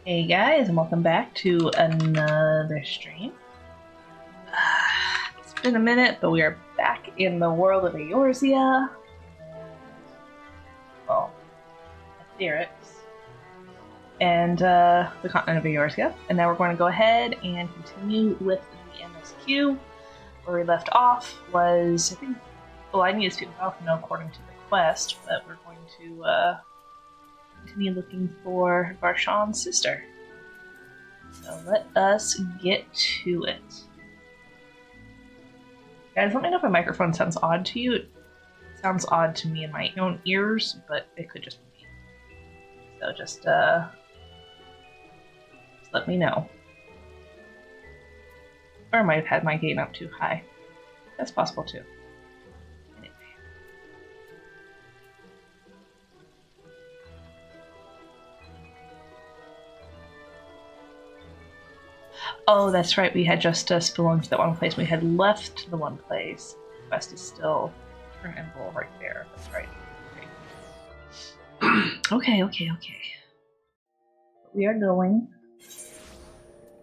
Hey guys, and welcome back to another stream. It's been a minute, but we are back in the world of Eorzea. Well, Aetherix. And the continent of Eorzea. And now we're going to go ahead and continue with the MSQ. Where we left off was, I think, well, I need to speak with Alphino according to the quest, but we're going to continue looking for Varshan's sister. So let us get to it. Guys, let me know if my microphone sounds odd to you. It sounds odd to me in my own ears, but it could just be me. So just let me know. Or I might have had my gain up too high. That's possible too. Anyway. Oh, that's right. We had just spelunged that one place. We had left the one place. The quest is still Turn and Bull right there. That's right. Okay. Okay. We are going.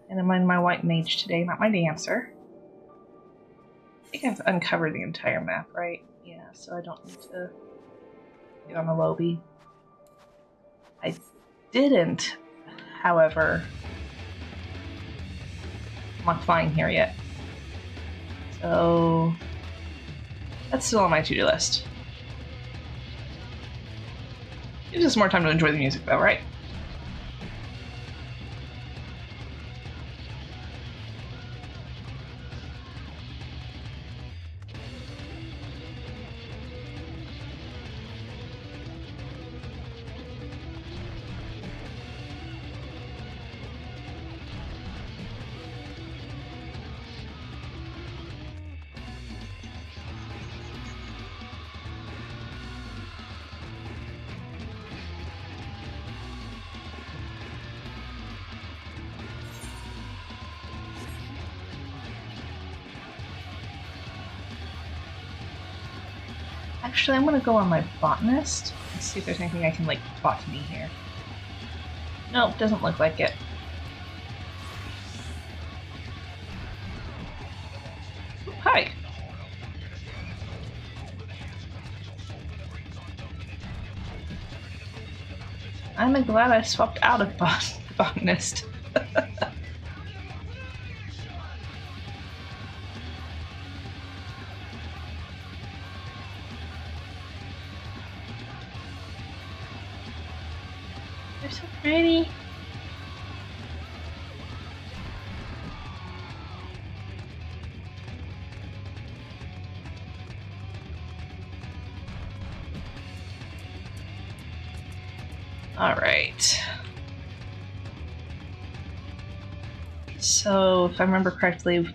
And I'm in my white mage today, not my dancer. I think I've uncovered the entire map, right? Yeah, so I don't need to get on the lobby. I didn't, however, I'm not flying here yet. So that's still on my to-do list. Gives us more time to enjoy the music though, right? Actually, I'm gonna go on my botanist and see if there's anything I can, like, botany here. Nope, doesn't look like it. Ooh, hi! I'm glad I swapped out of botanist. They're so pretty. Alright. So, if I remember correctly,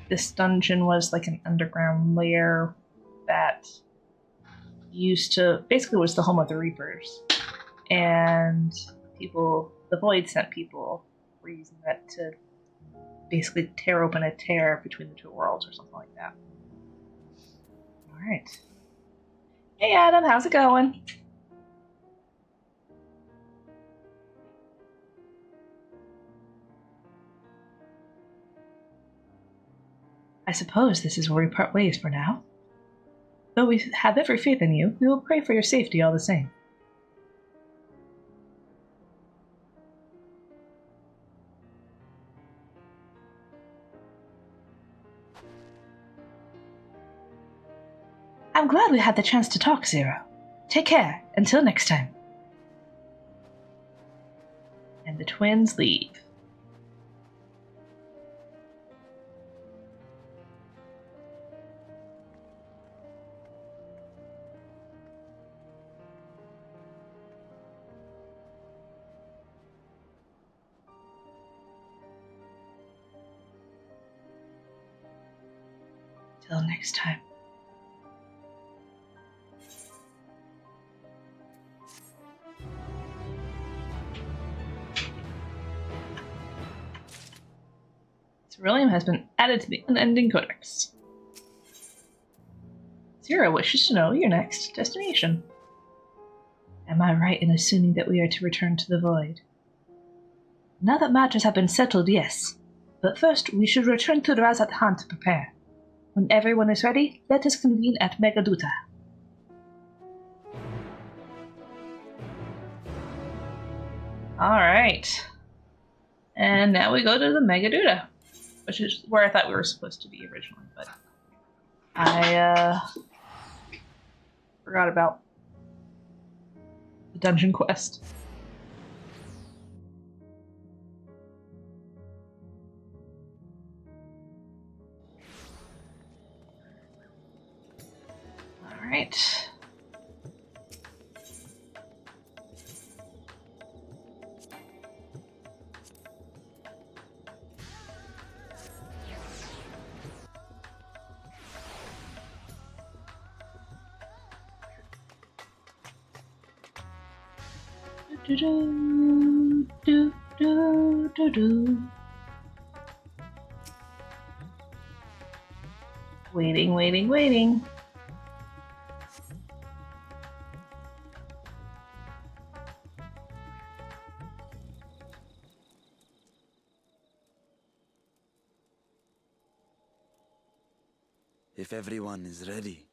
this dungeon was like an underground lair that used to, basically was the home of the Reapers. And people, the Void sent people were using that to basically tear open a tear between the two worlds or something like that. Alright. Hey Adam, how's it going? I suppose this is where we part ways for now. Though we have every faith in you, we will pray for your safety all the same. I'm glad we had the chance to talk, Zero. Take care. Until next time. And the twins leave. Till next time. Ceruleum has been added to the unending codex. Zero wishes to know your next destination. Am I right in assuming that we are to return to the Void? Now that matters have been settled, yes. But first, we should return to the Razat Han to prepare. When everyone is ready, let us convene at Megaduta. Alright. And now we go to the Megaduta, which is where I thought we were supposed to be originally, but I forgot about the dungeon quest. Alright. Waiting. If everyone is ready,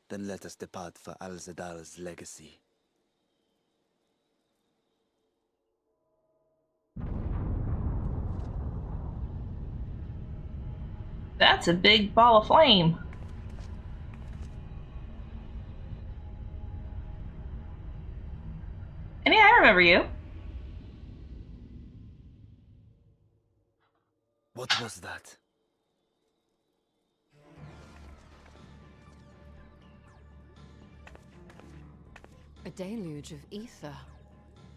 then let us depart for Al-Zadal's legacy. That's a big ball of flame. And yeah, I remember you. What was that? A deluge of ether.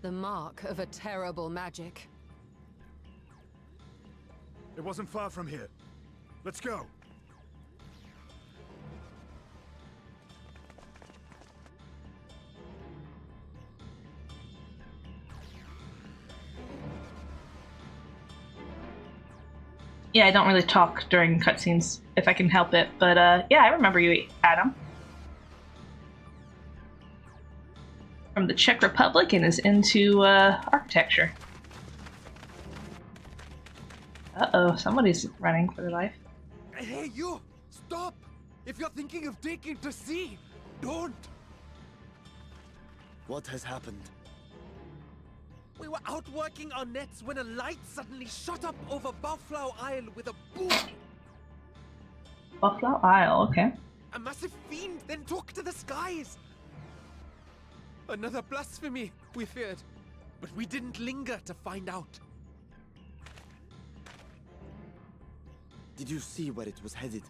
The mark of a terrible magic. It wasn't far from here. Let's go. Yeah, I don't really talk during cutscenes if I can help it, but yeah, I remember you, Adam. From the Czech Republic and is into architecture. Uh-oh, somebody's running for their life. Hey, you! Stop! If you're thinking of taking to sea, don't! What has happened? We were out working our nets when a light suddenly shot up over Buffalo Isle with a boom! Buffalo Isle, okay. A massive fiend then took to the skies! Another blasphemy, we feared. But we didn't linger to find out. Did you see where it was headed?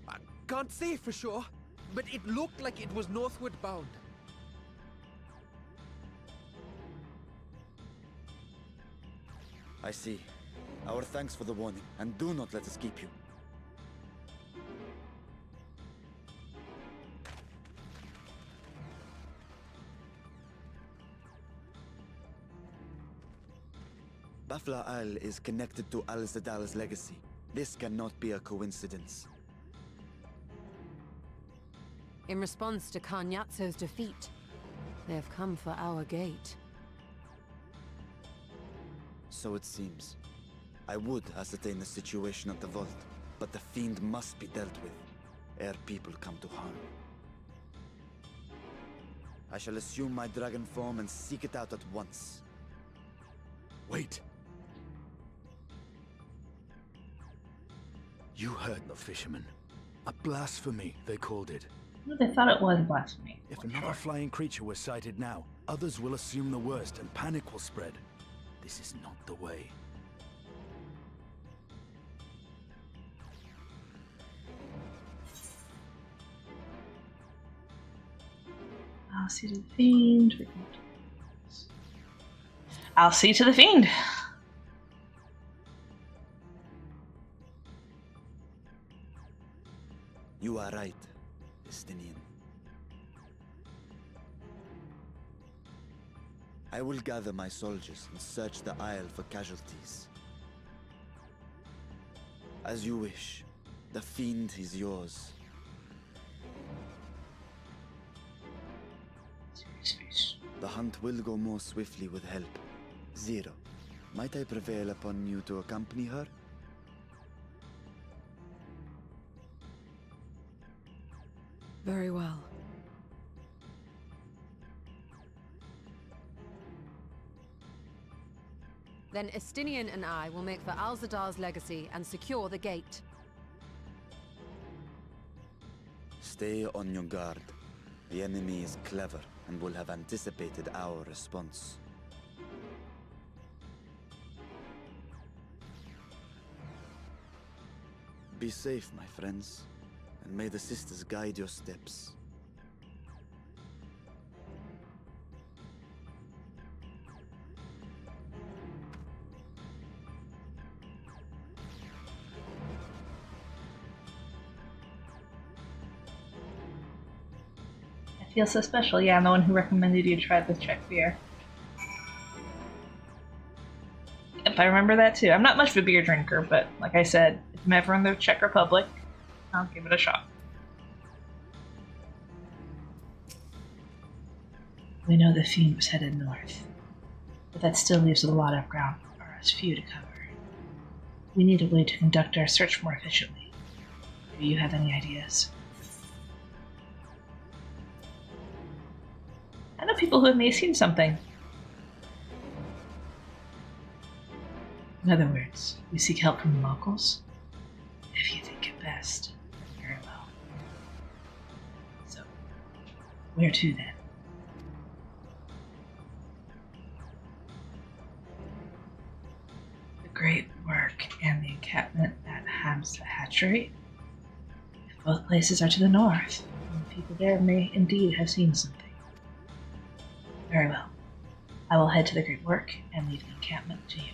I can't say for sure, but it looked like it was northward bound. I see. Our thanks for the warning, and do not let us keep you. Buffalo Isle is connected to Al-Zadal's legacy. This cannot be a coincidence. In response to Karnyatso's defeat, they have come for our gate. So it seems. I would ascertain the situation at the vault, but the fiend must be dealt with, ere people come to harm. I shall assume my dragon form and seek it out at once. Wait. You heard the fisherman. A blasphemy, they called it. Well, they thought it was blasphemy. If another flying creature was sighted now, others will assume the worst and panic will spread. This is not the way. I'll see to the fiend. I'll see to the fiend. You are right, Estinian. I will gather my soldiers and search the Isle for casualties. As you wish. The fiend is yours. The hunt will go more swiftly with help. Zero, might I prevail upon you to accompany her? Very well. Then Estinian and I will make for Alzadar's legacy and secure the gate. Stay on your guard. The enemy is clever and will have anticipated our response. Be safe, my friends, and may the sisters guide your steps. I feel so special. Yeah, I'm the one who recommended you try the Czech beer. Yep, I remember that too. I'm not much of a beer drinker, but like I said, if I'm ever in the Czech Republic, I'll give it a shot. We know the Fiend was headed north, but that still leaves a lot of ground for us few to cover. We need a way to conduct our search more efficiently. Do you have any ideas? I know people who may have seen something. In other words, we seek help from the locals. If you think it best, then very well. So, where to then? The Great Work and the encampment at Ham's Hatchery. If both places are to the north, then the people there may indeed have seen something. Very well. I will head to the Great Work and leave the encampment to you.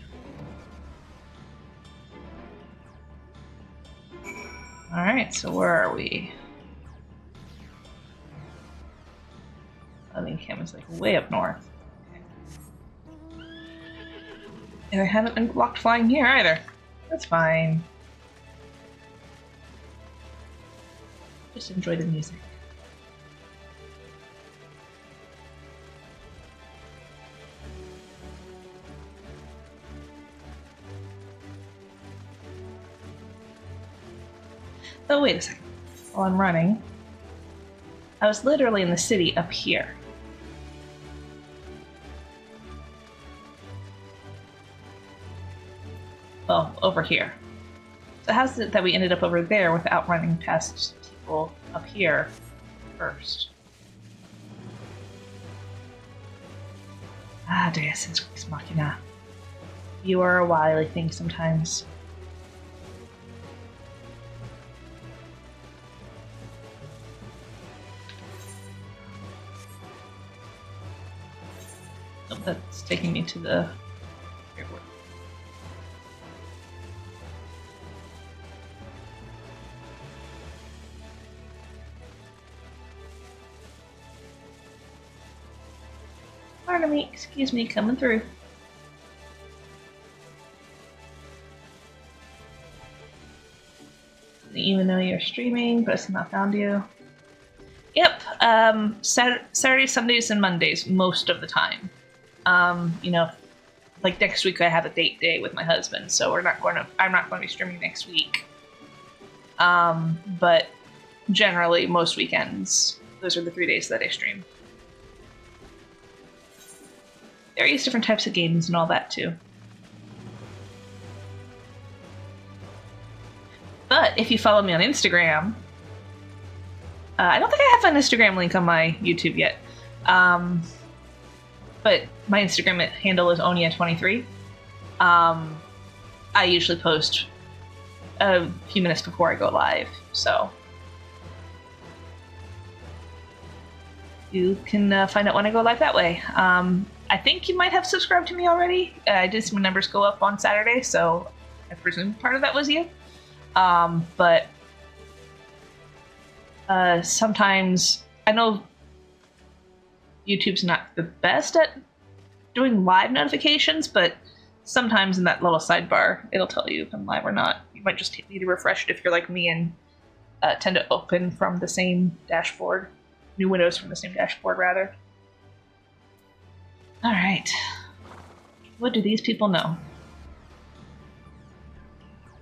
Alright, so where are we? Oh, the encampment's like way up north. Okay. And I haven't been blocked flying here either. That's fine. Just enjoy the music. Oh, wait a second. While I'm running, I was literally in the city up here. Well, over here. So how's it that we ended up over there without running past people up here first? Ah, Deus Ex Machina. You are a wily thing sometimes. Oh, that's taking me to the airport. Pardon me, excuse me, coming through. Even though you're streaming, but it's not found you. Yep, Saturdays, Sundays, and Mondays most of the time. You know, like next week I have a date day with my husband, so I'm not going to be streaming next week. But generally, most weekends, those are the 3 days that I stream. Various different types of games and all that too. But if you follow me on Instagram, I don't think I have an Instagram link on my YouTube yet. But my Instagram handle is Onia23. I usually post a few minutes before I go live, so you can find out when I go live that way. I think you might have subscribed to me already. I did see my numbers go up on Saturday, so I presume part of that was you. But sometimes I know YouTube's not the best at doing live notifications, but sometimes in that little sidebar, it'll tell you if I'm live or not. You might just need to refresh it if you're like me and tend to open from the same dashboard. New windows from the same dashboard, rather. Alright. What do these people know?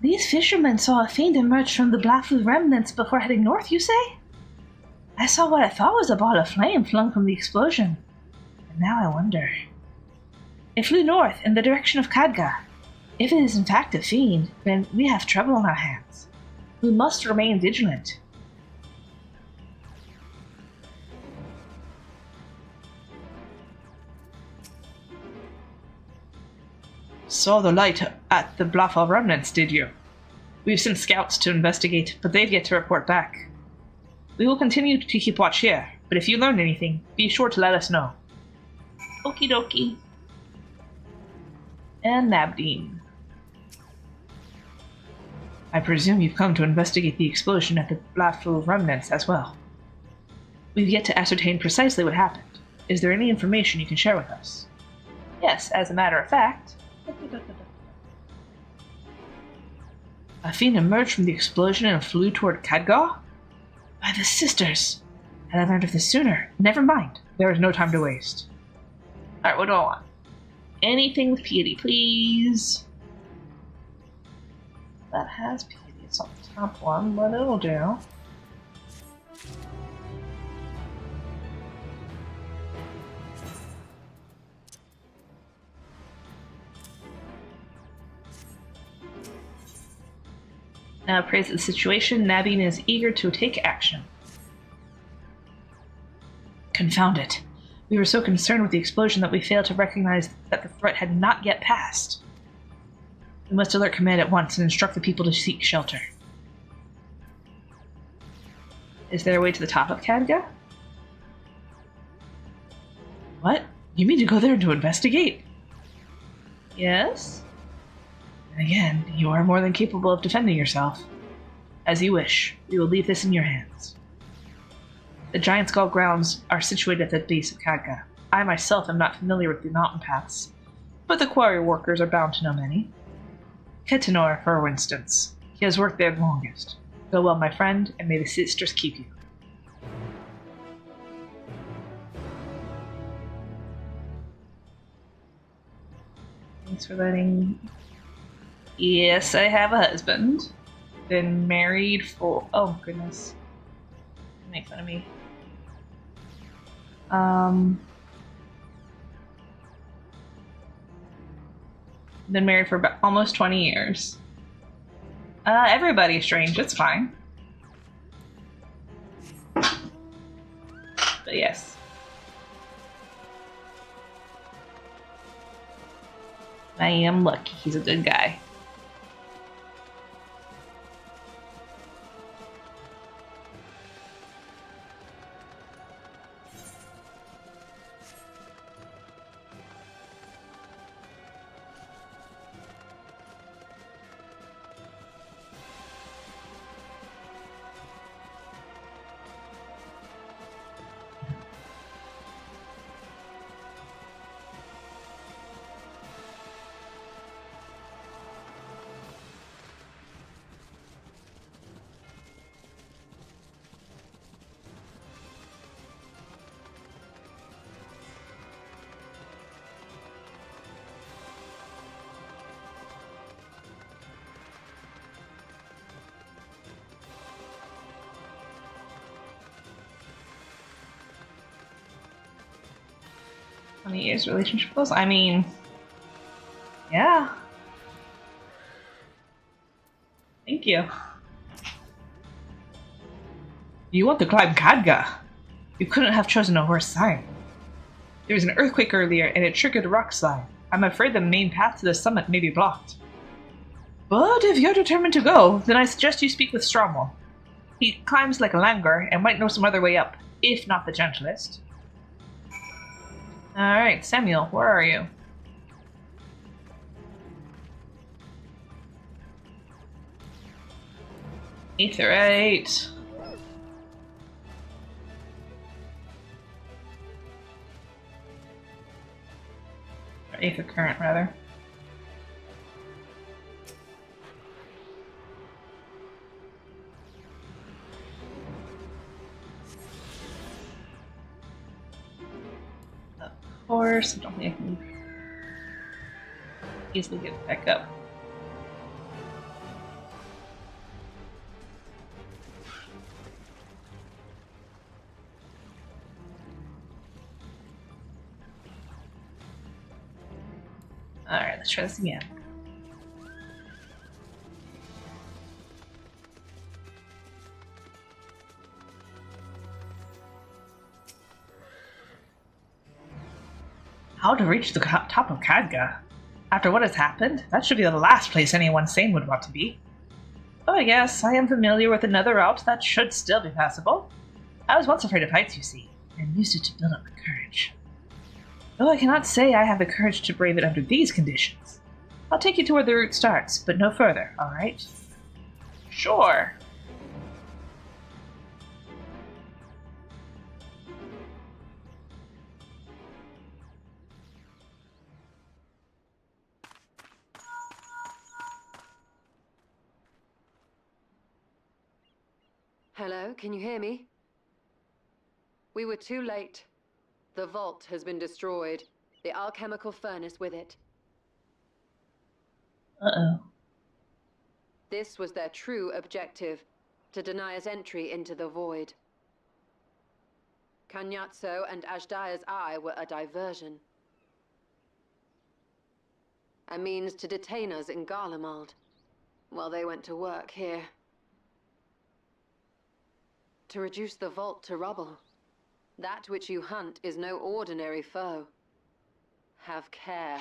These fishermen saw a fiend emerge from the Blackflute remnants before heading north, you say? I saw what I thought was a ball of flame flung from the explosion. And now I wonder. It flew north in the direction of Khadga. If it is in fact a fiend, then we have trouble on our hands. We must remain vigilant. Saw the light at the Blafal remnants, did you? We've sent scouts to investigate, but they've yet to report back. We will continue to keep watch here, but if you learn anything, be sure to let us know. Okie dokie. And Nabdeen. I presume you've come to investigate the explosion at the Blafal remnants as well. We've yet to ascertain precisely what happened. Is there any information you can share with us? Yes, as a matter of fact. A fiend emerged from the explosion and flew toward Khadgar? By the sisters! Had I learned of this sooner? Never mind. There is no time to waste. Alright, what do I want? Anything with piety, please. That has piety. It's not the top one, but it'll do. Now, appraise the situation. Nabeen is eager to take action. Confound it. We were so concerned with the explosion that we failed to recognize that the threat had not yet passed. We must alert command at once and instruct the people to seek shelter. Is there a way to the top of Khadga? What? You mean to go there to investigate? Yes? Again, you are more than capable of defending yourself. As you wish. We will leave this in your hands. The Giant Skull grounds are situated at the base of Khadga. I myself am not familiar with the mountain paths, but the quarry workers are bound to know many. Ketanor, for instance. He has worked there the longest. Go well, my friend, and may the sisters keep you. Thanks for letting... Yes, I have a husband. Been married for... Oh, goodness. Make fun of me. Been married for about almost 20 years. Everybody's strange, it's fine. But yes. I am lucky, he's a good guy. How many years relationship goals? I mean, yeah. Thank you. You want to climb Khadga? You couldn't have chosen a worse sign. There was an earthquake earlier and it triggered a rock slide. I'm afraid the main path to the summit may be blocked. But if you're determined to go, then I suggest you speak with Stromwell. He climbs like a langur and might know some other way up, if not the gentlest. Alright, Samuel, where are you? Aetheryte. Or Aether Current, rather. course. I don't think I can easily get back up. Alright, let's try this again. How to reach the top of Khadga? After what has happened, that should be the last place anyone sane would want to be. Oh, I guess I am familiar with another route that should still be passable. I was once afraid of heights, you see, and used it to build up my courage. Though I cannot say I have the courage to brave it under these conditions. I'll take you to where the route starts, but no further, alright? Sure. Hello, can you hear me? We were too late. The vault has been destroyed. The alchemical furnace with it. Uh-oh. This was their true objective, to deny us entry into the void. Kanyatso and Ajdaya's eye were a diversion. A means to detain us in Garlemald, while they went to work here. To reduce the vault to rubble. That which you hunt is no ordinary foe. Have care.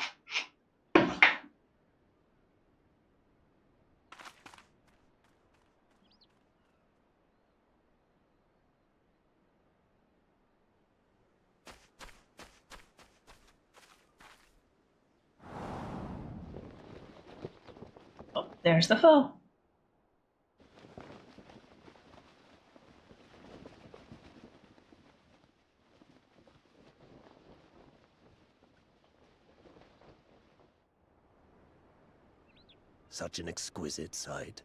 Oh, there's the foe. Such an exquisite sight.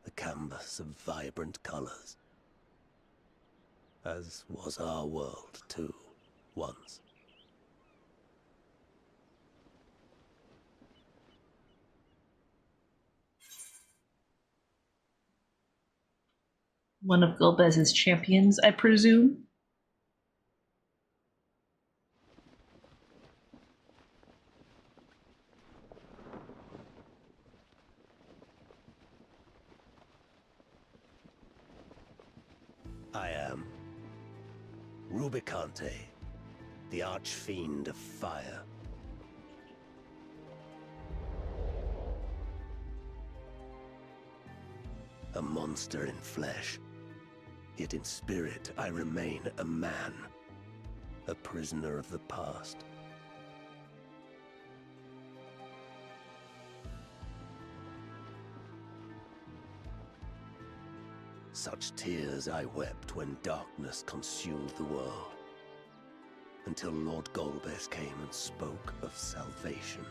The canvas of vibrant colors. As was our world, too, once. One of Golbez's champions, I presume? I am Rubicante, the archfiend of fire. A monster in flesh, yet in spirit I remain a man, a prisoner of the past. Such tears I wept when darkness consumed the world, until Lord Golbez came and spoke of salvation.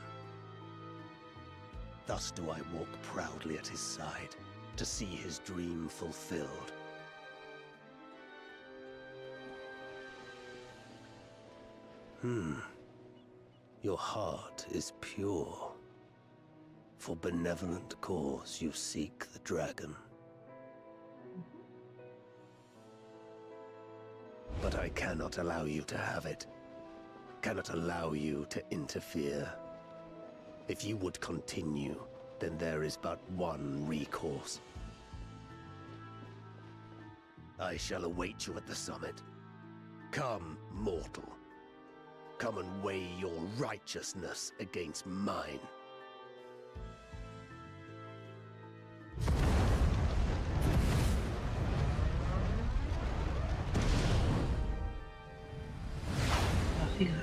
Thus do I walk proudly at his side, to see his dream fulfilled. Your heart is pure. For benevolent cause you seek the dragon. But I cannot allow you to have it. Cannot allow you to interfere. If you would continue, then there is but one recourse. I shall await you at the summit. Come, mortal. Come and weigh your righteousness against mine. Off he goes.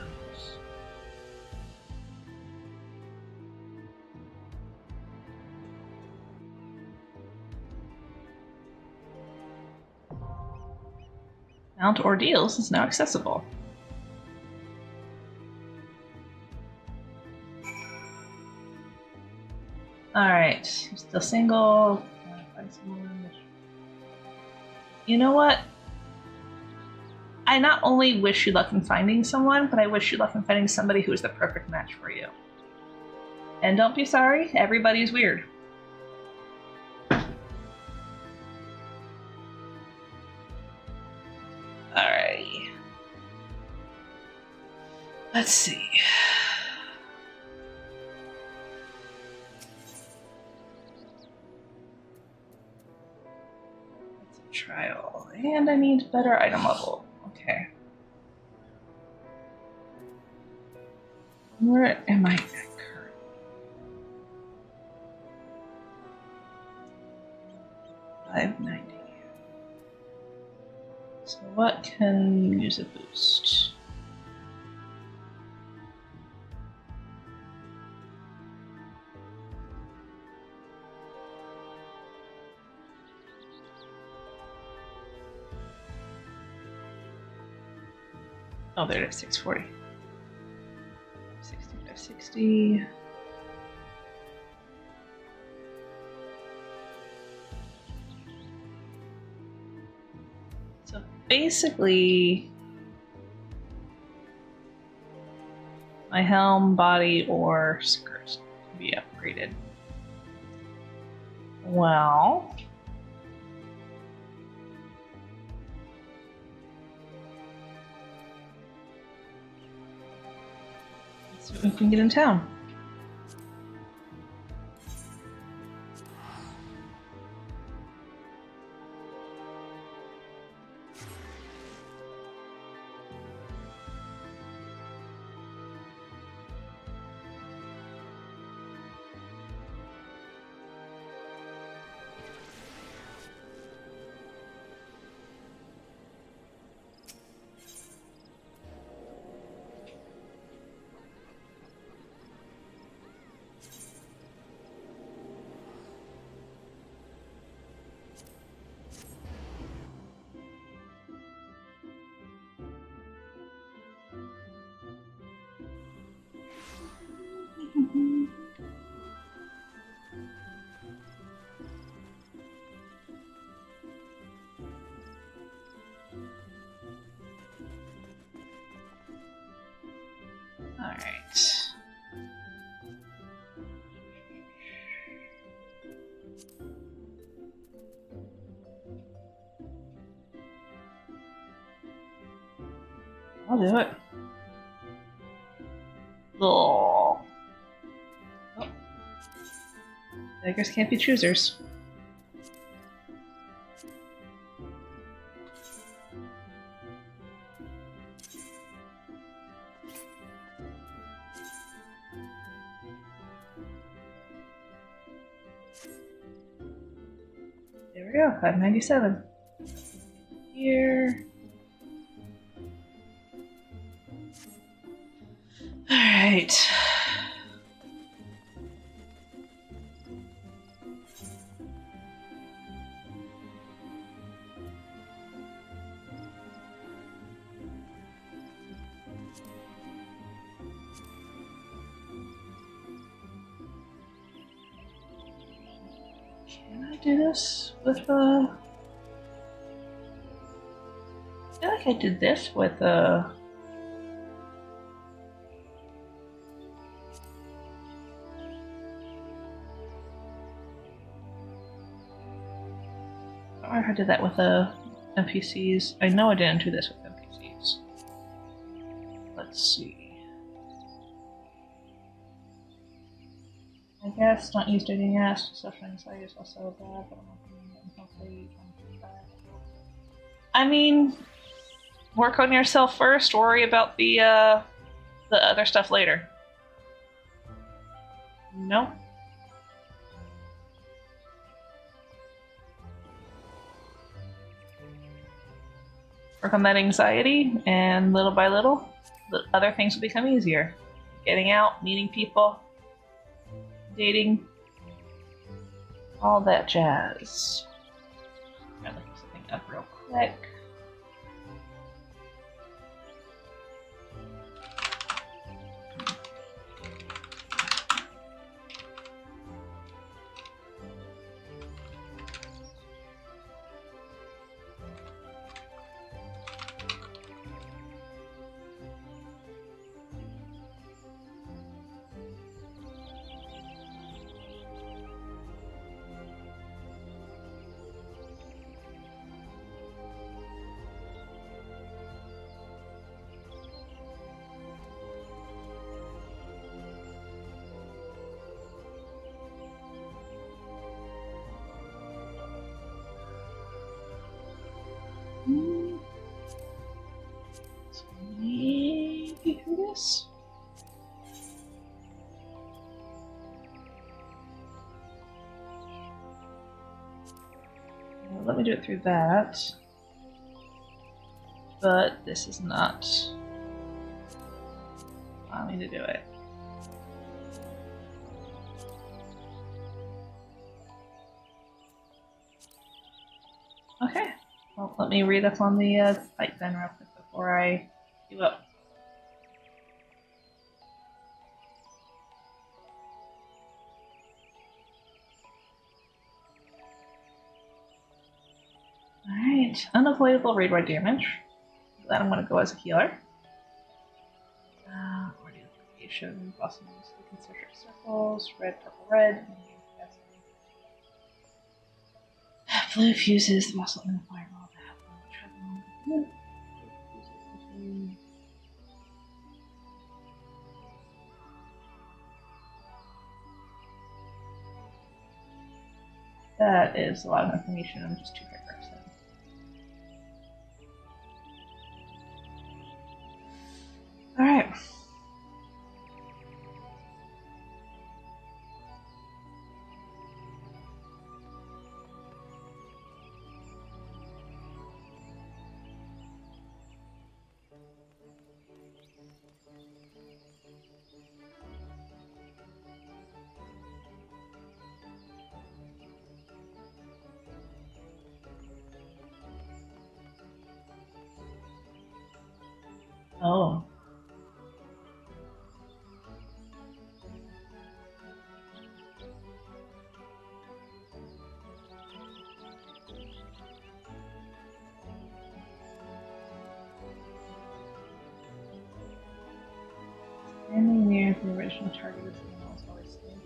Mount Ordeals is now accessible. Alright, you're still single. You know what? I not only wish you luck in finding someone, but I wish you luck in finding somebody who is the perfect match for you. And don't be sorry, everybody's weird. Alrighty. Let's see. It's a trial. And I need better item level. Okay. Where am I at currently? $590. So what can use a boost? Oh, there it is, 640. 60. So basically, my helm, body, or skirt can be upgraded. Well, let's see what we can get in town. Alright. I'll do it. Oh. Beggars can't be choosers. There we go, 597. Here. Alright. Can I do this with I feel like I did this with I don't know if I did that with NPCs. I know I didn't do this with NPCs. Let's see. I guess don't use dating apps. Suffering anxiety is also bad, but I'm not doing it unhealthy. I mean, work on yourself first. Worry about the other stuff later. No. Work on that anxiety, and little by little, the other things will become easier. Getting out, meeting people, dating, all that jazz. I'm looking something up real quick. this? Well, let me do it through that. But this is not allowing me to do it. Okay. Well, let me read up on the fight then real quick before I give up. Alright, unavoidable raid damage. Then I'm going to go as a healer. Ornamentation, blossoms, concentric circles, red, purple, red. Blue fuses the muscle and the fireball. That is a lot of information. I'm just too hyper. All right. Oh. Standing near the original target is almost always standing.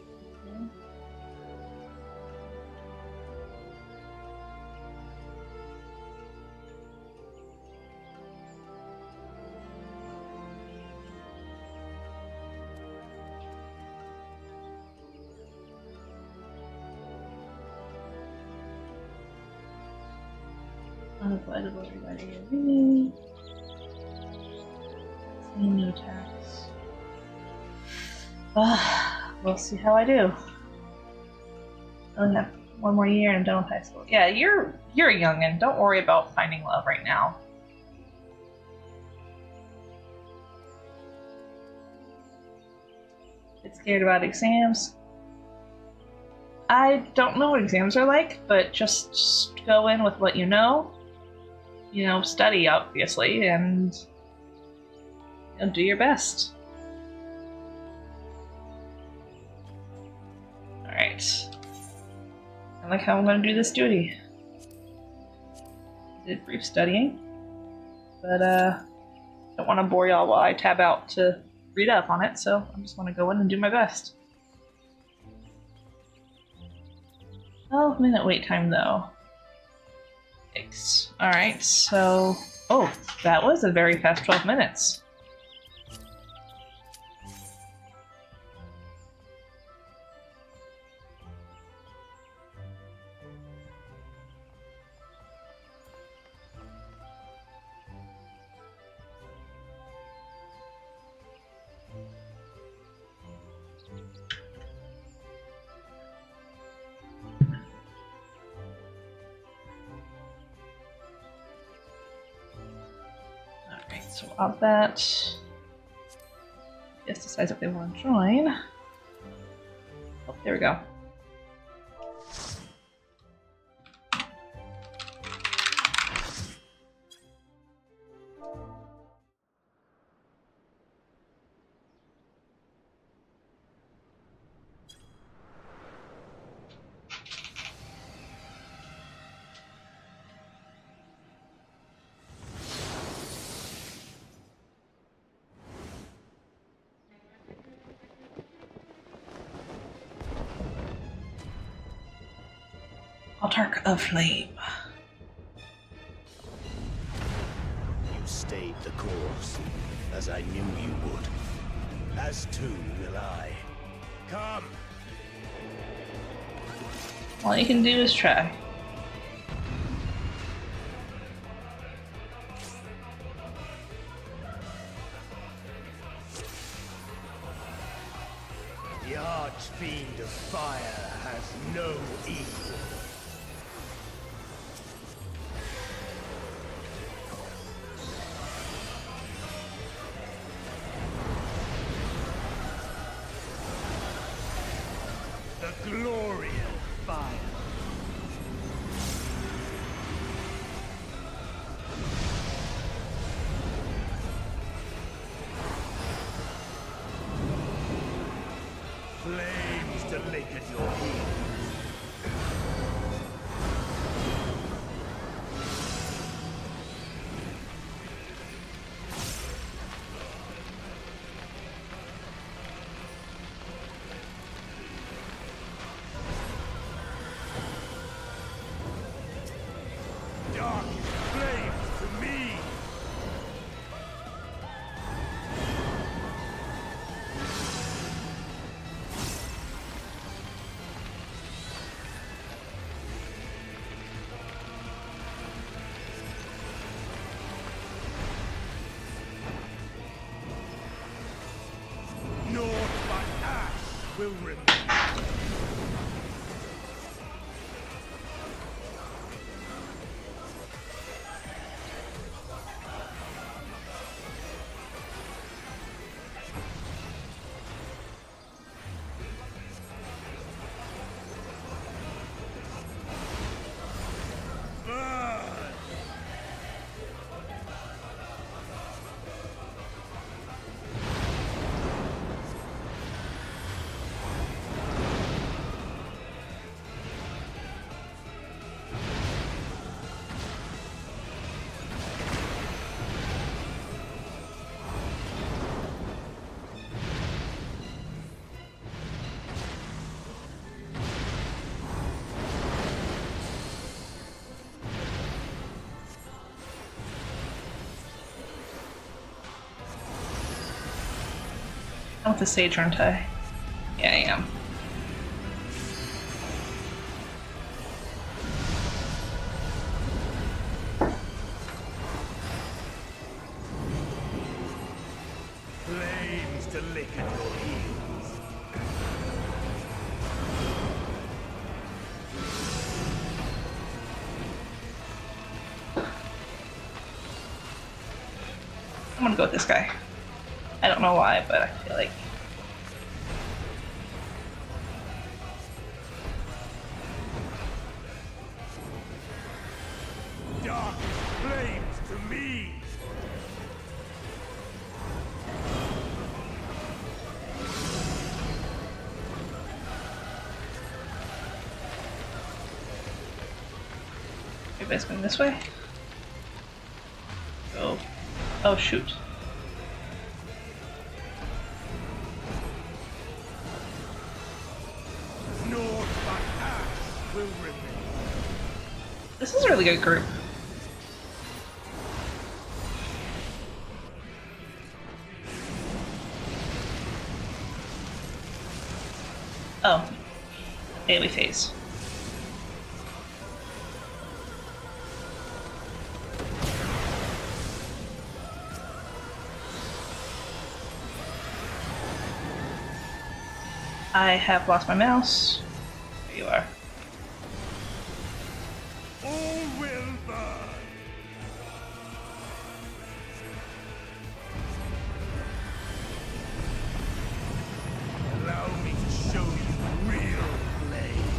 Unavoidable regarding AoE. No attacks. We'll see how I do. I only have one more year and I'm done with high school. Yeah, you're young and don't worry about finding love right now. Get scared about exams? I don't know what exams are like, but just go in with what you know. You know, study obviously, and do your best. Alright. I like how I'm going to do this duty. Did brief studying, but don't want to bore y'all while I tab out to read up on it, so I just want to go in and do my best. 12-minute wait time though. Yikes. Alright, so... Oh, that was a very fast 12 minutes. So of that, just decides if they want to join. Oh, there we go. Altar of Flame. You stayed the course, as I knew you would. As too will I. Come! All you can do is try. will remain. I'm with the sage, aren't I? Yeah, I am. Flames to lick at your heels. I'm gonna go with this guy. I don't know why, but I feel like Dark flames to me. everybody's going this way. Oh, oh shoot. North by ash will remain. This is a really good group. Oh, daily phase. I have lost my mouse. There you are. All will burn. Allow me to show you real blade.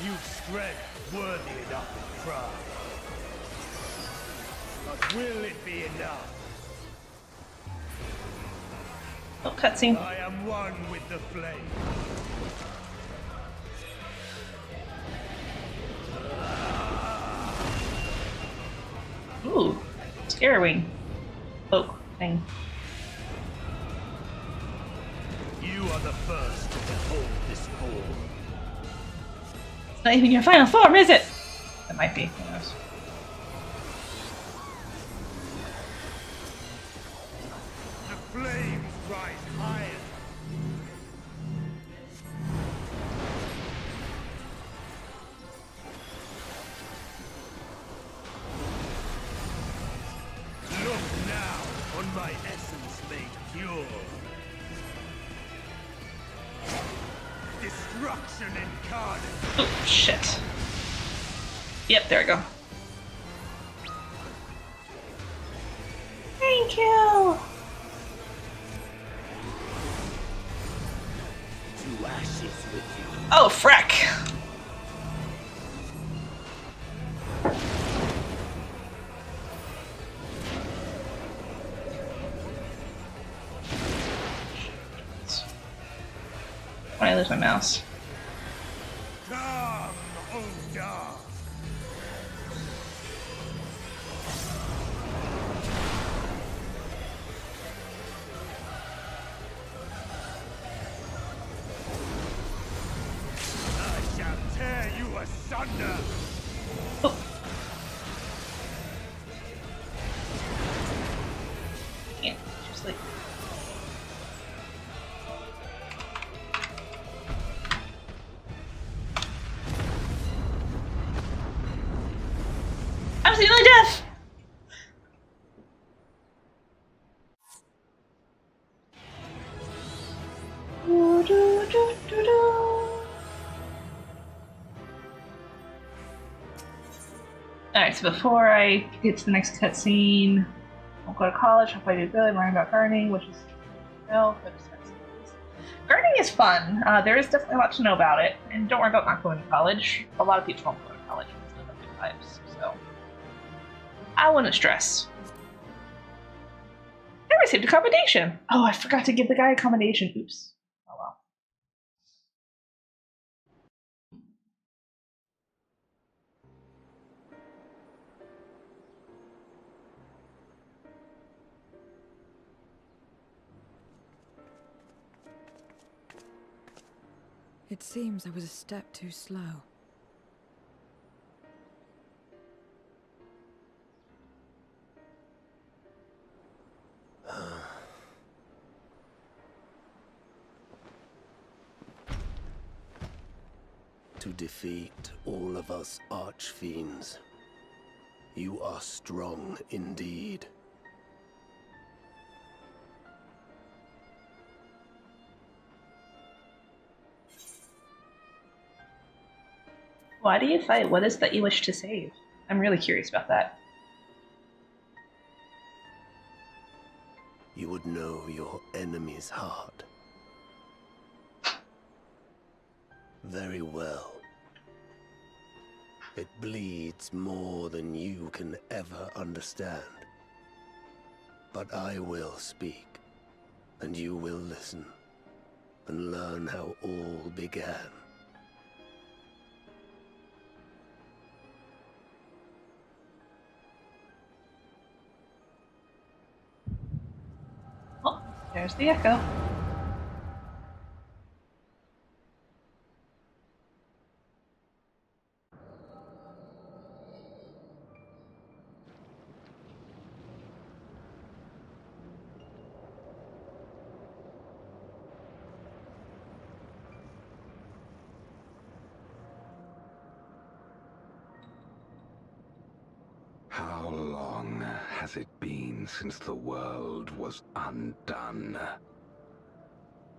You've strength worthy enough of pride. But will it be enough? Oh, cutscene. I am one with the flame. Ooh, scare wing. Cloak thing. You are the first to behold this form. It's not even your final form, is it? It might be. Who knows? The flames rise higher. Look now on my essence made pure. Destruction incarnate. Oh, shit. Yep, there we go. Thank you! To ashes with you. Oh, frack! Why did I lose my mouse? Come, O dark. I shall tear you asunder. Oh. Yeah, just like... I was nearly death! Do, do, do, do, do. Alright, so before I get to the next cutscene, I'll go to college, hope I do good, learn about gardening, which is gardening is fun. There is definitely a lot to know about it, and don't worry about not going to college. A lot of people don't go to college and still have good lives, so I wouldn't stress. I received a commendation. Oh, I forgot to give the guy a commendation. Oops. Oh well. It seems I was a step too slow. To defeat all of us archfiends, you are strong indeed. Why do you fight? What is that you wish to save? I'm really curious about that. You would know your enemy's heart. Very well. It bleeds more than you can ever understand. But I will speak, and you will listen, and learn how all began. Oh, there's the echo. How long has it been since the world was undone?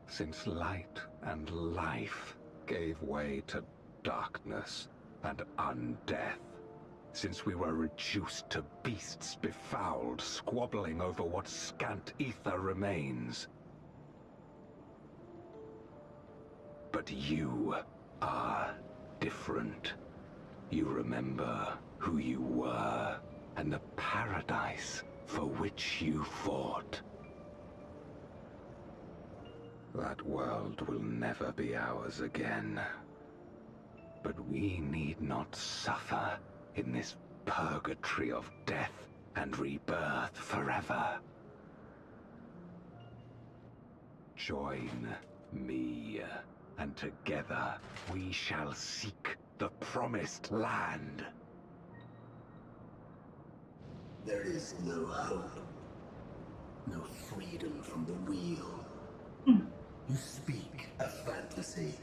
Since light and life gave way to darkness and undeath? Since we were reduced to beasts befouled, squabbling over what scant ether remains? But you are different. You remember who you were, and the paradise for which you fought. That world will never be ours again. But we need not suffer in this purgatory of death and rebirth forever. Join me, and together we shall seek the promised land. There is no hope, no freedom from the wheel. You speak a fantasy.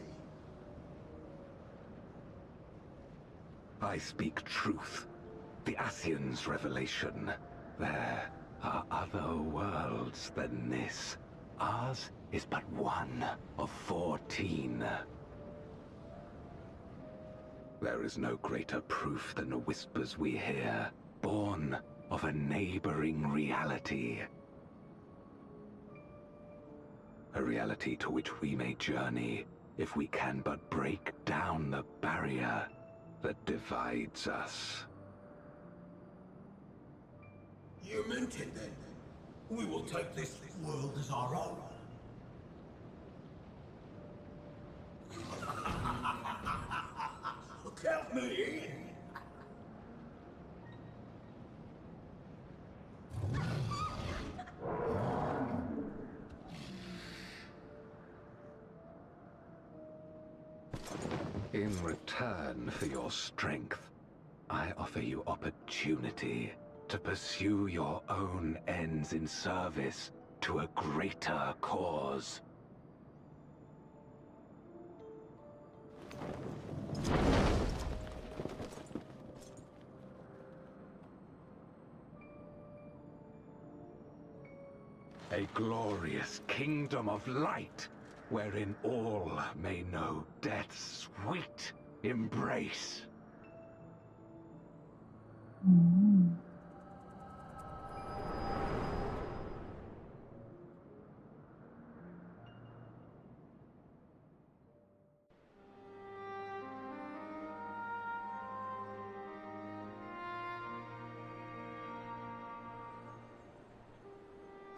I speak truth. The Ascian's revelation. There are other worlds than this. Ours is but one of 14. There is no greater proof than the whispers we hear, born of a neighboring reality. A reality to which we may journey if we can but break down the barrier that divides us. You meant it then. We will take this world as our own. Count me in. In return for your strength, I offer you opportunity to pursue your own ends in service to a greater cause. A glorious kingdom of light wherein all may know death's sweet embrace. Mm.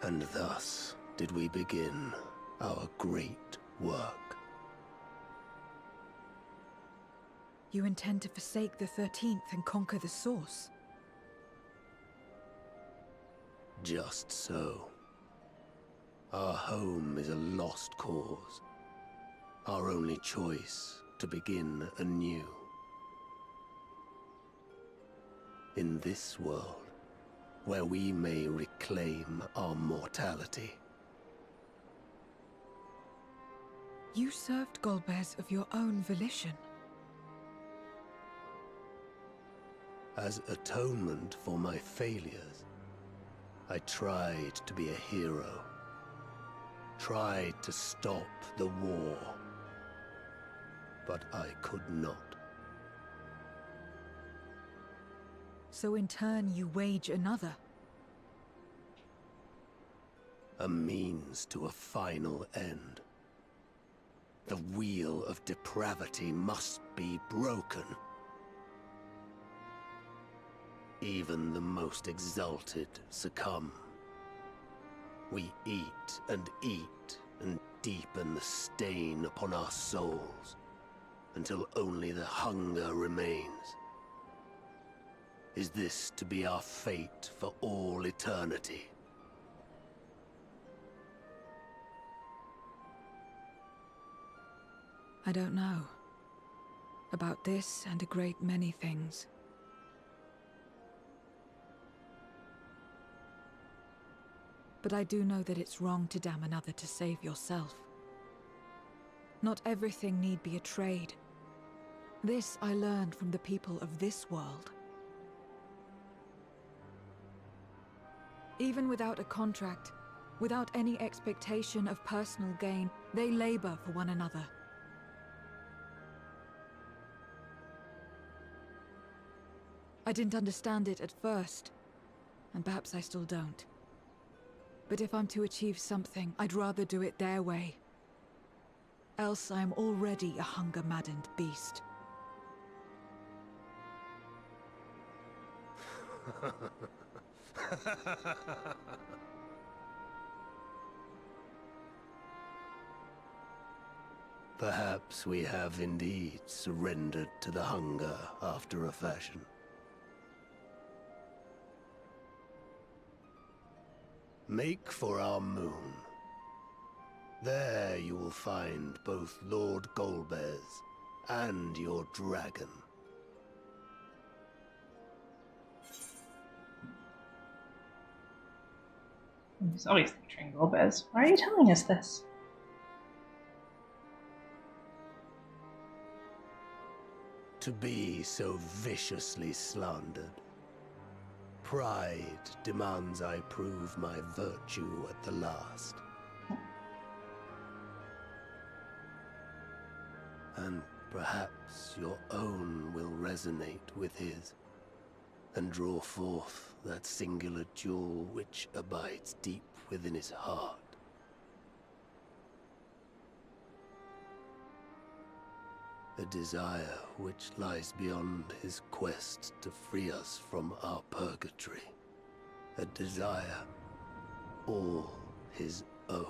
And thus did we begin our great work. You intend to forsake the 13th and conquer the Source? Just so. Our home is a lost cause. Our only choice to begin anew. In this world, where we may reclaim our mortality. You served Golbez of your own volition. As atonement for my failures, I tried to be a hero. Tried to stop the war. But I could not. So in turn you wage another. A means to a final end. The wheel of depravity must be broken. Even the most exalted succumb. We eat and deepen the stain upon our souls, until only the hunger remains. Is this to be our fate for all eternity? I don't know. About this and a great many things. But I do know that it's wrong to damn another to save yourself. Not everything need be a trade. This I learned from the people of this world. Even without a contract, without any expectation of personal gain, they labor for one another. I didn't understand it at first, and perhaps I still don't. But if I'm to achieve something, I'd rather do it their way. Else I am already a hunger-maddened beast. Perhaps we have indeed surrendered to the hunger after a fashion. Make for our moon. There you will find both Lord Golbez and your dragon. He's always picturing Golbez. Why are you telling us this? To be so viciously slandered. Pride demands I prove my virtue at the last. And perhaps your own will resonate with his, and draw forth that singular jewel which abides deep within his heart. A desire which lies beyond his quest to free us from our purgatory. A desire all his own.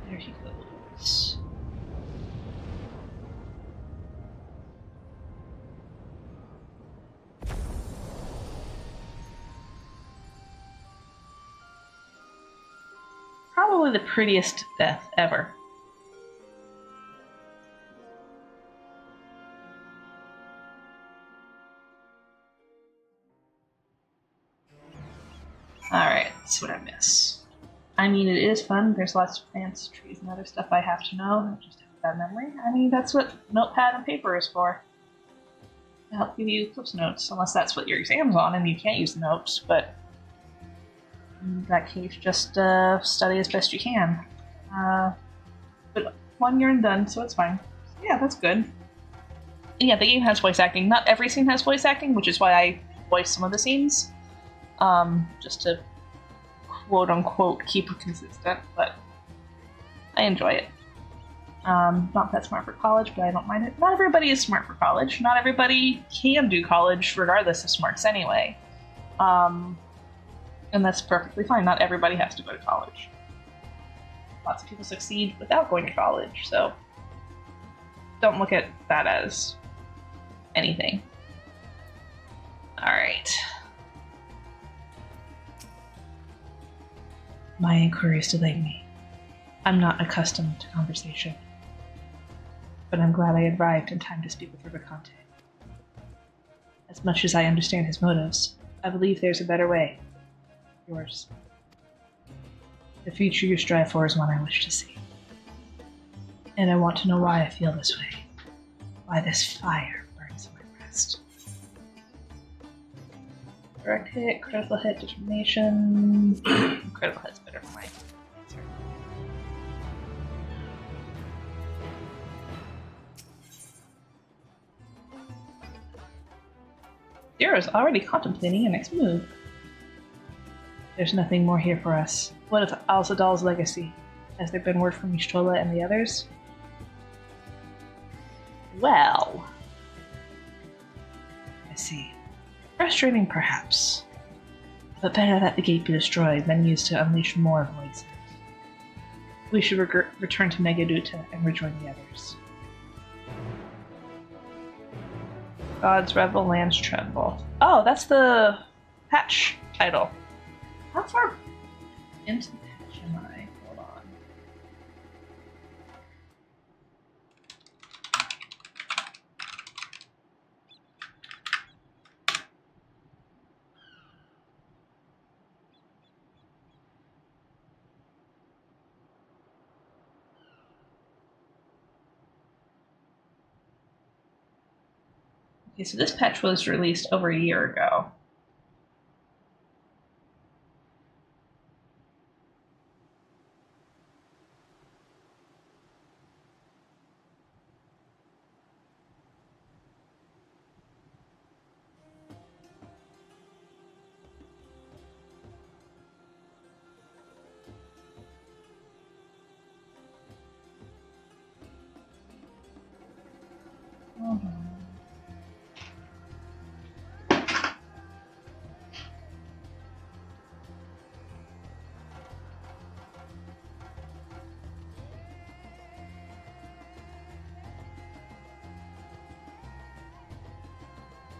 There she goes. Probably the prettiest death ever. Alright, let's see what I miss. I mean, it is fun. There's lots of plants, trees, and other stuff I have to know. I just have a bad memory. I mean, that's what notepad and paper is for. To help give you Cliff's notes, unless that's what your exam's on and you can't use the notes, but In that case, just study as best you can. But 1 year and done, so it's fine. Yeah, that's good. And yeah, the game has voice acting. Not every scene has voice acting, which is why I voice some of the scenes. Just to quote-unquote keep it consistent, but I enjoy it. Not that smart for college, but I don't mind it. Not everybody is smart for college. Not everybody can do college regardless of smarts anyway. And that's perfectly fine. Not everybody has to go to college. Lots of people succeed without going to college, so don't look at that as anything. Alright. My inquiries delayed me. I'm not accustomed to conversation. But I'm glad I arrived in time to speak with Rubicante. As much as I understand his motives, I believe there's a better way. Yours. The future you strive for is one I wish to see. And I want to know why I feel this way. Why this fire burns in my breast. Direct hit, critical hit, determination. Critical hit's better for my answer. Zero's already contemplating your next move. There's nothing more here for us. What of Alzadal's legacy? Has there been word from Y'shtola and the others? Well... I see. Frustrating, perhaps. But better that the gate be destroyed than used to unleash more voices. We should return to Negaduta and rejoin the others. Gods Revel, Lands Tremble. Oh, that's the patch title. How far into the patch am I? Hold on. Okay, so this patch was released over a year ago. Hold on.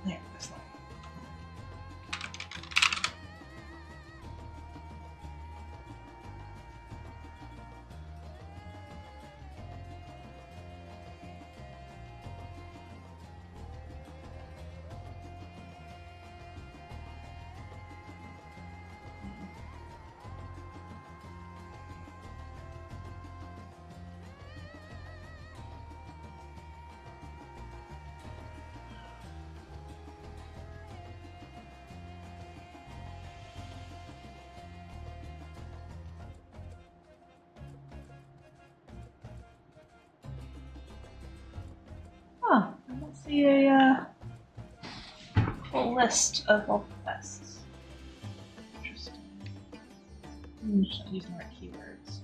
There, this one. Huh, I don't see a full list of all the quests. Interesting. I'm just not using the right keywords.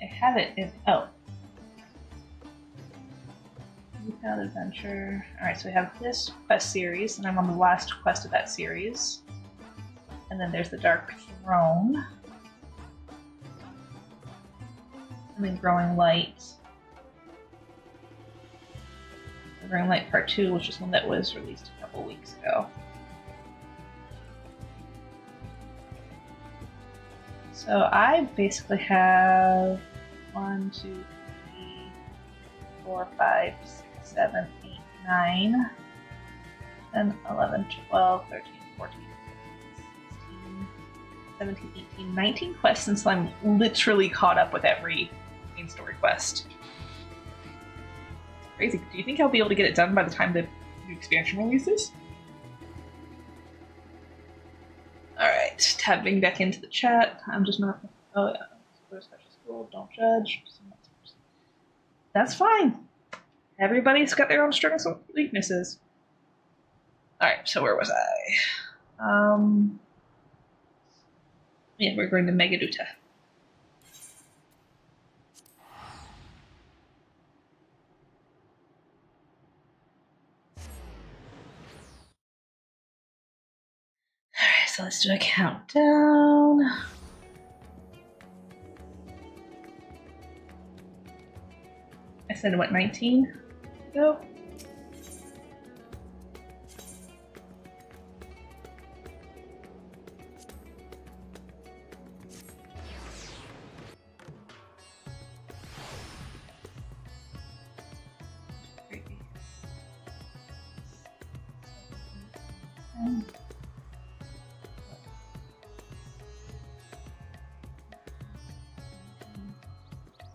I have it in. Oh. Newfound Adventure. Alright, so we have this quest series, and I'm on the last quest of that series. And then there's the Dark Throne. And then Growing Light. Growing Light Part 2, which is one that was released a couple weeks ago. So I basically have 1, 2, 3, 4, 5, 6, 7, 8, 9, 10, 11, 12, 13, 14, 16, 17, 18, 19 quests since I'm literally caught up with every main story quest. Crazy. Do you think I'll be able to get it done by the time the new expansion releases? Alright. Alright, tapping back into the chat. I'm just not. Oh, yeah. Go to special school, don't judge. That's fine. Everybody's got their own strengths and weaknesses. Alright, so where was I? Yeah, we're going to Megaduta. Alright, so let's do a countdown. I said, what, 19? Go.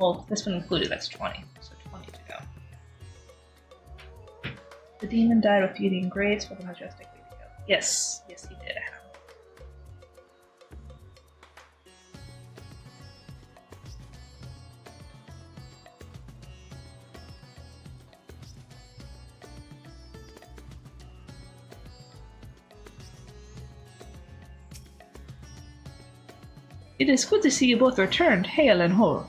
Well, this one included, that's 20. So 20 to go. The demon died with beauty and grace for the majestic way to go. Yes, yes he did. It is good to see you both returned, hale and whole.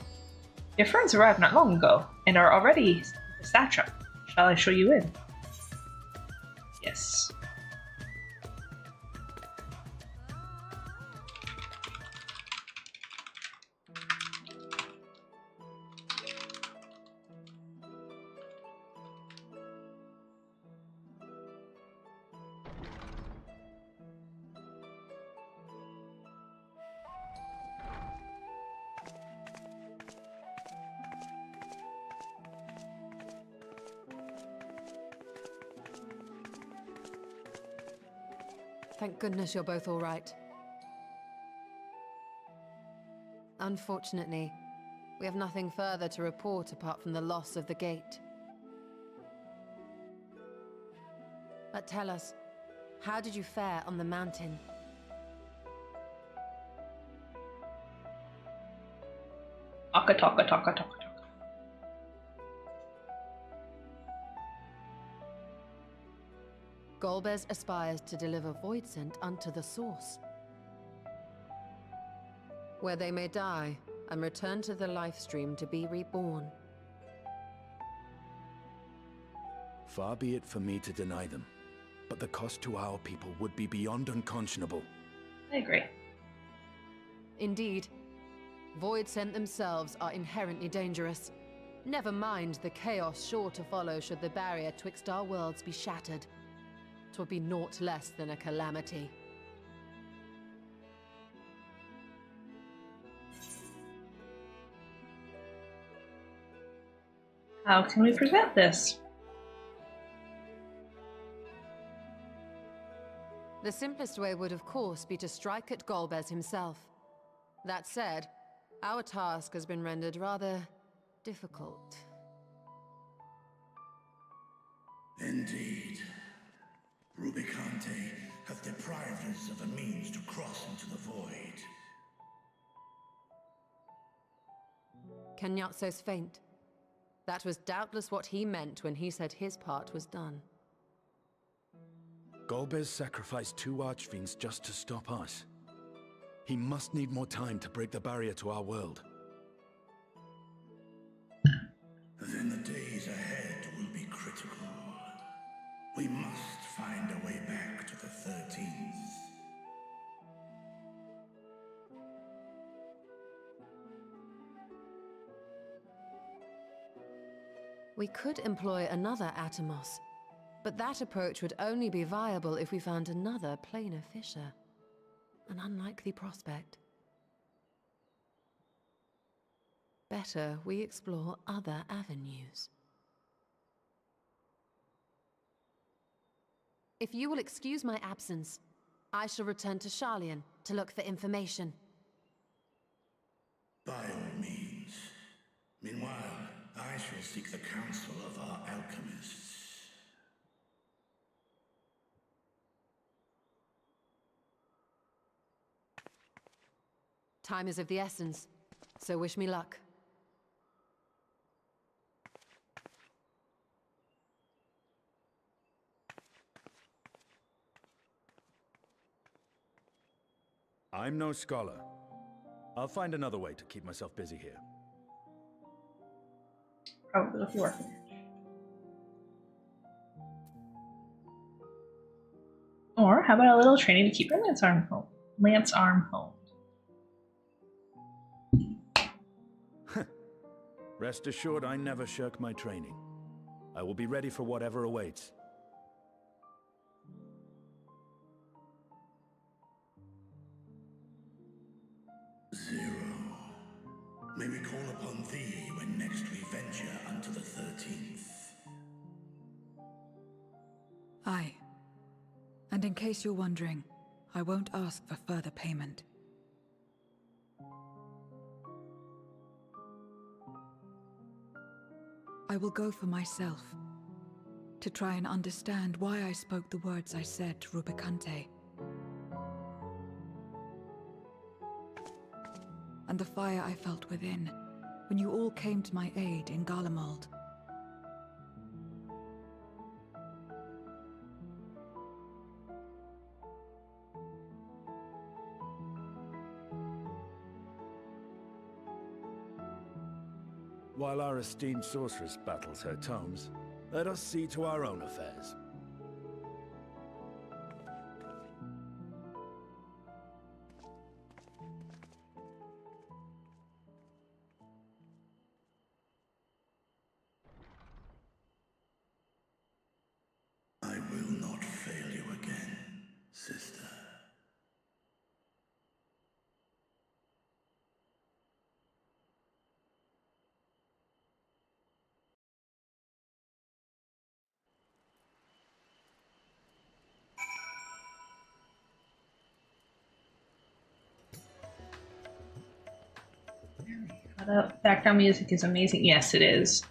Your friends arrived not long ago, and are already the satrap. Shall I show you in? Yes. Thank goodness you're both all right. Unfortunately, we have nothing further to report apart from the loss of the gate. But tell us, how did you fare on the mountain? Taka taka taka taka. Golbez aspires to deliver Voidsent unto the source, where they may die and return to the life stream to be reborn. Far be it for me to deny them, but the cost to our people would be beyond unconscionable. I agree. Indeed. Voidsent themselves are inherently dangerous. Never mind the chaos sure to follow should the barrier twixt our worlds be shattered. 'Twould be naught less than a calamity. How can we prevent this? The simplest way would, of course, be to strike at Golbez himself. That said, our task has been rendered rather difficult. Indeed. Rubicante hath deprived us of a means to cross into the void. Kenyatso's faint. That was doubtless what he meant when he said his part was done. Golbez sacrificed 2 archfiends just to stop us. He must need more time to break the barrier to our world. Then the days ahead will be critical. We must find a way back to the 13th. We could employ another Atomos, but that approach would only be viable if we found another planar fissure. An unlikely prospect. Better we explore other avenues. If you will excuse my absence, I shall return to Sharlayan to look for information. By all means. Meanwhile, I shall seek the counsel of our alchemists. Time is of the essence, so wish me luck. I'm no scholar. I'll find another way to keep myself busy here. Probably with the orphanage. Or how about a little training to keep your lance arm home? Lance arm home. Rest assured, I never shirk my training. I will be ready for whatever awaits. Zero. May we call upon thee when next we venture unto the 13th. Aye. And in case you're wondering, I won't ask for further payment. I will go for myself, to try and understand why I spoke the words I said to Rubicante. And the fire I felt within, when you all came to my aid in Garlemald. While our esteemed sorceress battles her tomes, let us see to our own affairs. I will not fail you again, sister. The background music is amazing. Yes, it is.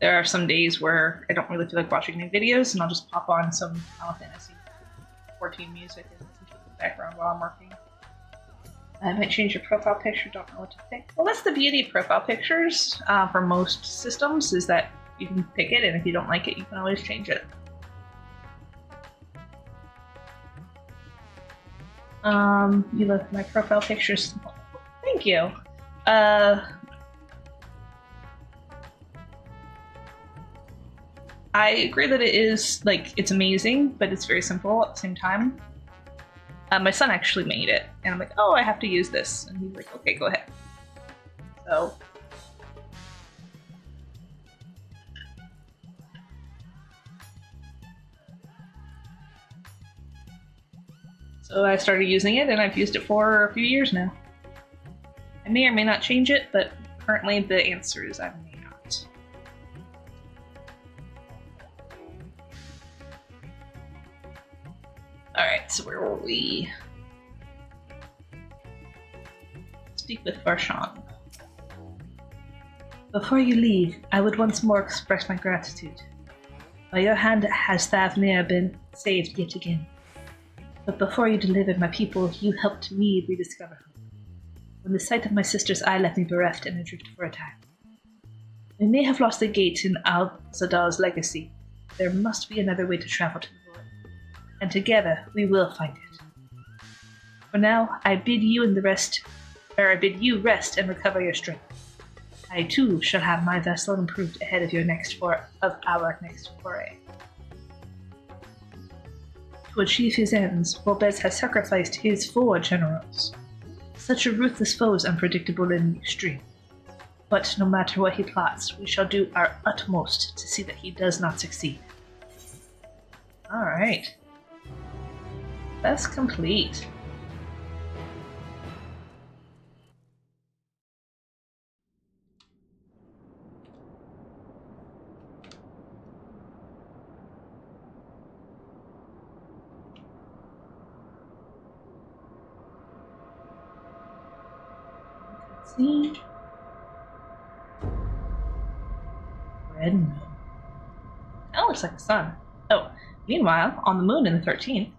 There are some days where I don't really feel like watching any videos, and I'll just pop on some Final Fantasy XIV music and listen to it in the background while I'm working. I might change your profile picture, don't know what to pick. Well, that's the beauty of profile pictures for most systems, is that you can pick it, and if you don't like it, you can always change it. You left my profile pictures. Thank you. I agree that it is, like, it's amazing, but it's very simple at the same time. My son actually made it, and I'm like, oh, I have to use this. And he's like, okay, go ahead. So I started using it, and I've used it for a few years now. I may or may not change it, but currently the answer is I may not. Alright, so where were we? Speak with Varshan. Before you leave, I would once more express my gratitude. By your hand has Thavnir been saved yet again. But before you delivered my people, you helped me rediscover hope. When the sight of my sister's eye left me bereft and adrift for a time. We may have lost the gate in Al-Zadal's legacy. There must be another way to travel to the void. And together, we will find it. For now, I bid you rest and recover your strength. I too shall have my vessel improved ahead of our next foray. To achieve his ends, Volbez has sacrificed his 4 generals. Such a ruthless foe is unpredictable in the extreme. But no matter what he plots, we shall do our utmost to see that he does not succeed. Alright. That's complete. See? Red moon. That looks like the sun. Oh, meanwhile, on the moon in the 13th.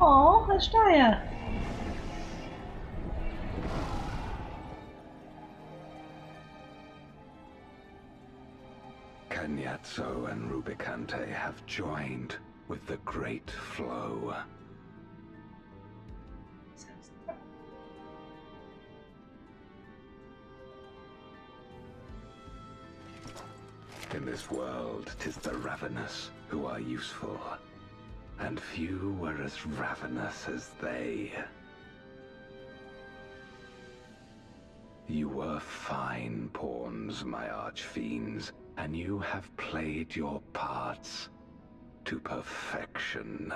Oh, Ashtaya. Kanyatso and Rubicante have joined with the Great Flow. In this world, 'tis the ravenous who are useful, and few were as ravenous as they. You were fine pawns, my archfiends, and you have played your parts to perfection.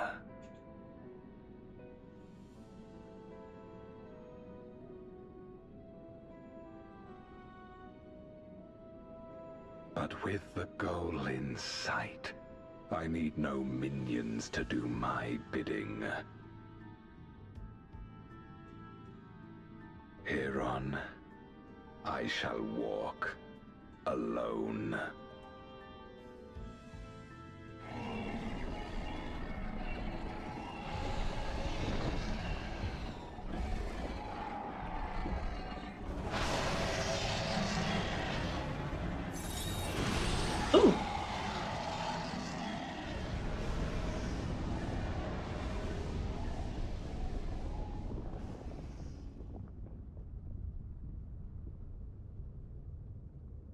But with the goal in sight, I need no minions to do my bidding. Hereon, I shall walk alone. Ooh.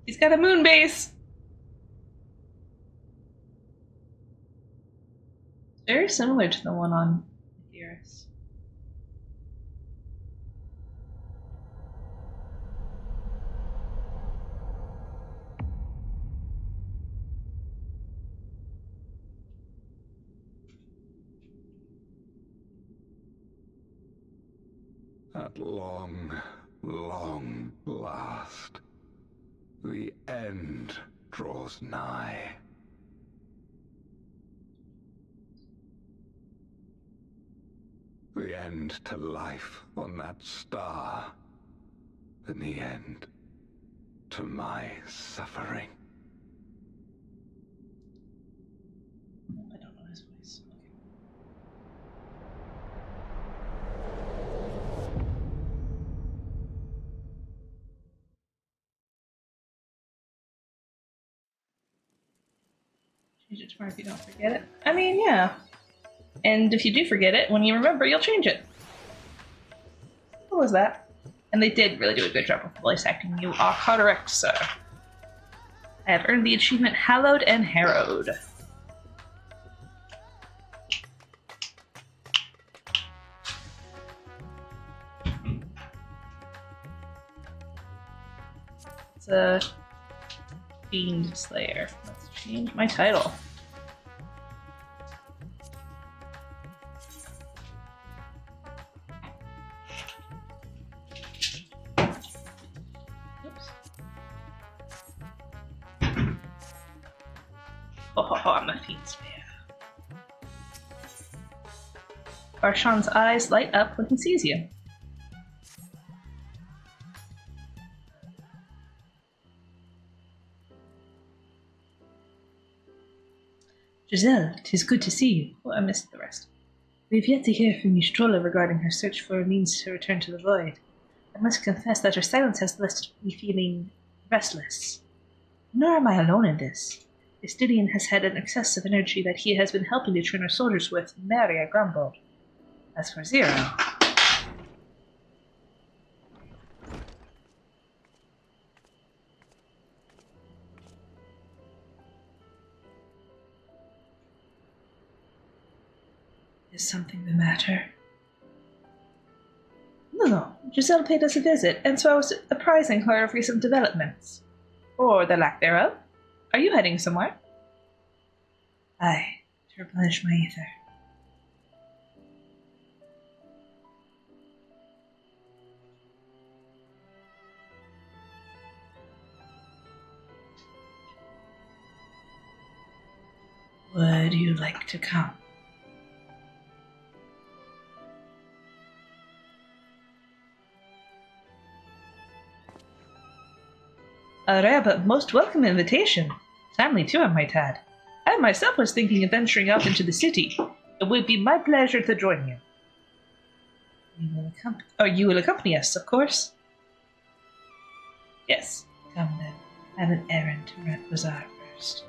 He's got a moon base. Very similar to the one on Iris. At long, long last, the end draws nigh. The end to life on that star, and the end to my suffering. I don't know his voice. Change it tomorrow if you don't forget it. I mean, yeah. And if you do forget it, when you remember, you'll change it. What was that? And they did really do a good job of voice acting. You are correct, sir. I have earned the achievement Hallowed and Harrowed. It's a Fiend Slayer. Let's change my title. Oh, I'm the Fiend Slayer. Arshan's eyes light up when he sees you. Giselle, 'tis good to see you. Oh, I missed the rest. We have yet to hear from Yshtrola regarding her search for a means to return to the Void. I must confess that her silence has left me feeling restless. Nor am I alone in this. Estidian has had an excess of energy that he has been helping to train our soldiers with, Maria grumbled. As for Zero... Is something the matter? No. Giselle paid us a visit, and so I was apprising her of recent developments. Or the lack thereof. Are you heading somewhere? Aye, to replenish my ether. Would you like to come? A rare but most welcome invitation. Timely too, I might add. I myself was thinking of venturing out into the city. It would be my pleasure to join you. You will accompany us, of course. Yes. Come then. I have an errand to run at Bazaar first.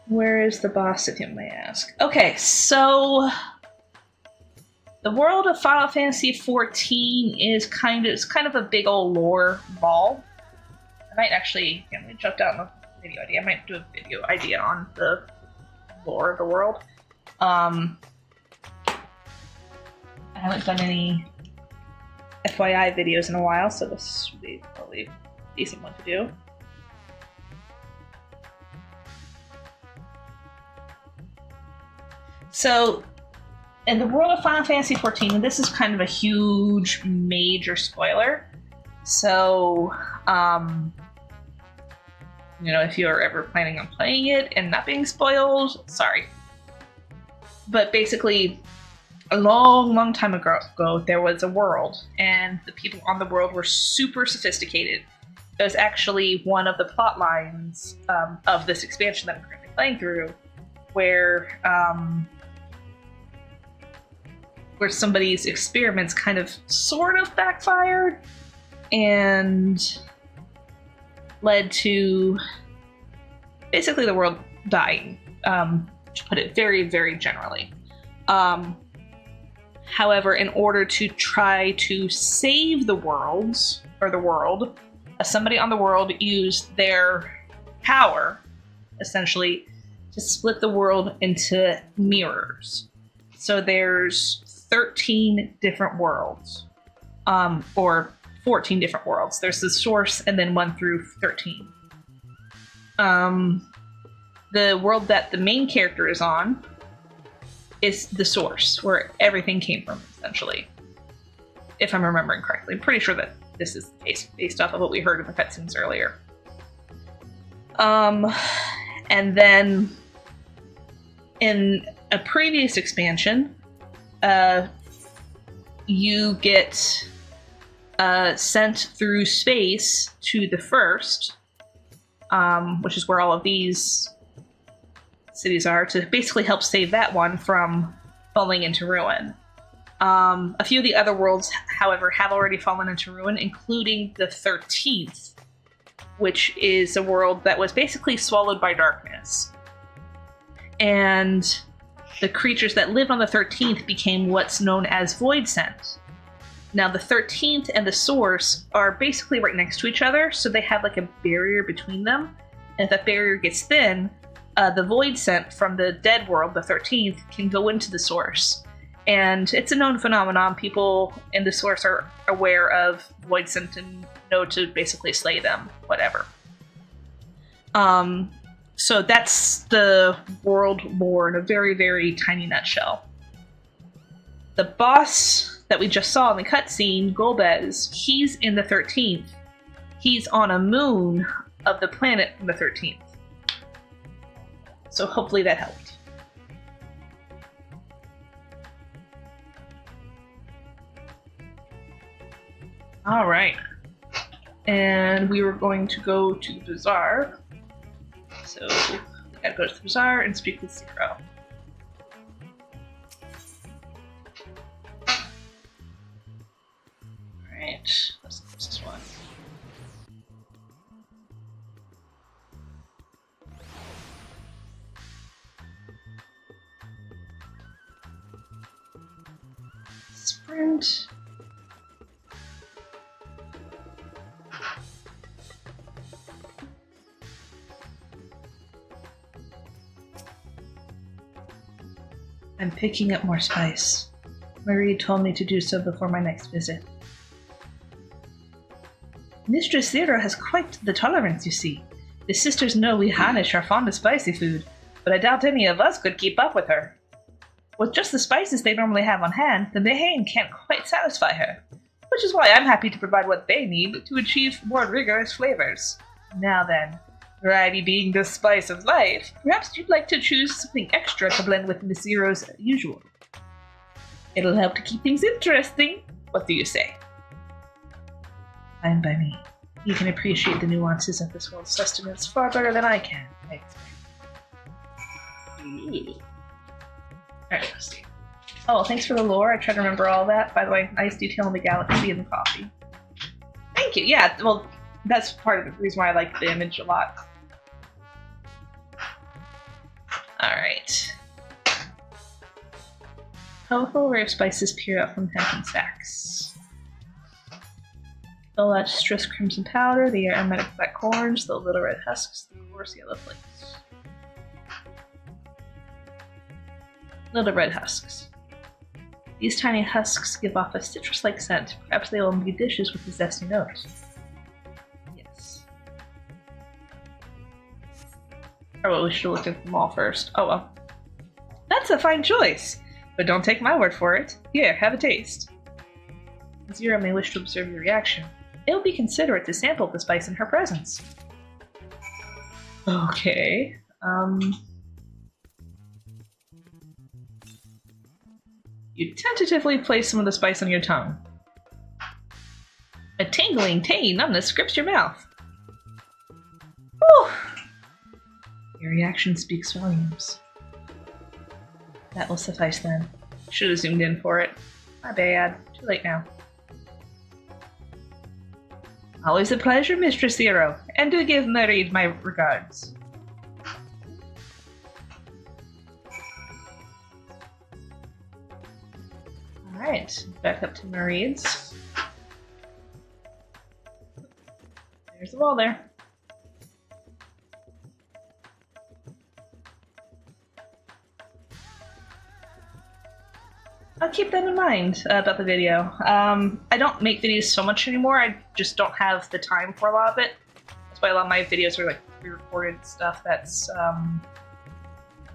Where is the boss, if you may ask? Okay, so the world of Final Fantasy XIV is kind of a big old lore ball. I might actually, let me jump down the video idea. I might do a video idea on the lore of the world. I haven't done any FYI videos in a while, so this would be probably a decent one to do. So, in the world of Final Fantasy XIV, and this is kind of a huge, major spoiler. So, if you're ever planning on playing it and not being spoiled, sorry. But basically, a long time ago, there was a world, and the people on the world were super sophisticated. It was actually one of the plot lines of this expansion that I'm currently playing through, where somebody's experiments kind of sort of backfired and led to basically the world dying, to put it very, very generally. However, in order to try to save the world, somebody on the world used their power, essentially, to split the world into mirrors. So there's 13 different worlds, or 14 different worlds. There's the source and then 1 through 13. The world that the main character is on is the source, where everything came from, essentially. If I'm remembering correctly. I'm pretty sure that this is based off of what we heard in the cutscenes earlier. And then in a previous expansion, you get sent through space to the first, which is where all of these cities are, to basically help save that one from falling into ruin. A few of the other worlds, however, have already fallen into ruin, including the 13th, which is a world that was basically swallowed by darkness. And the creatures that live on the 13th became what's known as Void Scent. Now, the 13th and the Source are basically right next to each other, so they have like a barrier between them. And if that barrier gets thin, the Void Scent from the dead world, the 13th, can go into the Source. And it's a known phenomenon. People in the Source are aware of Void Scent and know to basically slay them, whatever. So that's the world lore in a very, very tiny nutshell. The boss that we just saw in the cutscene, Golbez, he's in the 13th. He's on a moon of the planet from the 13th. So hopefully that helped. Alright. And we were going to go to the bazaar. So we gotta go to the bazaar and speak with Zero. Alright, let's use this one. Sprint. I'm picking up more spice. Marie told me to do so before my next visit. Mistress Zero has quite the tolerance, you see. The sisters know we Hanish are fond of spicy food, but I doubt any of us could keep up with her. With just the spices they normally have on hand, the Mayhain can't quite satisfy her, which is why I'm happy to provide what they need to achieve more rigorous flavors. Now then, variety being the spice of life, perhaps you'd like to choose something extra to blend with Miss Zero's usual. It'll help to keep things interesting. What do you say? Fine by me. You can appreciate the nuances of this world's sustenance far better than I can. Alright, let's see. Oh, thanks for the lore. I try to remember all that. By the way, nice detail in the galaxy and the coffee. Thank you. Yeah, well, that's part of the reason why I like the image a lot. Alright. Colorful rare spices peer out from hempen sacks. The lustrous crimson powder, the aromatic black corns, the little red husks, the coarse yellow flakes. Little red husks. These tiny husks give off a citrus-like scent. Perhaps they will imbue dishes with a zesty note. Yes. Or well, we should have looked at them all first. Oh well. That's a fine choice! But don't take my word for it. Here, have a taste. Zero may wish to observe your reaction. It will be considerate to sample the spice in her presence. Okay. You tentatively place some of the spice on your tongue. A tingling, tangy numbness grips your mouth. Whew. Your reaction speaks volumes. That will suffice then. Should have zoomed in for it. My bad. Too late now. Always a pleasure, Mistress Zero, and do give Marid my regards. Alright, back up to Marid's. There's the wall there. I'll keep that in mind about the video. I don't make videos so much anymore, I just don't have the time for a lot of it. That's why a lot of my videos are like pre-recorded stuff that's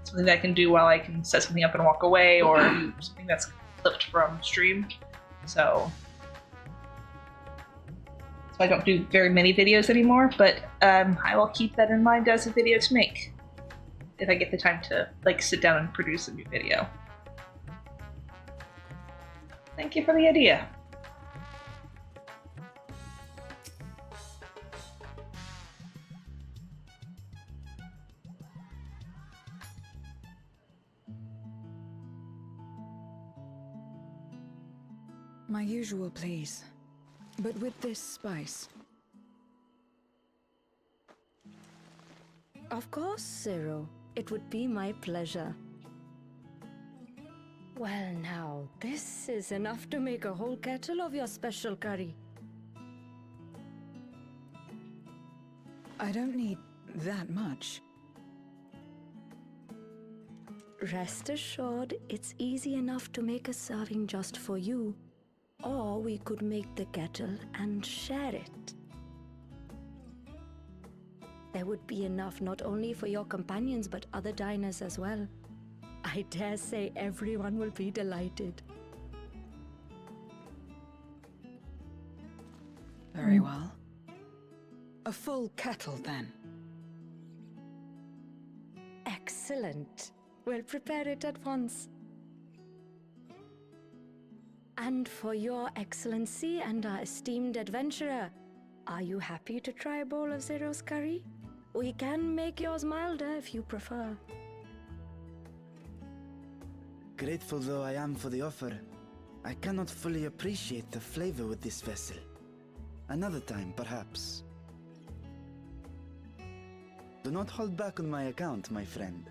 something that I can do while I can set something up and walk away, or something that's clipped from stream. So I don't do very many videos anymore, but I will keep that in mind as a video to make if I get the time to like sit down and produce a new video. Thank you for the idea. My usual, please. But with this spice. Of course, Zero. It would be my pleasure. Well now, this is enough to make a whole kettle of your special curry. I don't need that much. Rest assured, it's easy enough to make a serving just for you. Or we could make the kettle and share it. There would be enough not only for your companions but other diners as well. I dare say everyone will be delighted. Very well. A full kettle, then. Excellent. We'll prepare it at once. And for your excellency and our esteemed adventurer, are you happy to try a bowl of Zero's curry? We can make yours milder if you prefer. Grateful though I am for the offer, I cannot fully appreciate the flavor with this vessel. Another time, perhaps. Do not hold back on my account, my friend.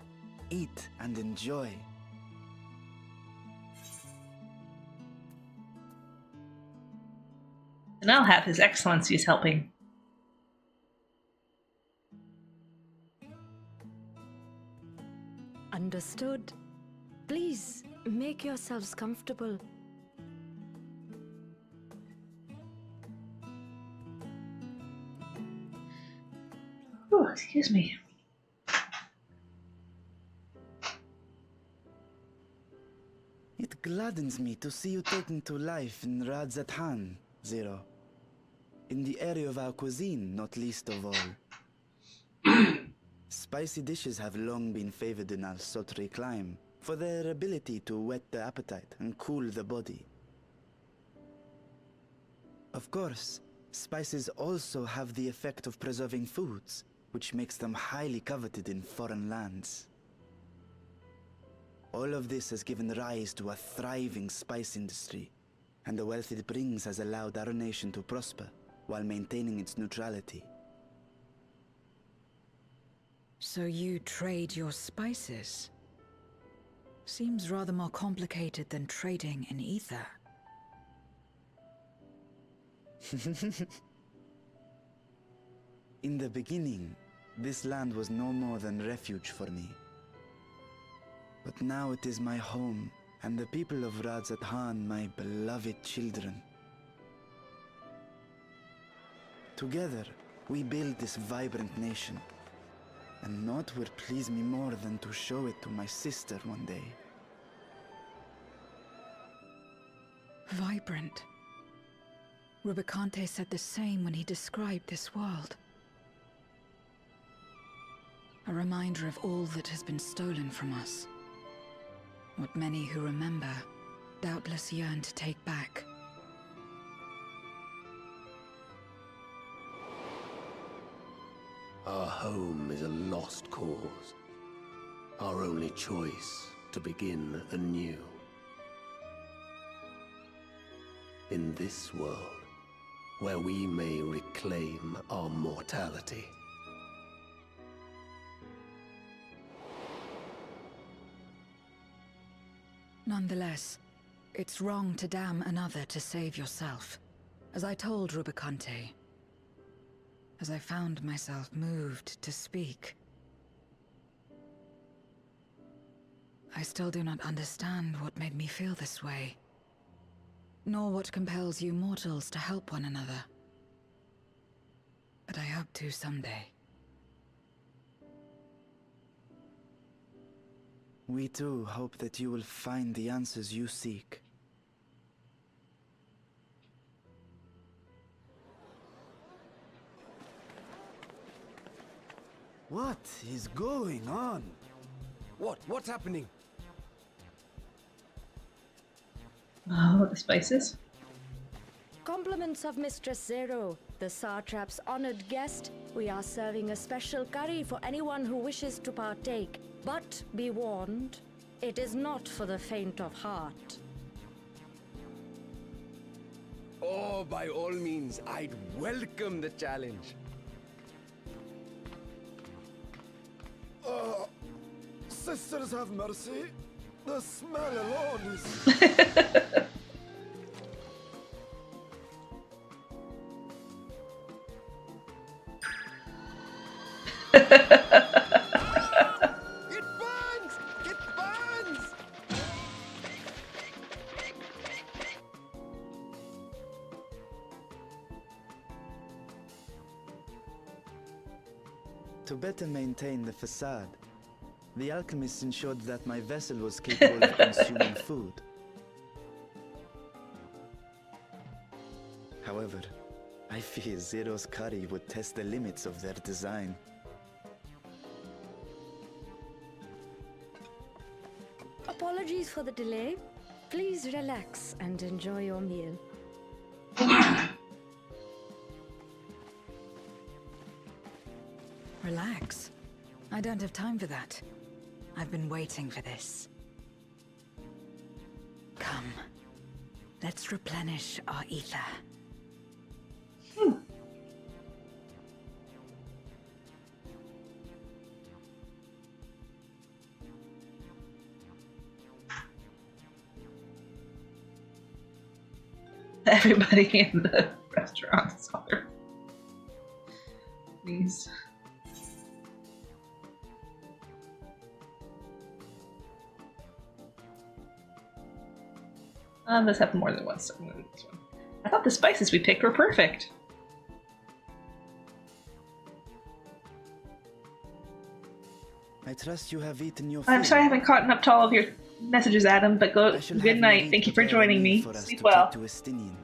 Eat and enjoy. And I'll have His Excellency's helping. Understood. Please, make yourselves comfortable. Oh, excuse me. It gladdens me to see you taking to life in Radzatan, Zero. In the area of our cuisine, not least of all. Spicy dishes have long been favored in our sultry clime for their ability to whet the appetite and cool the body. Of course, Spices also have the effect of preserving foods, which makes them highly coveted in foreign lands. All of this has given rise to a thriving spice industry, and the wealth it brings has allowed our nation to prosper while maintaining its neutrality. So you trade your spices? Seems rather more complicated than trading in ether. In the beginning, this land was no more than refuge for me. But now it is my home, and the people of Radzat-Han my beloved children. Together, we build this vibrant nation. And naught would please me more than to show it to my sister one day. Vibrant. Rubicante said the same when he described this world. A reminder of all that has been stolen from us. What many who remember doubtless yearn to take back. Our home is a lost cause. Our only choice to begin anew. In this world, where we may reclaim our mortality. Nonetheless, it's wrong to damn another to save yourself. As I told Rubicante, as I found myself moved to speak. I still do not understand what made me feel this way, nor what compels you mortals to help one another. But I hope to someday. We too hope that you will find the answers you seek. What is going on? What's happening? Oh, the spices. Compliments of Mistress Zero, the Satrap's honored guest. We are serving a special curry for anyone who wishes to partake. But be warned, it is not for the faint of heart. Oh, by all means, I'd welcome the challenge. Sisters have mercy. The smell alone is... It burns! It burns! To better maintain the facade, the alchemists ensured that my vessel was capable of consuming food. However, I fear Zero's curry would test the limits of their design. Apologies for the delay. Please relax and enjoy your meal. Relax. I don't have time for that. I've been waiting for this. Come. Let's replenish our ether. Everybody in the restaurant saw her. Please. This happened more than once. So I'm gonna do this one. I thought the spices we picked were perfect. I trust you have eaten your I'm fill. sorry I haven't caught up to all of your messages, Adam, but I shall have good you night. read Thank you for prepare a joining meal me. for us Sleep to well. take to Estinian.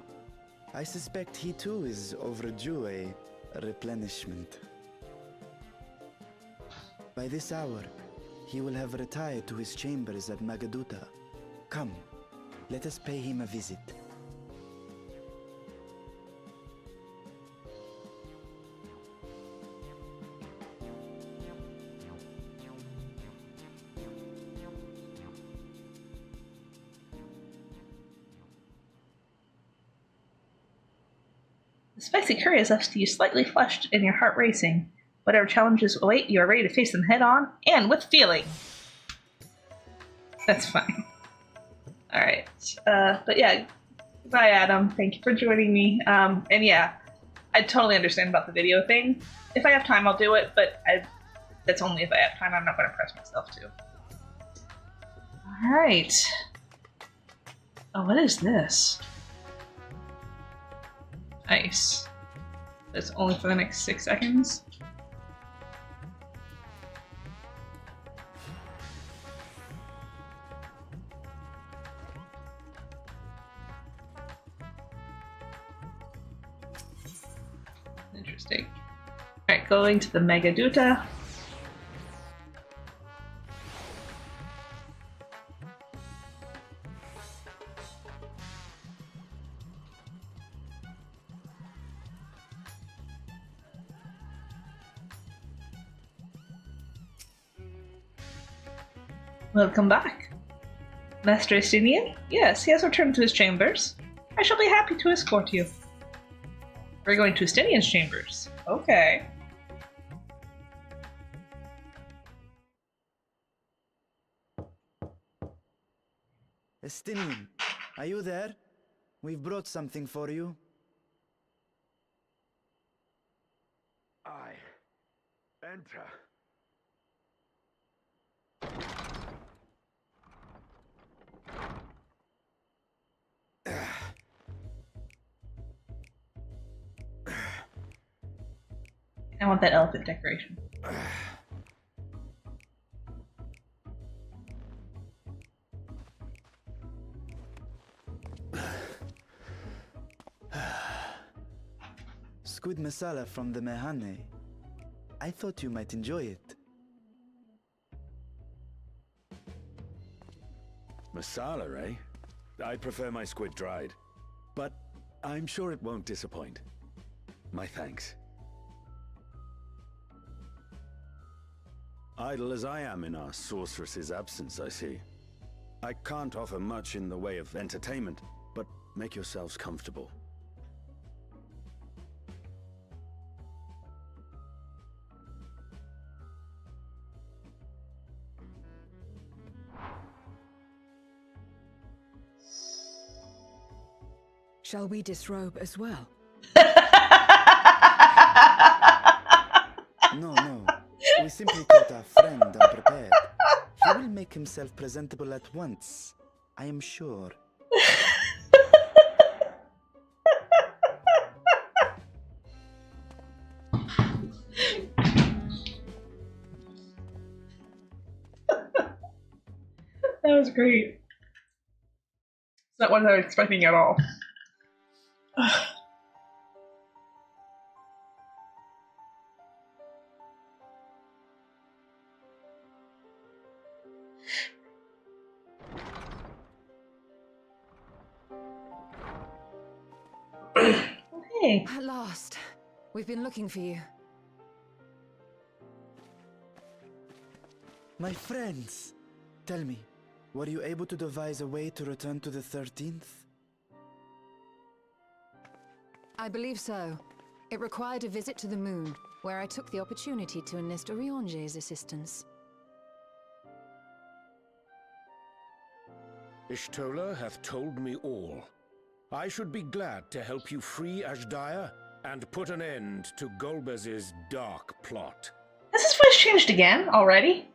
I suspect he too is overdue a replenishment. By this hour, he will have retired to his chambers at Magaduta. Come, let us pay him a visit. Spicy curry has left you slightly flushed and your heart racing. Whatever challenges await, you are ready to face them head on and with feeling. That's fine. Alright. But yeah, bye Adam. Thank you for joining me. And yeah, I totally understand about the video thing. If I have time, I'll do it, but that's only if I have time. I'm not going to press myself to. Alright. Oh, what is this? Nice. That's only for the next 6 seconds. Interesting. Alright, going to the Mega Duta. Welcome back. Master Estinian? Yes, he has returned to his chambers. I shall be happy to escort you. We're going to Estinian's chambers. Okay. Estinian, are you there? We've brought something for you. I enter. I want that elephant decoration. Squid masala from the Mehane. I thought you might enjoy it. Masala, eh? I prefer my squid dried. But I'm sure it won't disappoint. My thanks. Idle as I am in our sorceress's absence, I see. I can't offer much in the way of entertainment, but make yourselves comfortable. Shall we disrobe as well? No. We simply caught our friend unprepared. He will make himself presentable at once, I am sure. That was great. It's not what I was expecting at all. Hey. At last. We've been looking for you. My friends, tell me, were you able to devise a way to return to the 13th? I believe so. It required a visit to the moon, where I took the opportunity to enlist Orionge's assistance. Ishtola hath told me all. I should be glad to help you free Ashdaya and put an end to Golbez's dark plot. Has his voice changed again already?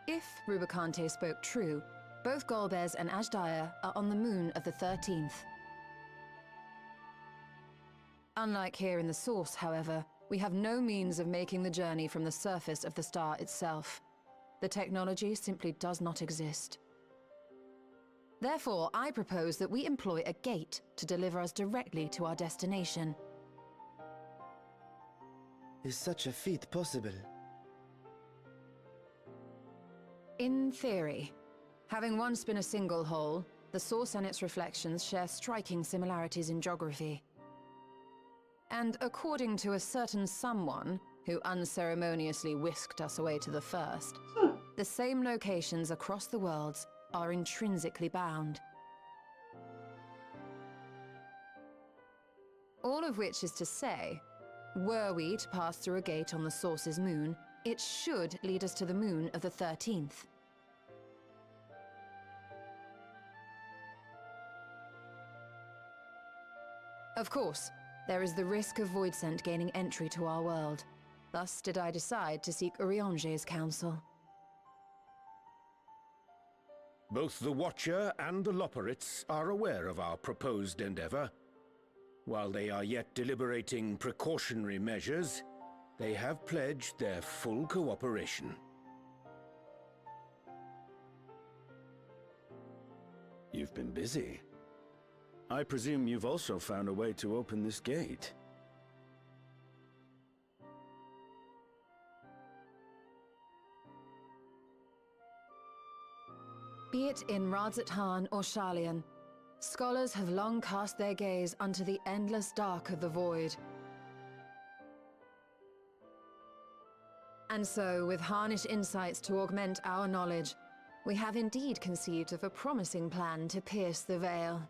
If Rubicante spoke true, both Golbez and Ashdaya are on the moon of the 13th. Unlike here in the Source, however, we have no means of making the journey from the surface of the star itself. The technology simply does not exist. Therefore, I propose that we employ a gate to deliver us directly to our destination. Is such a feat possible? In theory. Having once been a single hole, the Source and its reflections share striking similarities in geography. And according to a certain someone who unceremoniously whisked us away to the first, the same locations across the worlds are intrinsically bound. All of which is to say, were we to pass through a gate on the Source's moon, it should lead us to the moon of the 13th. Of course, there is the risk of Voidsent gaining entry to our world. Thus did I decide to seek Urianger's counsel. Both the Watcher and the Loporrits are aware of our proposed endeavor. While they are yet deliberating precautionary measures, they have pledged their full cooperation. You've been busy. I presume you've also found a way to open this gate. Be it in Radzat-Han or Sharlayan, scholars have long cast their gaze unto the endless dark of the void. And so, with Harnish insights to augment our knowledge, we have indeed conceived of a promising plan to pierce the veil.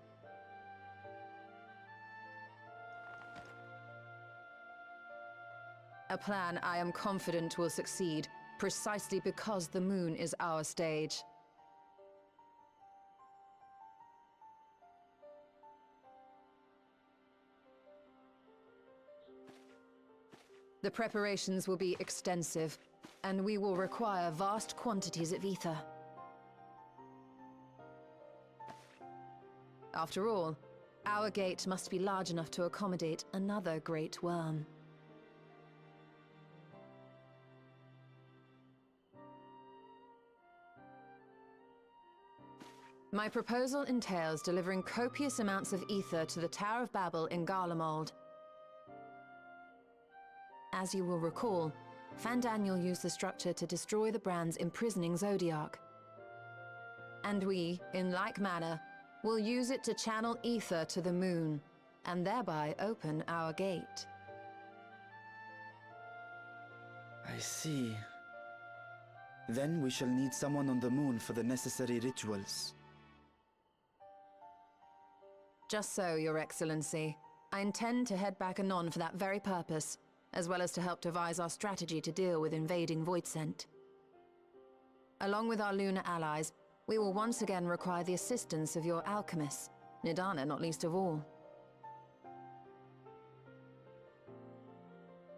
A plan I am confident will succeed, precisely because the moon is our stage. The preparations will be extensive, and we will require vast quantities of ether. After all, our gate must be large enough to accommodate another great worm. My proposal entails delivering copious amounts of ether to the Tower of Babel in Garlemald. As you will recall, Fandaniel used the structure to destroy the Brands imprisoning Zodiark. And we, in like manner, will use it to channel ether to the moon, and thereby open our gate. I see. Then we shall need someone on the moon for the necessary rituals. Just so, Your Excellency. I intend to head back anon for that very purpose, as well as to help devise our strategy to deal with invading Voidsent. Along with our lunar allies, we will once again require the assistance of your alchemists, Nidana not least of all.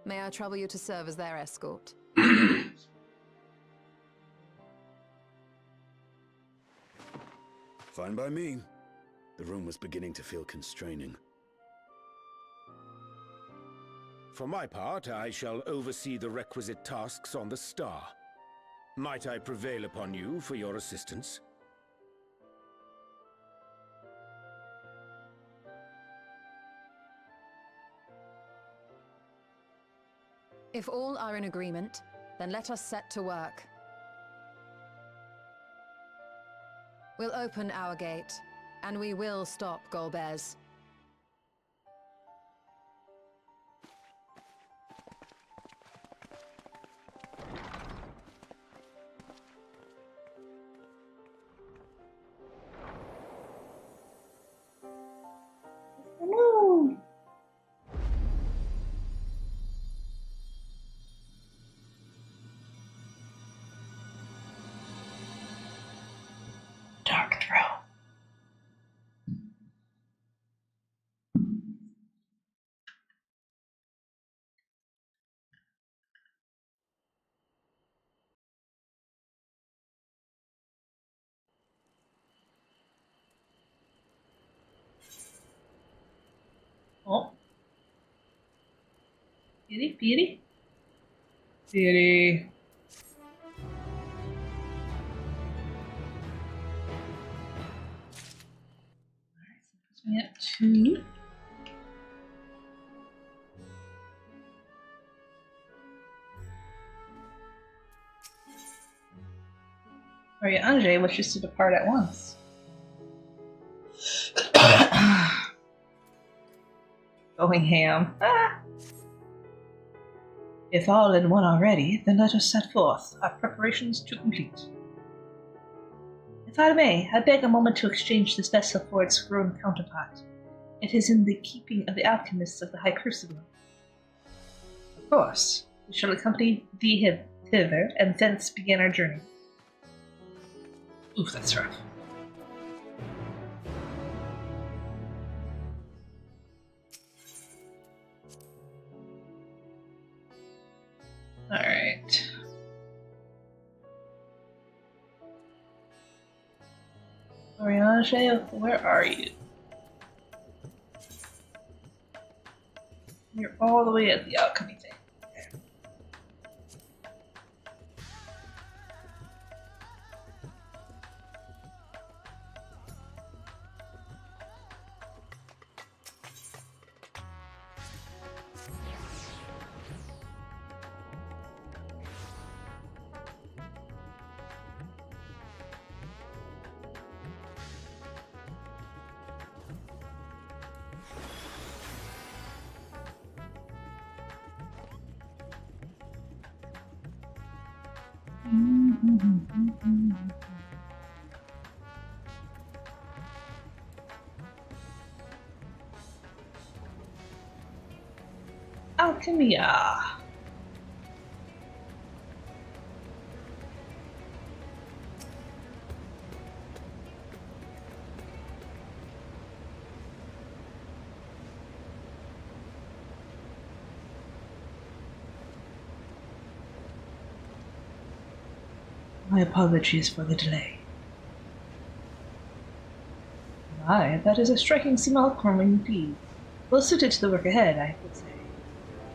May I trouble you to serve as their escort? Fine by me. The room was beginning to feel constraining. For my part, I shall oversee the requisite tasks on the Star. Might I prevail upon you for your assistance? If all are in agreement, then let us set to work. We'll open our gate, and we will stop Golbez. No. Dark Throne. Oh. Beauty, beauty. Beauty. Alright, so this one at 2. Urianger wishes to depart at once. Going ham. Ah. If all in one already, then let us set forth, our preparations to complete. If I may, I beg a moment to exchange this vessel for its grown counterpart. It is in the keeping of the alchemists of the High Crucible. Of course, we shall accompany thee thither, and thence begin our journey. Oof, that's rough. Alright. Oriange, where are you? You're all the way at the alchemy thing. Alchemia. My apologies for the delay. Aye, that is a striking simulacrum indeed. Well suited to the work ahead, I would say.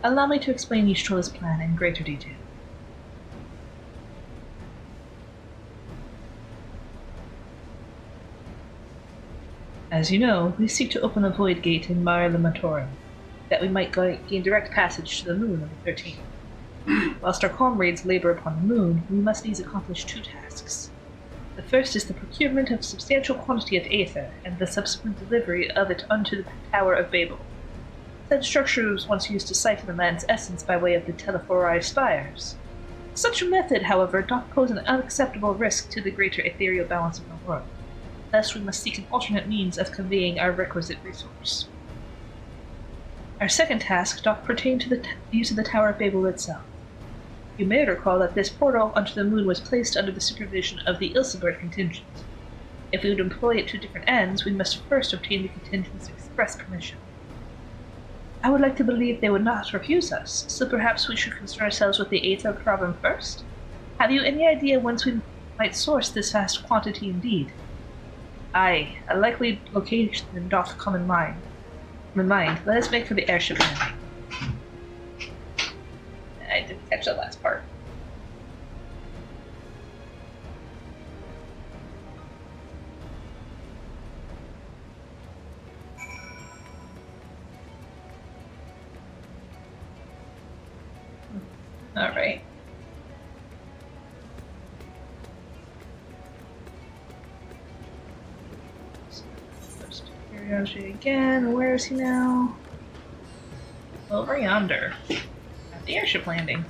Allow me to explain each Troll's plan in greater detail. As you know, we seek to open a void gate in Mare Limatorum, that we might gain direct passage to the moon on the 13th. Whilst our comrades labor upon the moon, we must needs accomplish two tasks. The first is the procurement of a substantial quantity of aether, and the subsequent delivery of it unto the Tower of Babel. Said structure was once used to siphon the man's essence by way of the telephori spires. Such a method, however, doth pose an unacceptable risk to the greater ethereal balance of the world. Thus we must seek an alternate means of conveying our requisite resource. Our second task doth pertain to the use of the Tower of Babel itself. You may recall that this portal unto the moon was placed under the supervision of the Ilsebert contingent. If we would employ it to different ends, we must first obtain the contingent's express permission. I would like to believe they would not refuse us, so perhaps we should concern ourselves with the aether problem first? Have you any idea whence we might source this vast quantity indeed? Aye, a likely location doth come in mind. Let us make for the airship landing. I didn't catch that last part. All right. Curiosity again. Where is he now? Over yonder. At the airship landing.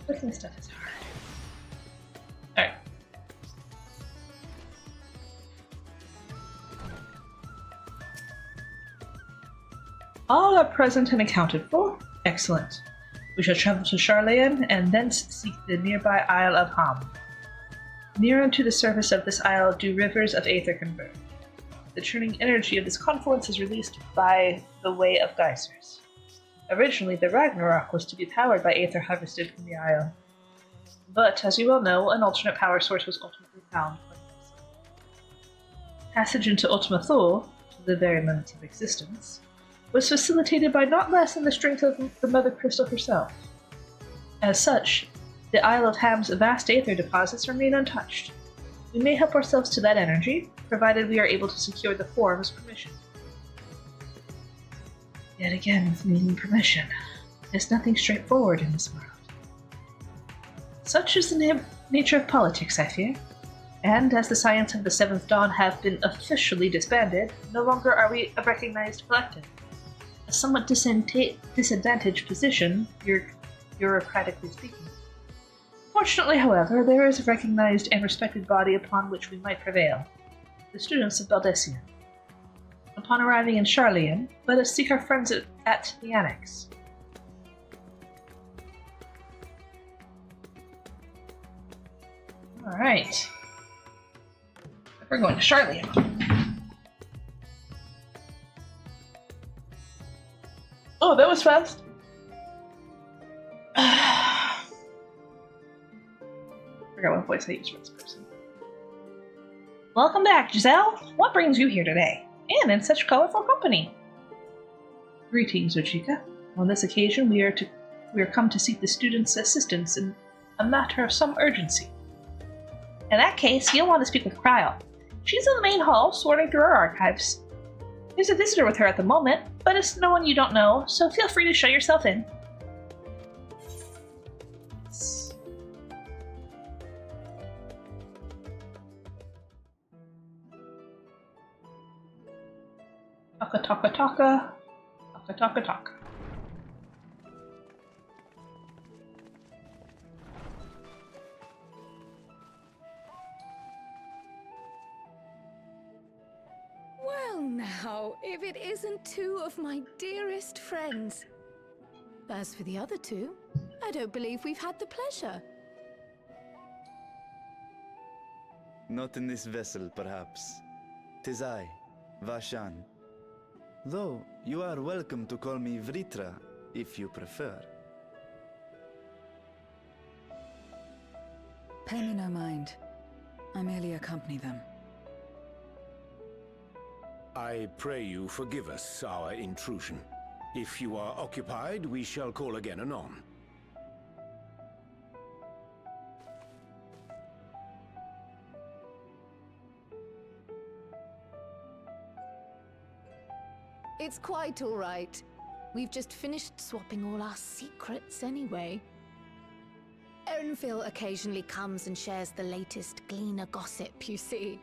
Clicking stuff is hard. Alright. All are present and accounted for. Excellent. We shall travel to Charlayan and thence seek the nearby Isle of Ham. Near unto the surface of this isle do rivers of aether converge. The churning energy of this confluence is released by the way of geysers. Originally, the Ragnarok was to be powered by aether harvested from the isle. But, as you well know, an alternate power source was ultimately found. Passage into Ultima Thule, to the very limits of existence, was facilitated by not less than the strength of the Mother Crystal herself. As such, the Isle of Ham's vast aether deposits remain untouched. We may help ourselves to that energy, provided we are able to secure the Forum's permission. Yet again, with needing permission, there's nothing straightforward in this world. Such is the nature of politics, I fear. And as the Science of the Seventh Dawn have been officially disbanded, no longer are we a recognized collective. A somewhat disadvantaged position, bureaucratically speaking. Fortunately, however, there is a recognized and respected body upon which we might prevail. The students of Baldesia. Upon arriving in Charlian, let us seek our friends at the Annex. Alright. We're going to Charlian. Oh, that was fast. Forgot what voice I used for this person. Welcome back, Giselle. What brings you here today? And in such colorful company. Greetings, Ochika. On this occasion, we are come to seek the students' assistance in a matter of some urgency. In that case, you'll want to speak with Cryle. She's in the main hall, sorting through our archives. There's a visitor with her at the moment, but it's no one you don't know, so feel free to show yourself in. Taka. Well now, if it isn't two of my dearest friends. As for the other two, I don't believe we've had the pleasure. Not in this vessel, perhaps. 'Tis I, Vashan. Though, you are welcome to call me Vritra, if you prefer. Pay me no mind. I merely accompany them. I pray you forgive us our intrusion. If you are occupied, we shall call again anon. It's quite all right. We've just finished swapping all our secrets anyway. Erenville occasionally comes and shares the latest Gleaner gossip, you see.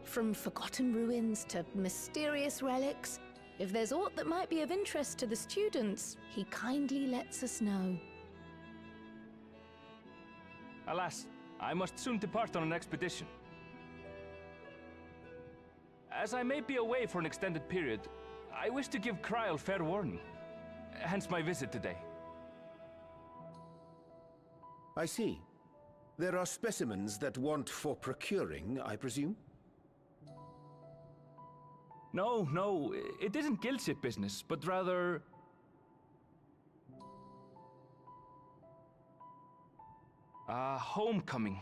From forgotten ruins to mysterious relics, if there's aught that might be of interest to the students, he kindly lets us know. Alas, I must soon depart on an expedition. As I may be away for an extended period, I wish to give Cryle fair warning. Hence my visit today. I see. There are specimens that want for procuring, I presume? No, it isn't guildship business, but rather... homecoming.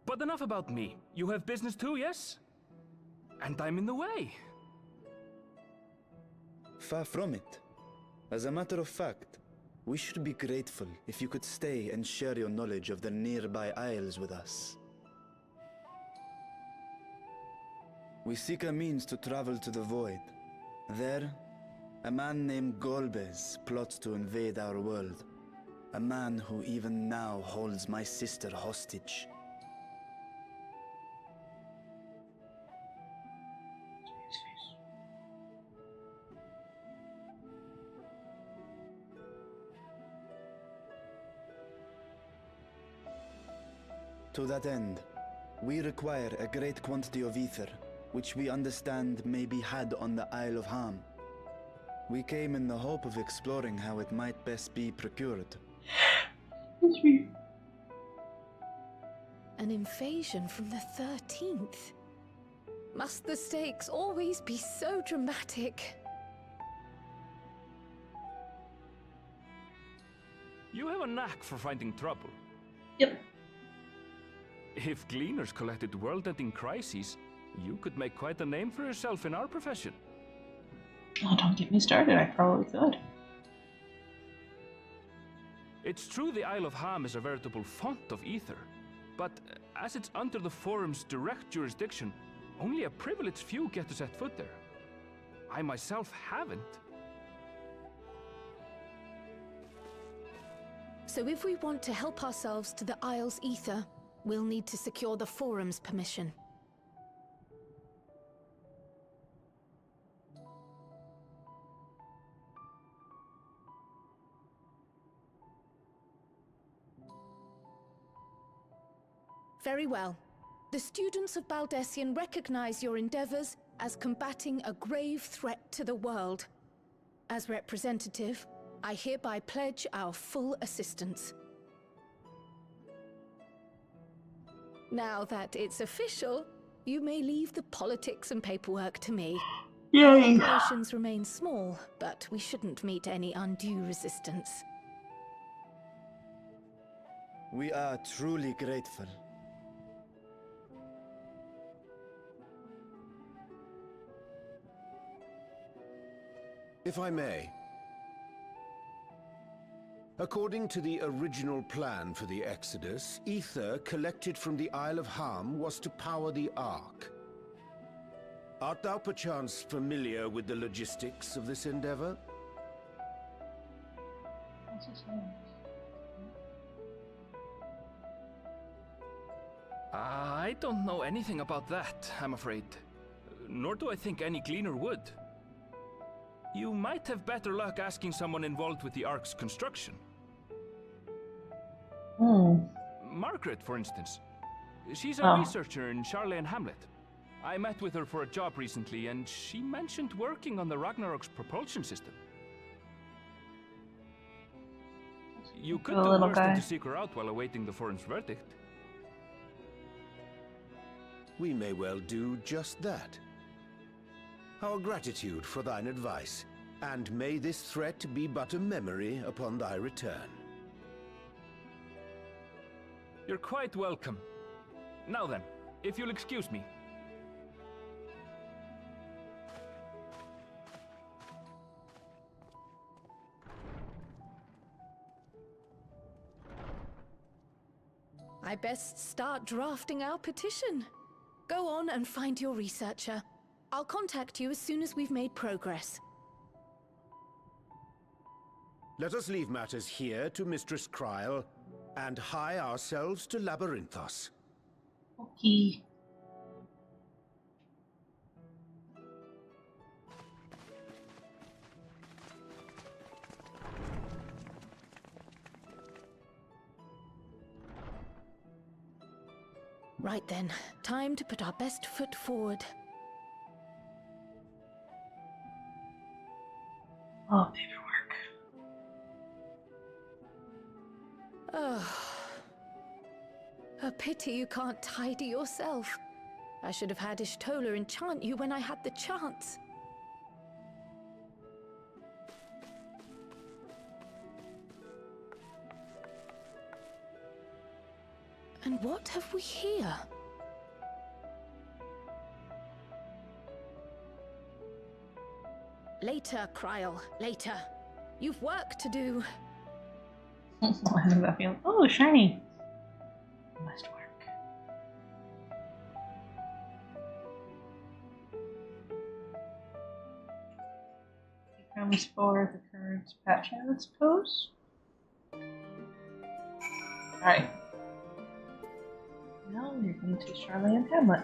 But enough about me. You have business too, yes? And I'm in the way. Far from it. As a matter of fact, we should be grateful if you could stay and share your knowledge of the nearby isles with us. We seek a means to travel to the Void. There, a man named Golbez plots to invade our world. A man who even now holds my sister hostage. To that end, we require a great quantity of ether, which we understand may be had on the Isle of Ham. We came in the hope of exploring how it might best be procured. An invasion from the 13th? Must the stakes always be so dramatic? You have a knack for finding trouble. Yep. If Gleaners collected world-ending crises, you could make quite a name for yourself in our profession. Oh, don't get me started. I probably could. It's true the Isle of Ham is a veritable font of ether, but as it's under the Forum's direct jurisdiction, only a privileged few get to set foot there. I myself haven't. So if we want to help ourselves to the Isle's ether, we'll need to secure the Forum's permission. Very well. The students of Baldessian recognize your endeavors as combating a grave threat to the world. As representative, I hereby pledge our full assistance. Now that it's official, you may leave the politics and paperwork to me. Yay! Our operations remain small, but we shouldn't meet any undue resistance. We are truly grateful. If I may. According to the original plan for the Exodus, ether collected from the Isle of Ham was to power the Ark. Art thou perchance familiar with the logistics of this endeavor? I don't know anything about that, I'm afraid. Nor do I think any cleaner would. You might have better luck asking someone involved with the Ark's construction. Margaret, for instance. She's a researcher in Charley and Hamlet. I met with her for a job recently, and she mentioned working on the Ragnarok's propulsion system. You could do worse than to seek her out while awaiting the Forum's verdict. We may well do just that. Our gratitude for thine advice, and may this threat be but a memory upon thy return. You're quite welcome. Now then, if you'll excuse me. I best start drafting our petition. Go on and find your researcher. I'll contact you as soon as we've made progress. Let us leave matters here to Mistress Kryl, and hie ourselves to Labyrinthos. Okay. Right then, time to put our best foot forward. Oh, paperwork. Oh. A pity you can't tidy yourself. I should have had Ishtola enchant you when I had the chance. And what have we here? Later, Kryl, later. You've work to do. I have that feeling. Oh, shiny. Must work. Comes for the current patch, I suppose. Alright. Now we're going to Charley and Hamlet.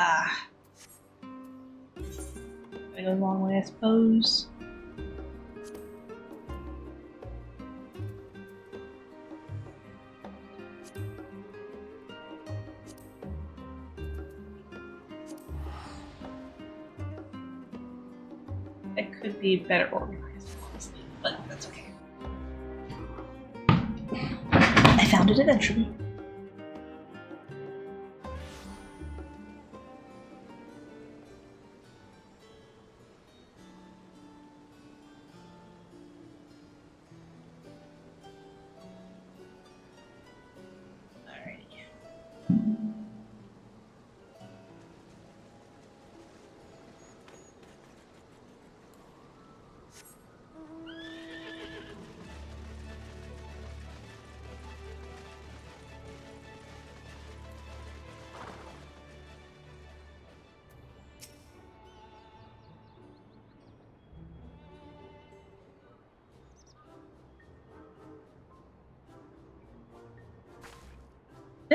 Ah. Quite a long way, I suppose. It could be better organized, honestly, but that's okay. I found it eventually.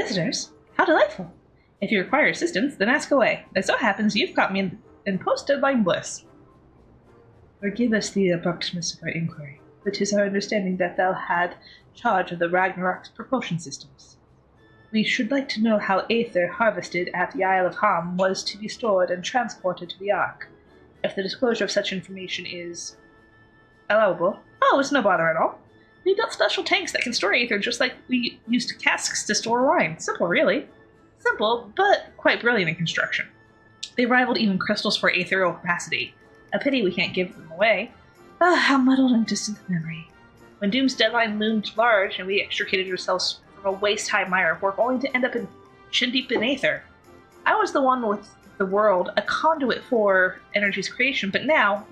Visitors? How delightful. If you require assistance, then ask away. It so happens you've caught me in post-deadline bliss. Forgive us the abruptness of our inquiry, but 'tis our understanding that thou had charge of the Ragnarok's propulsion systems. We should like to know how Aether harvested at the Isle of Ham was to be stored and transported to the Ark. If the disclosure of such information is allowable, it's no bother at all. We built special tanks that can store Aether just like we used casks to store wine. Simple, really. Simple, but quite brilliant in construction. They rivaled even crystals for ethereal capacity. A pity we can't give them away. How muddled and distant memory. When Doom's deadline loomed large and we extricated ourselves from a waist-high mire of work only to end up in shin-deep in Aether. I was the one with the world, a conduit for energy's creation, but now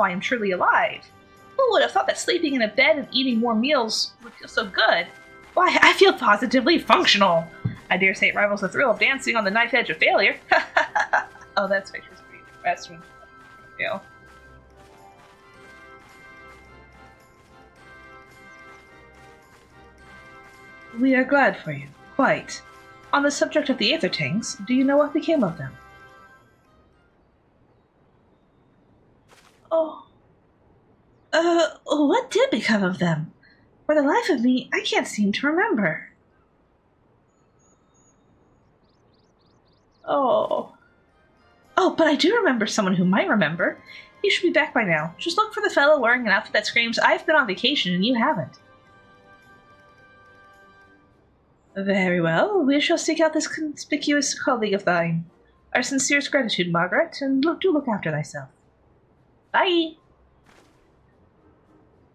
I am truly alive. Who would have thought that sleeping in a bed and eating warm meals would feel so good? Why, I feel positively functional. I dare say it rivals the thrill of dancing on the knife edge of failure. Oh, that's picture's pretty best when you fail. We are glad for you, quite. On the subject of the Aether tanks, do you know what became of them? What did become of them? For the life of me, I can't seem to remember. But I do remember someone who might remember. He should be back by now. Just look for the fellow wearing an outfit that screams, "I've been on vacation and you haven't." Very well, we shall seek out this conspicuous colleague of thine. Our sincerest gratitude, Margaret, and do look after thyself. Bye!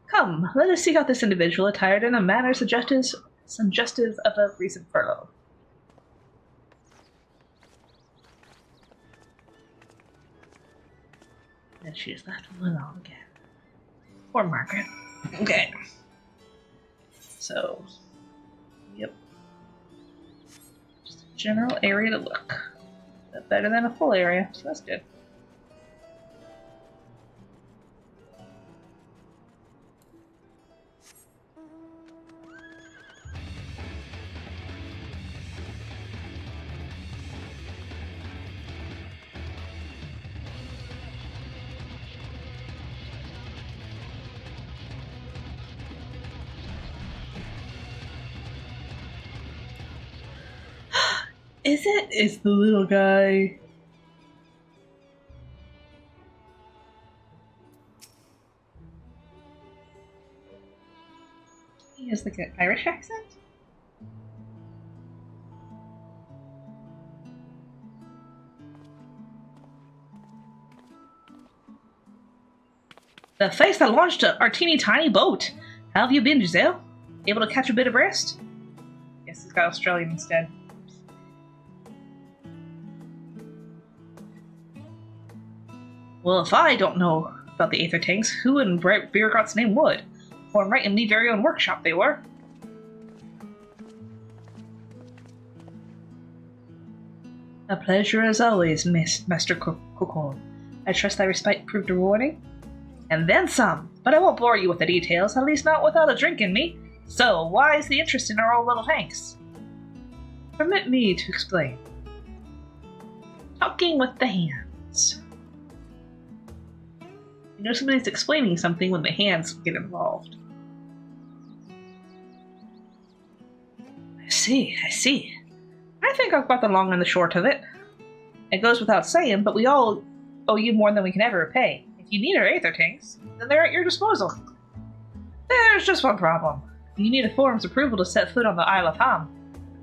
Come, let us seek out this individual attired in a manner suggestive of a recent furlough. And she is left alone again. Poor Margaret. Okay. So, yep. Just a general area to look. That's better than a full area, so that's good. Is it? It's the little guy. He has like an Irish accent? The face that launched our teeny tiny boat. How have you been, Giselle? Able to catch a bit of rest? Yes, he's got Australian instead. Well, if I don't know about the Aether tanks, who in Beergot's name would? Born right in the very own workshop they were. A pleasure as always, Master Cocon. I trust thy respite proved rewarding? And then some, but I won't bore you with the details, at least not without a drink in me. So, why is the interest in our old little tanks? Permit me to explain. Talking with the hands. You know somebody's explaining something when the hands get involved. I see. I think I've got the long and the short of it. It goes without saying, but we all owe you more than we can ever repay. If you need our Aether tanks, then they're at your disposal. There's just one problem. You need a forum's approval to set foot on the Isle of Ham.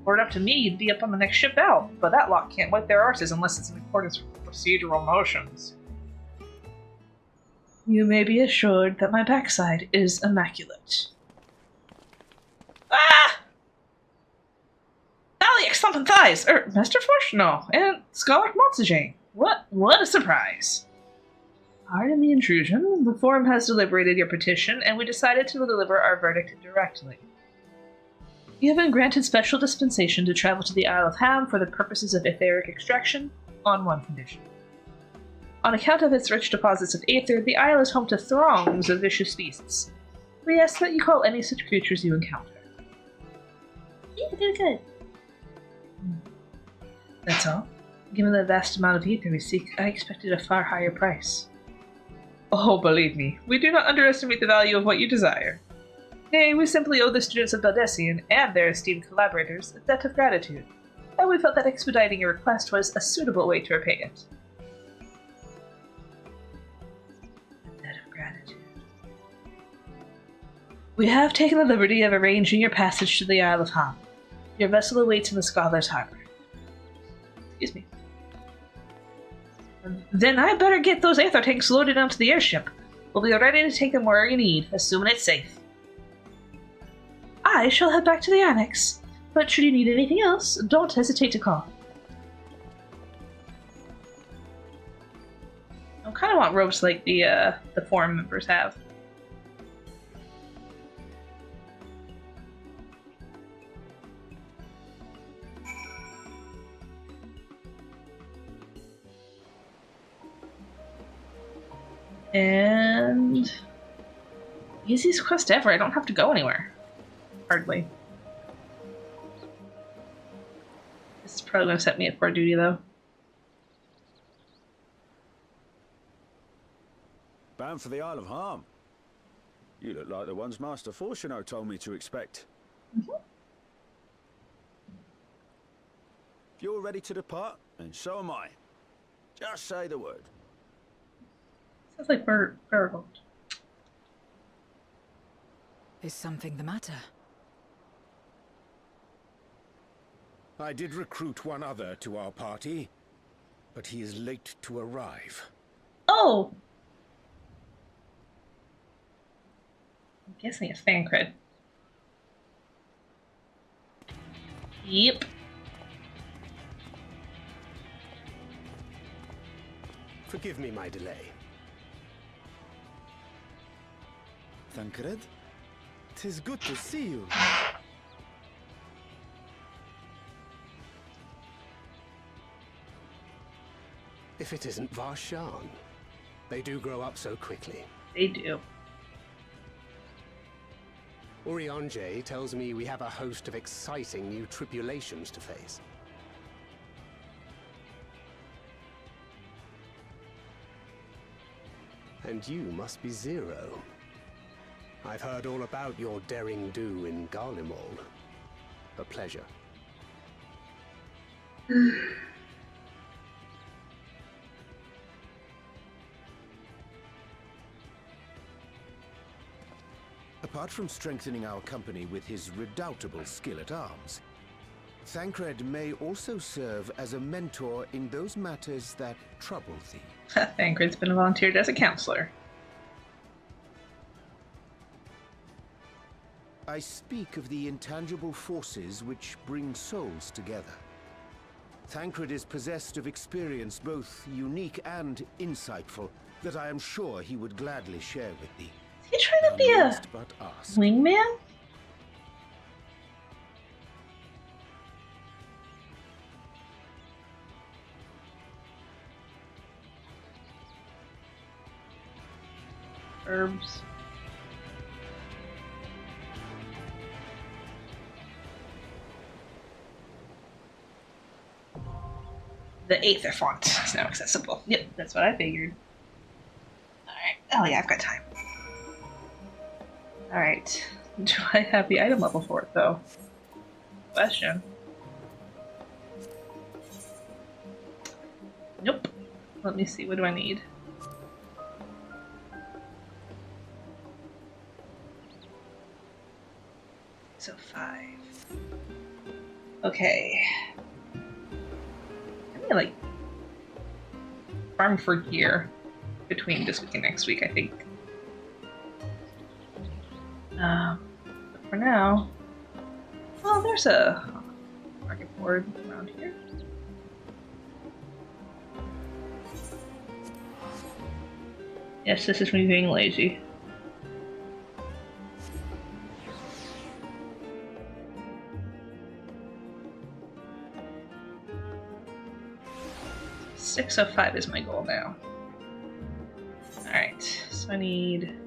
Were it up to me, you'd be up on the next ship out, but that lot can't wipe their arses unless it's in accordance with procedural motions. You may be assured that my backside is immaculate. Ah! Alex thumping thighs! Master Forsh? No. And Scholar Motsujane. What a surprise. Pardon the intrusion. The forum has deliberated your petition, and we decided to deliver our verdict directly. You have been granted special dispensation to travel to the Isle of Ham for the purposes of etheric extraction, on one condition. On account of its rich deposits of aether, the isle is home to throngs of vicious beasts. We ask that you call any such creatures you encounter. Yeah, they're good. That's all. Given the vast amount of ether we seek, I expected a far higher price. Oh, believe me, we do not underestimate the value of what you desire. Nay, we simply owe the students of Baldessian and their esteemed collaborators a debt of gratitude, and we felt that expediting your request was a suitable way to repay it. A debt of gratitude. We have taken the liberty of arranging your passage to the Isle of Ham. Your vessel awaits in the Scholar's Harbor. Excuse me. Then I better get those aether tanks loaded onto the airship. We'll be ready to take them where you need, assuming it's safe. I shall head back to the annex, but should you need anything else, don't hesitate to call. I kind of want ropes like the forum members have. And easiest quest ever. I don't have to go anywhere. Hardly. This is probably going to set me up for duty, though. Bound for the Isle of Harm. You look like the ones Master Fortuno told me to expect. Mm-hmm. If you're ready to depart, then so am I. Just say the word. Sounds like Bergold. Is something the matter? I did recruit one other to our party, but he is late to arrive. Oh! I'm guessing it's Thancred. Yep. Forgive me my delay. Thancred? 'Tis good to see you. If it isn't Varshan. They do grow up so quickly. They do. Urianger tells me we have a host of exciting new tribulations to face. And you must be Zero. I've heard all about your daring do in Garlemald. A pleasure. Apart from strengthening our company with his redoubtable skill at arms, Thancred may also serve as a mentor in those matters that trouble thee. Thancred's been volunteered as a counselor. I speak of the intangible forces which bring souls together. Thancred is possessed of experience both unique and insightful that I am sure he would gladly share with thee. Is he trying to be a wingman? Herbs. The Aether font is now accessible. Yep, that's what I figured. Alright. Oh yeah, I've got time. Alright. Do I have the item level for it, though? Question. Nope. Let me see, what do I need? So 5. Okay. I'm gonna like farm for gear between this week and next week, I think. But for now, well, there's a market board around here. Yes, this is me being lazy. $605 is my goal now. Alright, so I need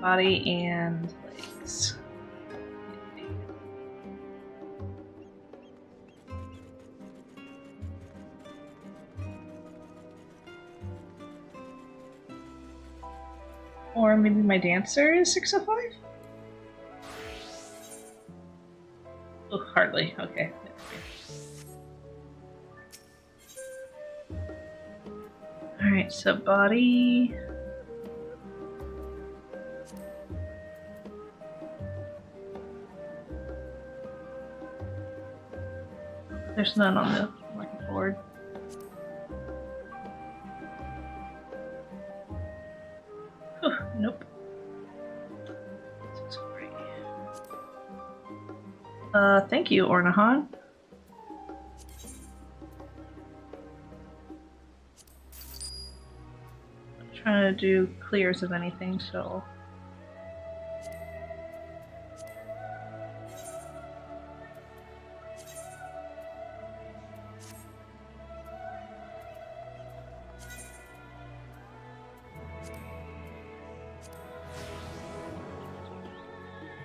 body and legs. Or maybe my dancer is 605? Oh, hardly. Okay. Alright, so body. There's none on the market board. Nope. Thank you, Ornahan. I'm trying to do clears of anything, so.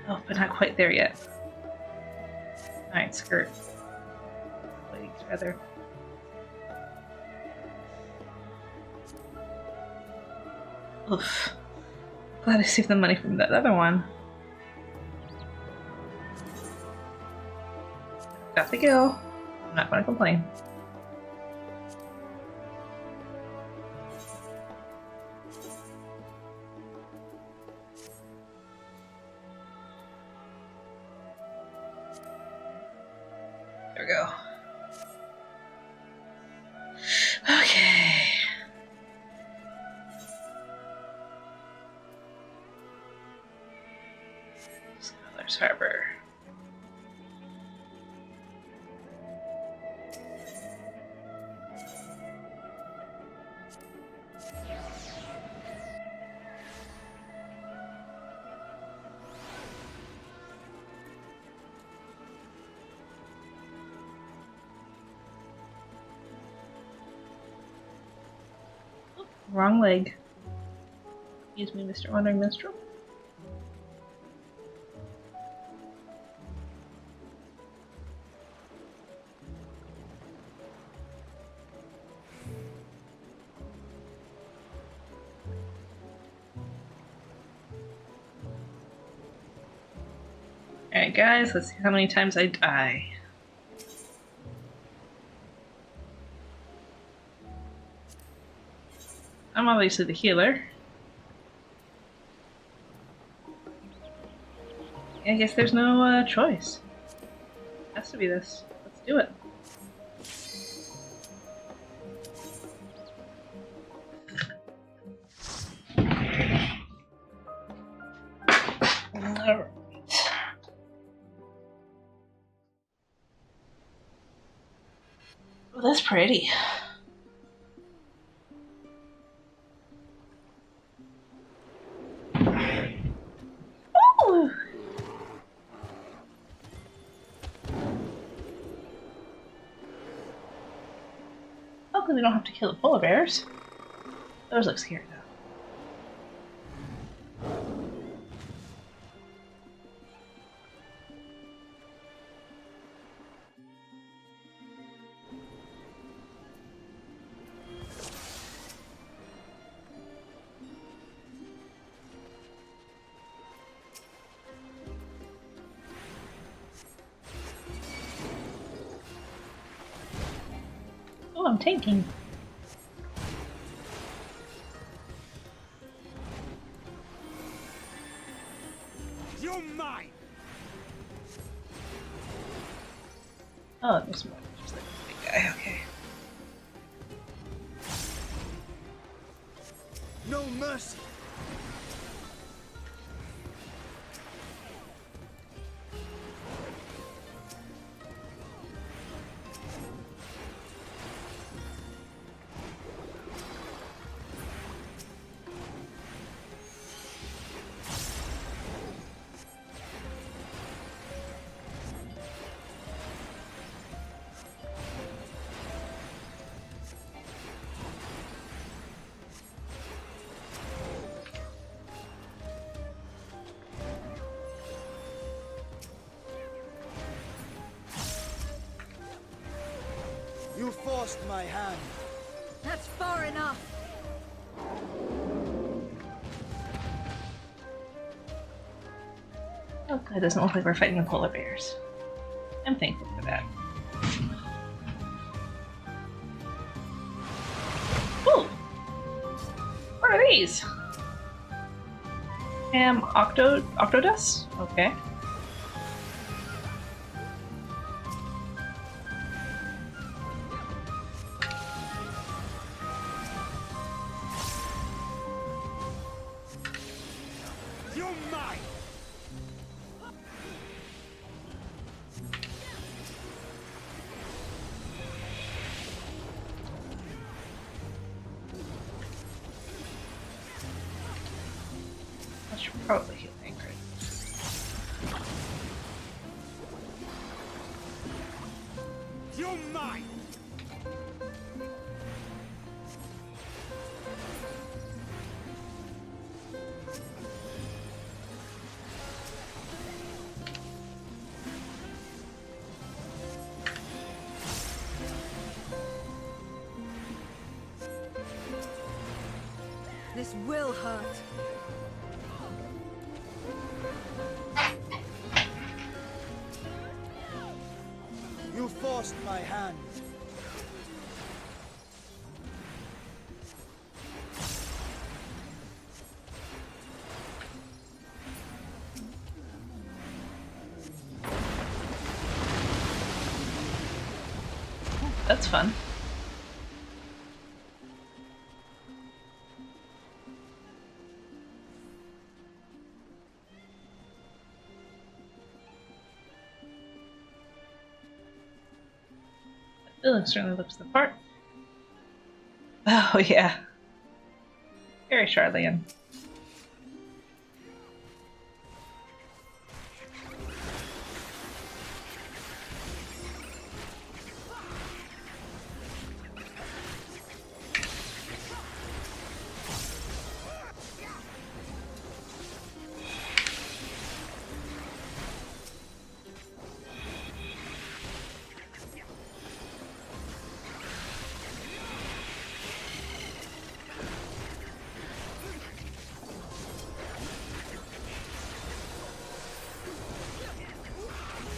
Oh, but not quite there yet. Alright, skirt. Legs, rather. Oof. Glad I saved the money from that other one. Got the gill. I'm not going to complain. There we go. Okay. Scholar's Harbor. Wrong leg. Excuse me, Mr. Wandering Minstrel. Alright guys, let's see how many times I die. I'm obviously the healer. I guess there's no choice. Has to be this. Let's do it. Alright. Oh, that's pretty. Ooh. Hopefully we don't have to kill the polar bears. Those look scary though. Oh, I'm tanking. You're mine. Oh, there's more. Just like a big guy. Okay. No mercy. You forced my hand. That's far enough. Oh, good. It doesn't look like we're fighting the polar bears. I'm thankful for that. Ooh! What are these? Octodust? Okay. You're mine! I should probably heal Ingrid. You're mine! This will hurt. You forced my hand. That's fun. Bill certainly looks the part. Oh yeah. Very Charlian.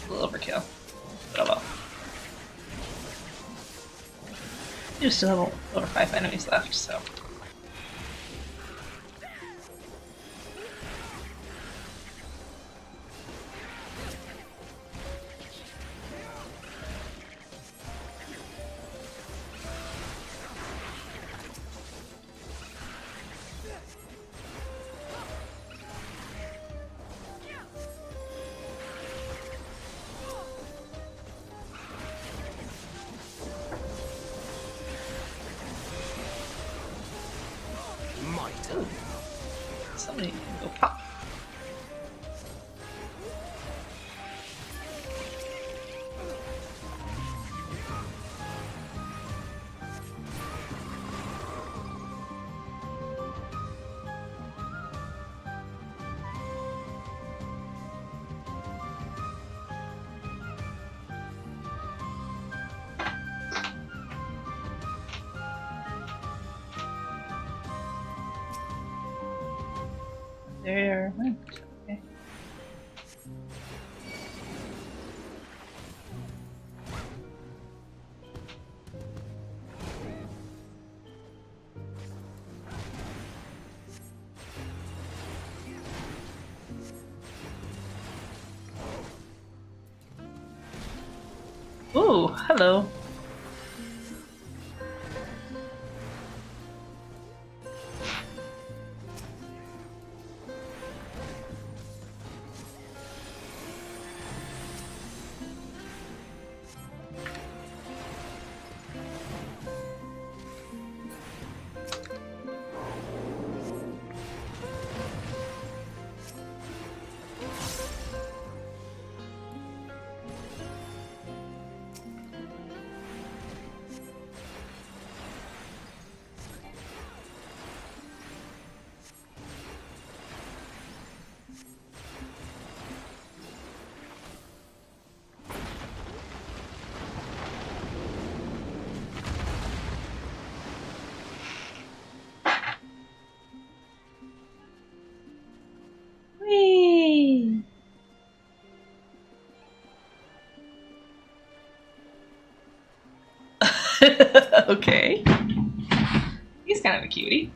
A little overkill. But oh well. You still have over 5 enemies left, so. Ooh. Somebody can go pop. There. Okay. Ooh, hello. Okay. He's kind of a cutie.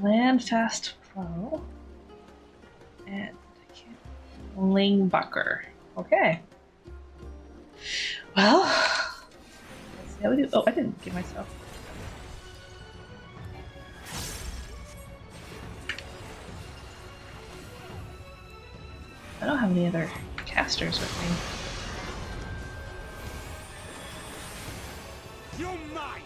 Land fast flow. And Lingbucker. Okay. Well, let's see how we do. Oh, I didn't give myself. I don't have any other casters with me. You're mine!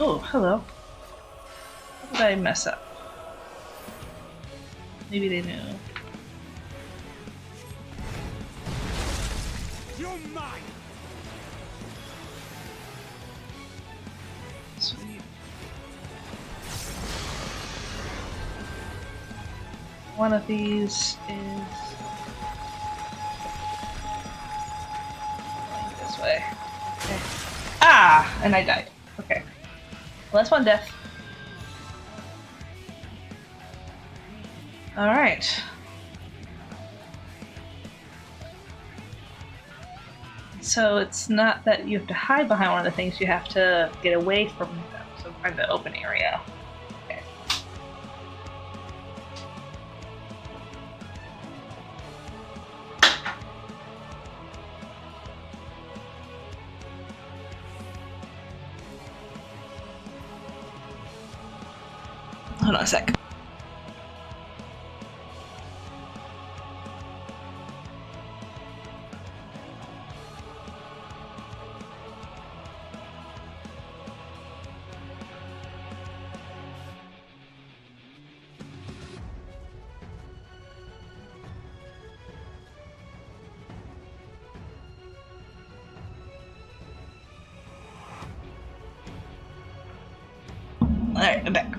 Oh, hello. What did I mess up? Maybe they knew. You're mine! Sweet. One of these is going this way. Okay. Ah! And I died. Okay. Well, that's one death. Alright. So it's not that you have to hide behind one of the things, you have to get away from them. So find the open area. Okay. Hold on a sec. Alright, I'm back.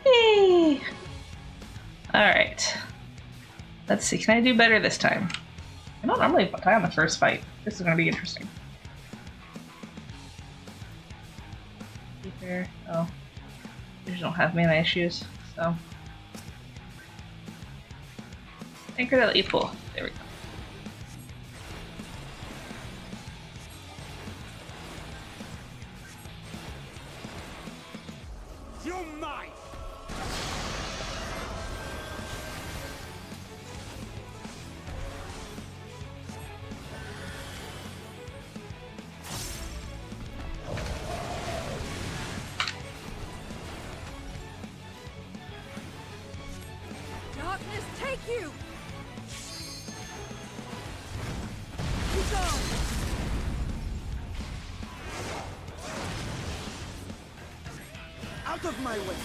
Yay! Alright. Let's see, can I do better this time? I don't normally die on the first fight. This is gonna be interesting. Here. Oh. You don't have mana issues, so. Anchor that you pull. There we go. You're mine! Darkness, take you! You go! Out of my way!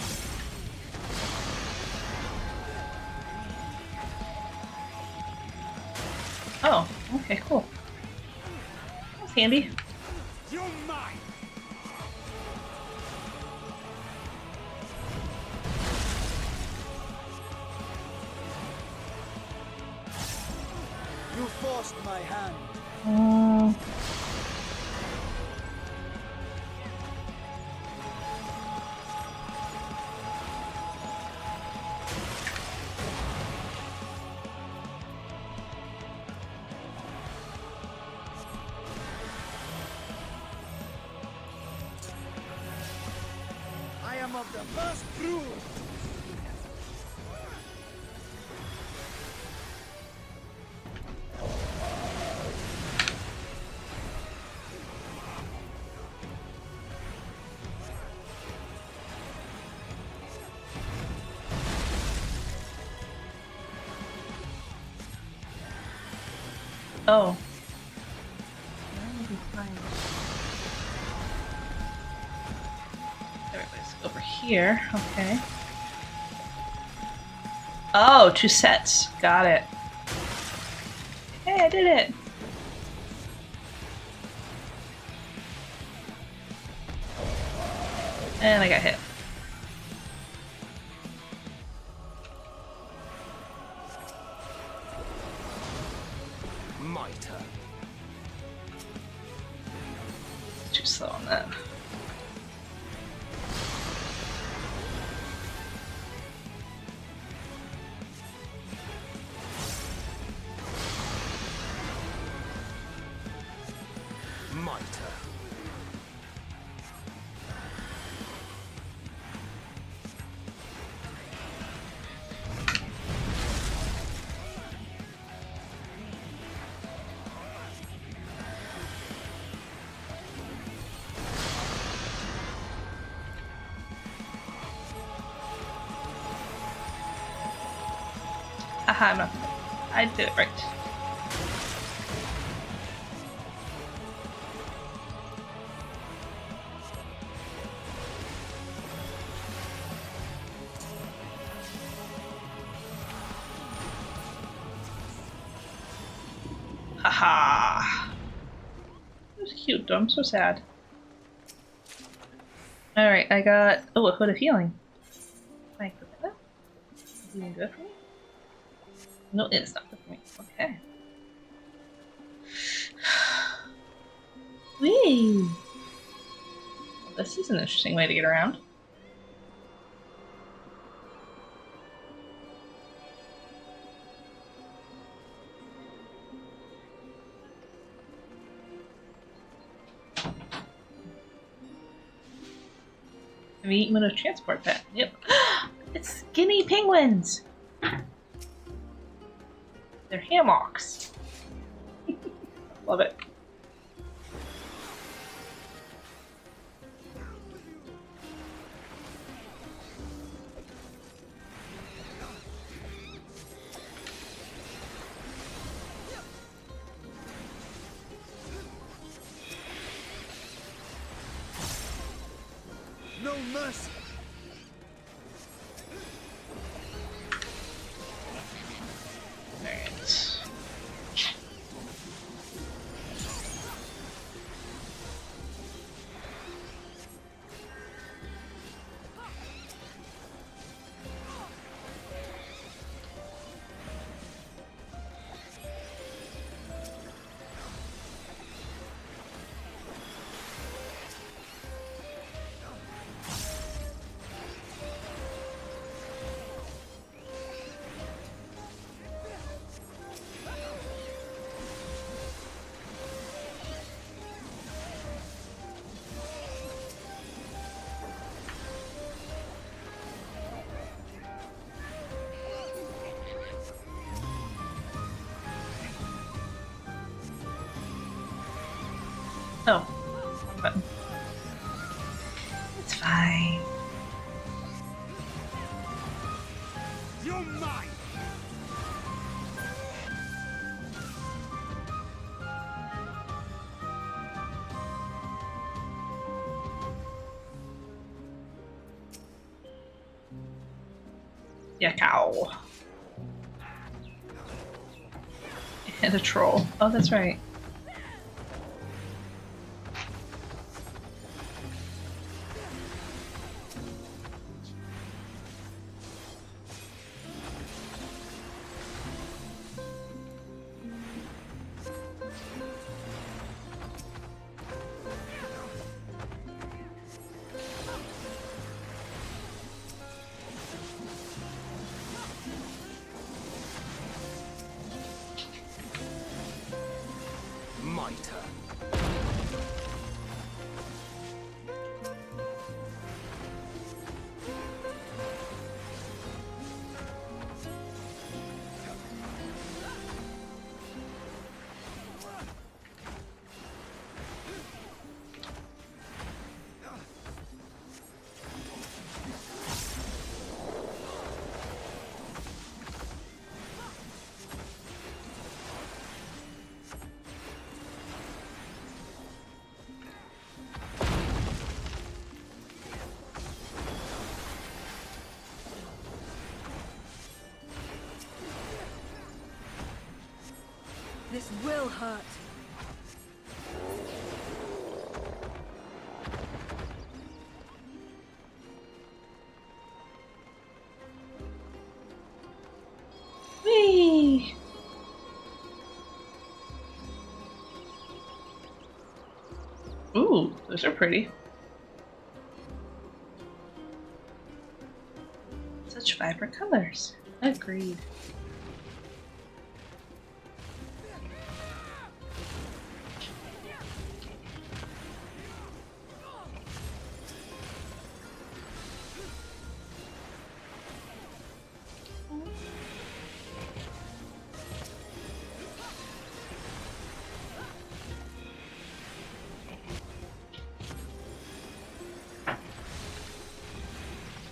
Oh, okay, cool. That's handy. You're mine! You forced my hand. I am of the first brood. Oh. Everybody's over here, okay. Oh, 2 sets. Got it. Hey, I did it. And I got hit. My turn. Too slow on that. My turn. Aha, I'm not. I did it right. Haha. That was cute though, I'm so sad. Alright, I got a hood of healing. Can I equip that? Is it even good for me? No, it's not good for me. Okay. Whee! Well, this is an interesting way to get around. Have you eaten a transport pet? Yep. It's skinny penguins! They're hammocks. Love it. No mercy. Alright. Oh. Button. It's fine. You're mine. Yeah, cow. And a troll. Oh, that's right. My turn. This will hurt. Whee! Ooh, those are pretty. Such vibrant colors. Agreed.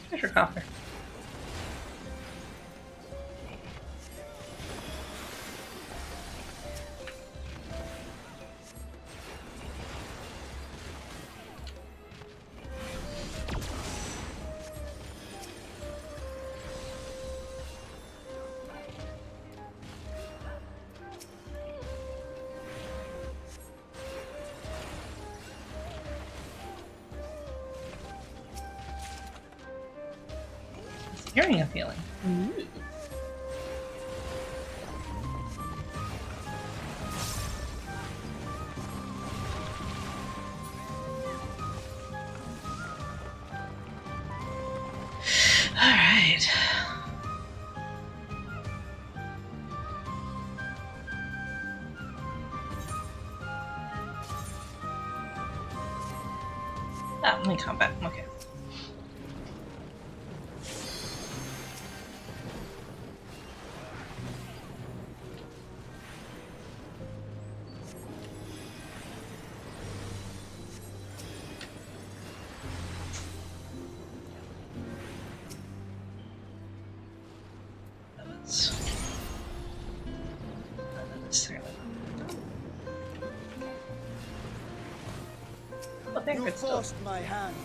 Treasure coffer. Hearing a feeling. Ooh. All right. Ah, let me combat. Okay. You forced my hand.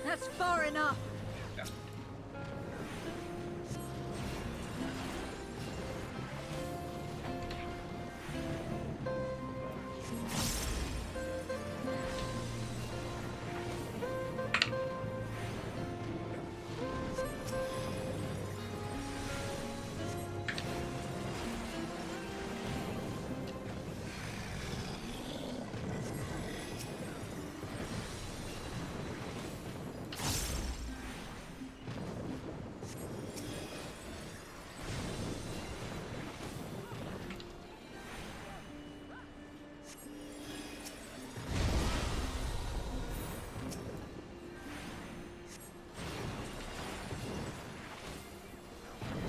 That's far enough.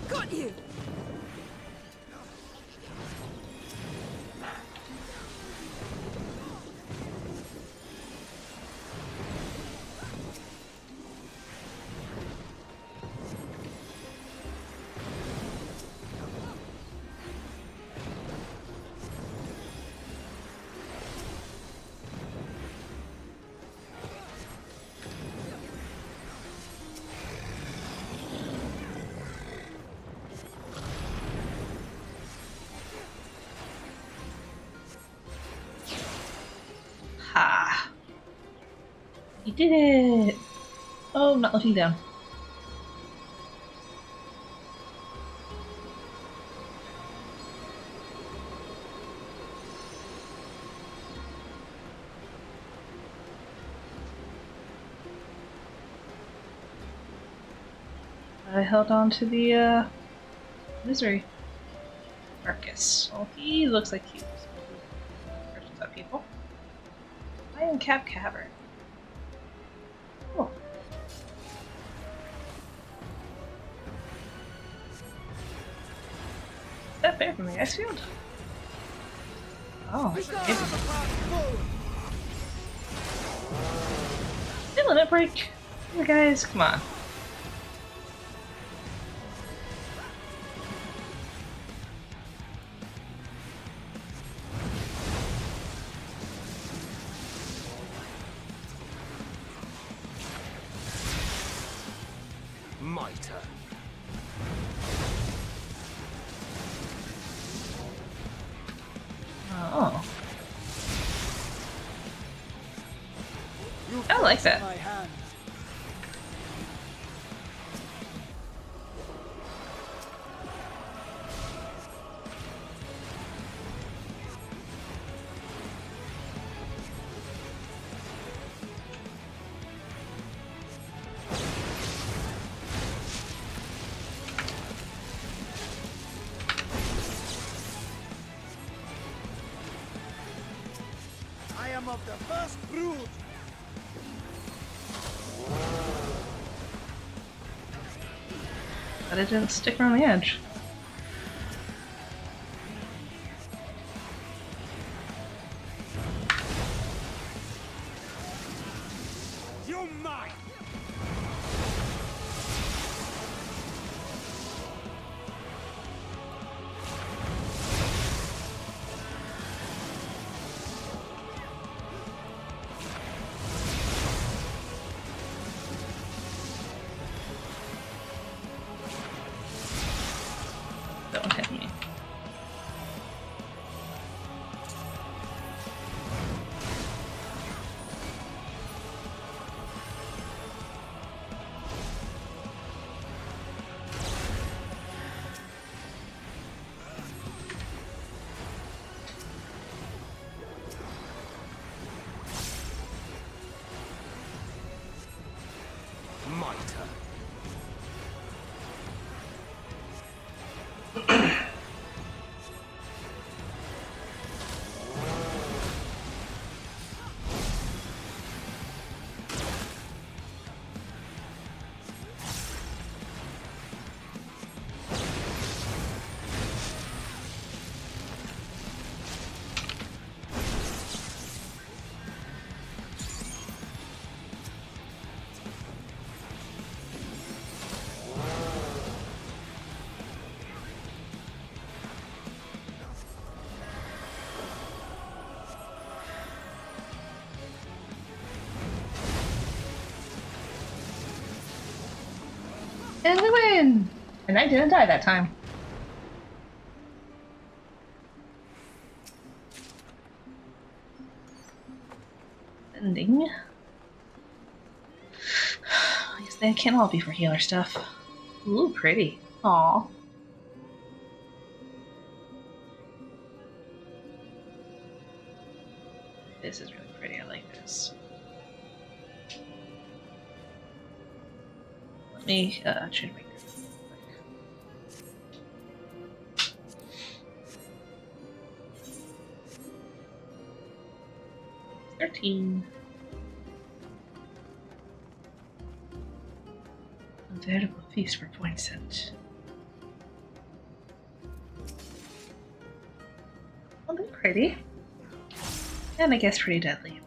Got you! Ha! You did it! Oh, I'm not looking down. I held on to the misery. Marcus. Well, he looks like he was versions of people. I am Cap Cavern. Cool. Is that fair from the ice field? Oh, that's amazing. Hey, limit break. Here, guys, come on. My turn. like that. My hand. I am of the first brood. But it didn't stick around the edge. You're mine. Don't hit me. My turn. And we win! And I didn't die that time. Ending. I guess they can't all be for healer stuff. Ooh, pretty. Aw. This is really pretty. I like this. Let me change my 13. A veritable feast for Poinsett. Well, they're pretty. And I guess pretty deadly.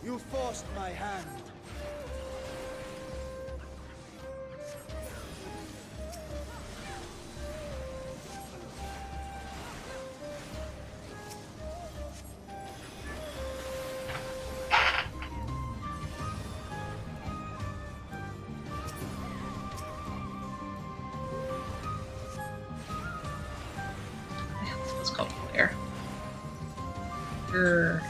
You forced my hand. Let's go there. Grr.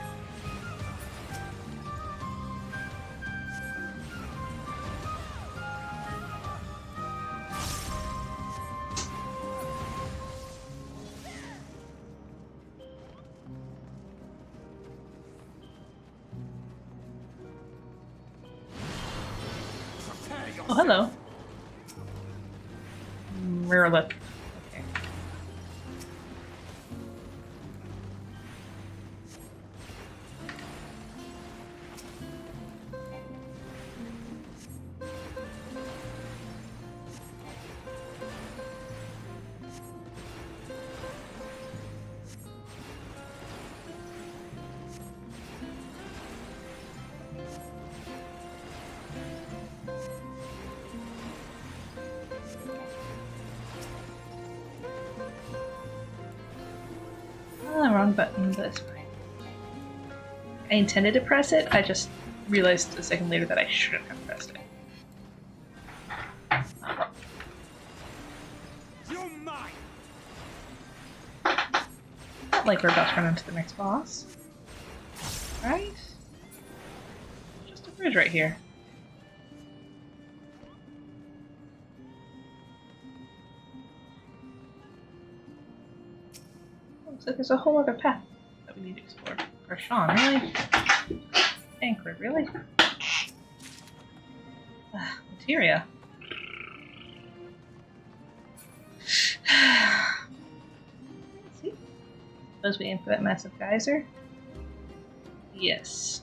Oh, hello. Rare look. Okay. the wrong button, but it's fine. I intended to press it, I just realized a second later that I shouldn't have pressed it. You're mine. Not like we're about to run into the next boss. Right? Just a bridge right here. Looks like there's a whole other path that we need to explore. For Sean, really? Anchor, really? Materia. See? Suppose we aim for that massive geyser? Yes.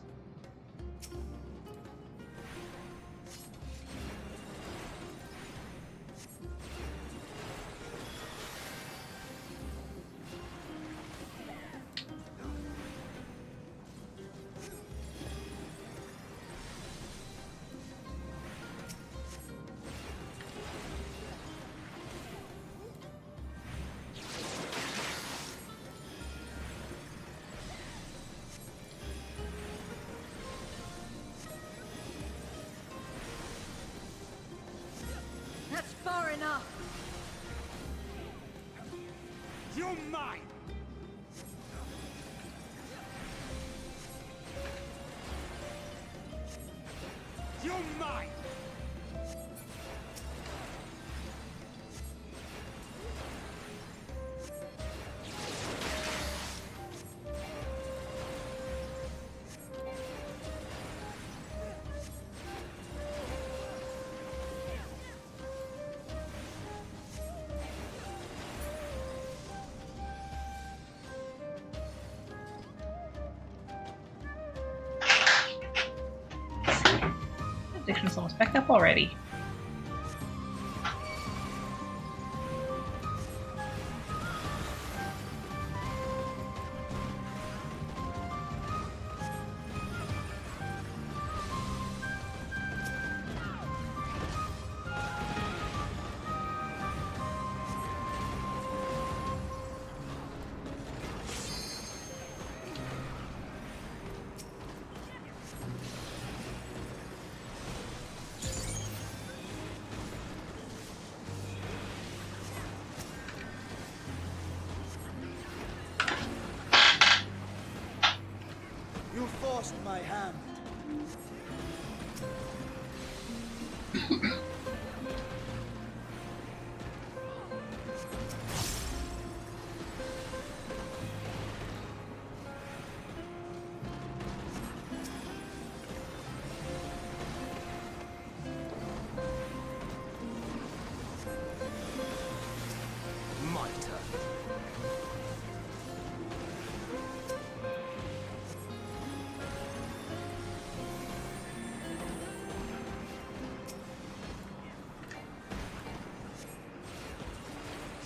That's far enough. You're mine. You're mine. Addiction's almost back up already. You forced my hand. My turn.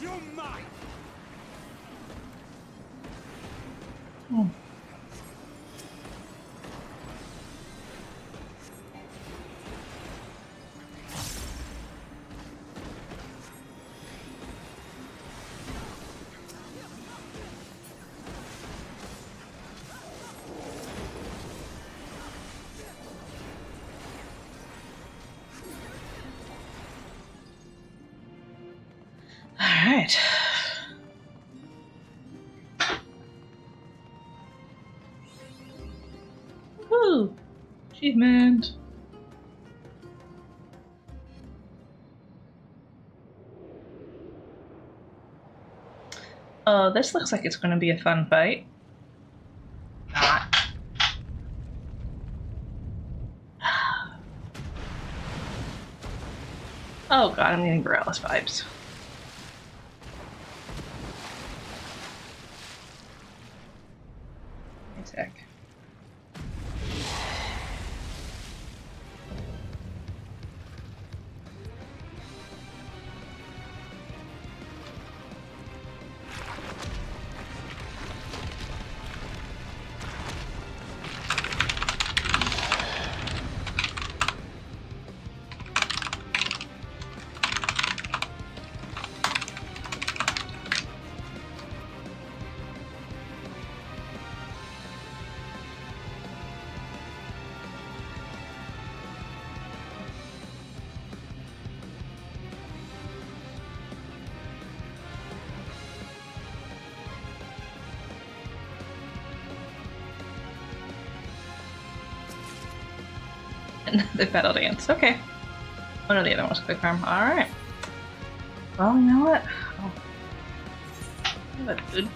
You're mine. Alright. Woo! Achievement! Oh, this looks like it's going to be a fun fight. Not. Oh god, I'm getting Borellis vibes. Wait a sec. And the battle dance. Okay. Oh no, the other one was quick arm. Alright. Well, you know what? Oh. That's good.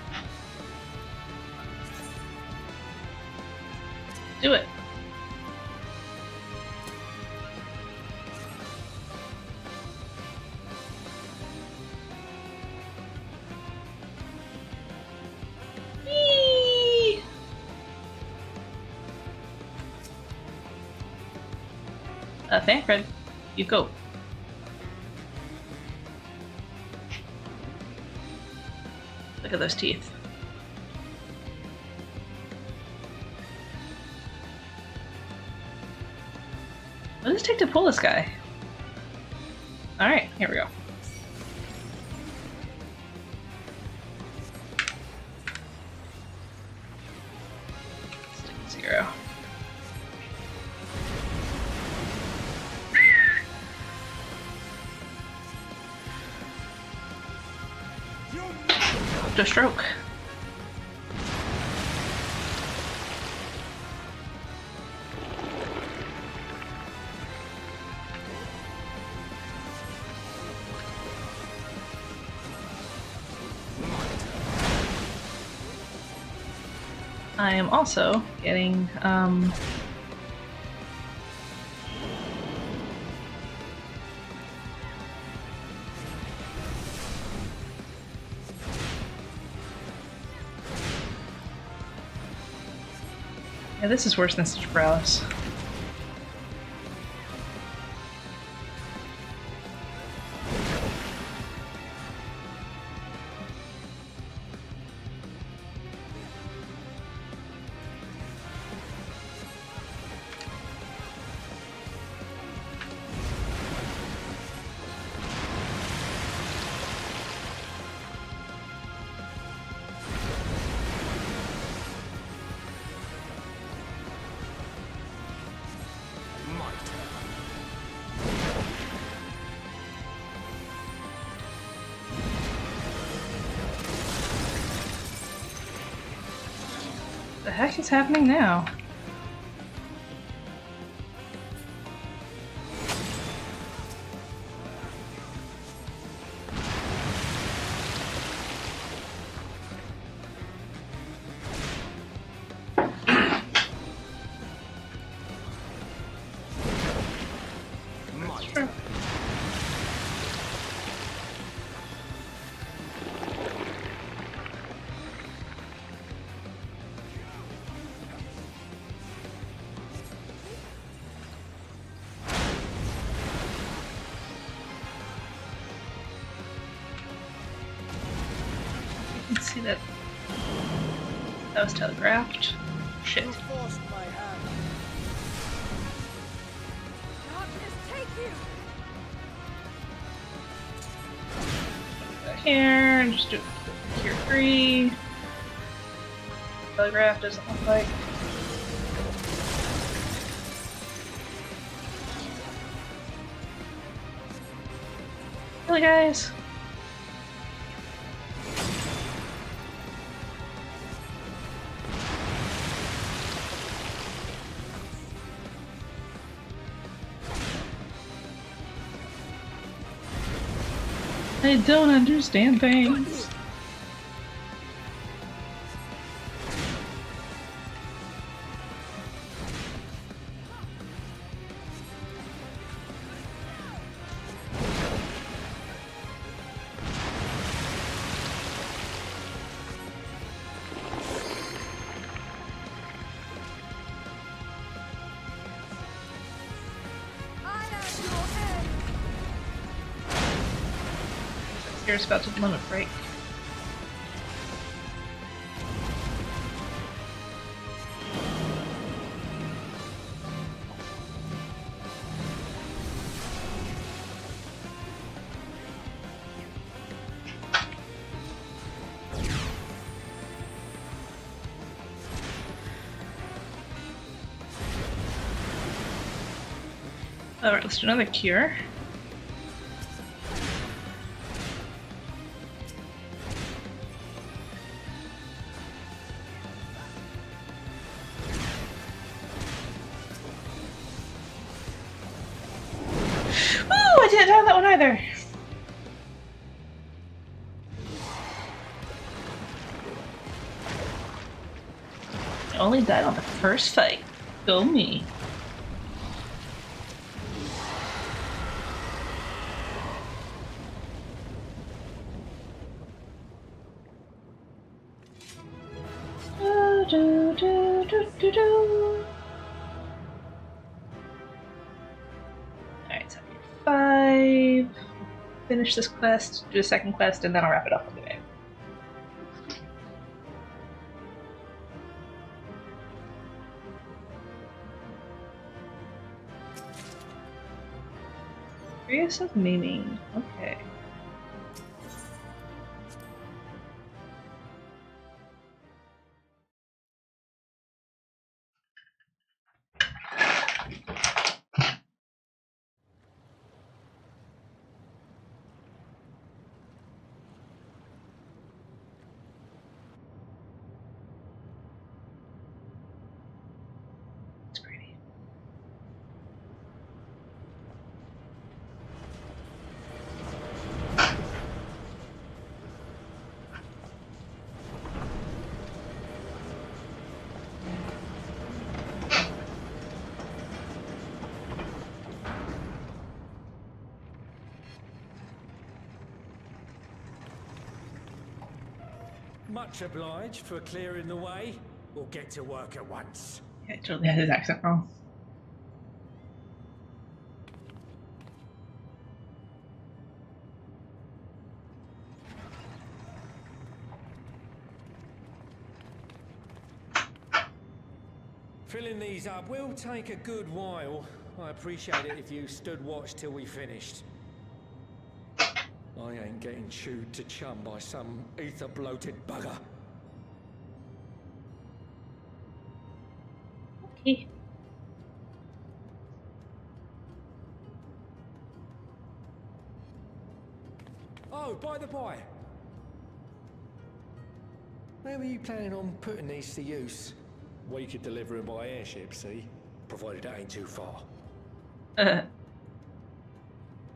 Do it. Whee! Thancred, you go. Look at those teeth. What does it take to pull this guy? Alright, here we go. Stick 0. To stroke. I am also getting yeah, this is worse than Stitch Brows. What the heck is happening now? Let's see that. That was telegraphed. Shit. Back here, and just do Cure 3. Telegraph doesn't look like. Really, guys? I don't understand things. Here's about to limit break. Alright, let's do another cure. either. I only died on the first fight. Go me. Alright, so 5. Finish this quest, do a second quest, and then I'll wrap it up for the day. Curious of Mimi. Okay. Much obliged for clearing the way. We'll get to work at once. Yeah, it totally has his accent wrong. Filling these up will take a good while. I appreciate it if you stood watch till we finished. I ain't getting chewed to chum by some ether-bloated bugger. Okay. Oh, by the by. Where were you planning on putting these to use? We could deliver them by airship, see? Provided that ain't too far.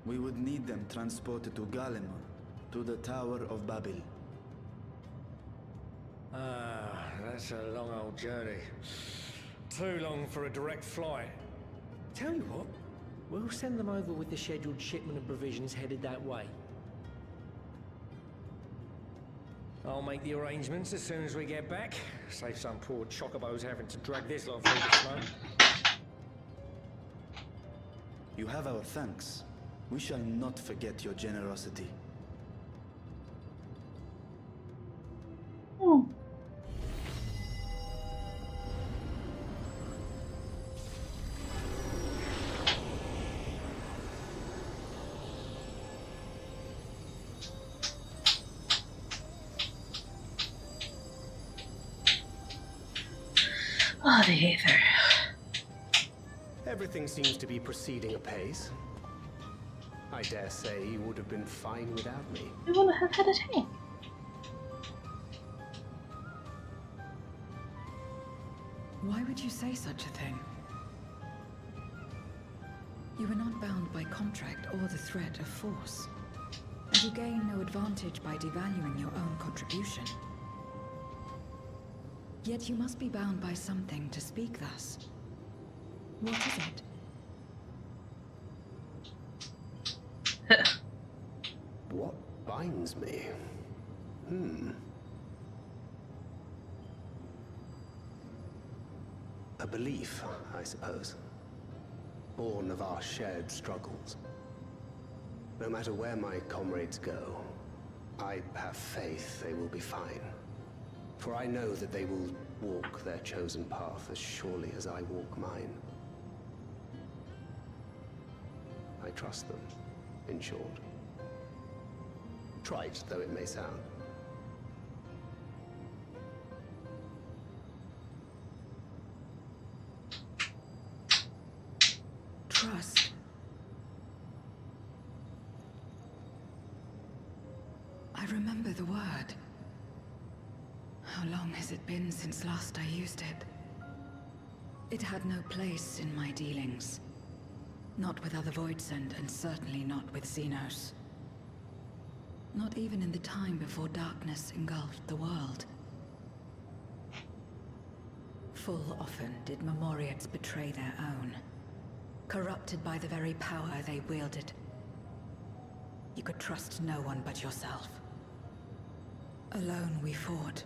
We would need them transported to Gallimon, to the Tower of Babel. Ah, that's a long old journey. Too long for a direct flight. Tell you what, we'll send them over with the scheduled shipment of provisions headed that way. I'll make the arrangements as soon as we get back. Save some poor chocobos having to drag this lot through the snow. You have our thanks. We shall not forget your generosity. Oh. Oh, the Aether. Everything seems to be proceeding apace. I dare say you would have been fine without me. We wouldn't have had a tank. Why would you say such a thing? You are not bound by contract or the threat of force. And you gain no advantage by devaluing your own contribution. Yet you must be bound by something to speak thus. What is it? What binds me? A belief, I suppose. Born of our shared struggles. No matter where my comrades go, I have faith they will be fine. For I know that they will walk their chosen path as surely as I walk mine. I trust them, in short. Trite though it may sound. Trust. I remember the word. How long has it been since last I used it? It had no place in my dealings. Not with other Voidsend, and certainly not with Xenos. Not even in the time before darkness engulfed the world. Full often did Memoriates betray their own, corrupted by the very power they wielded. You could trust no one but yourself. Alone we fought,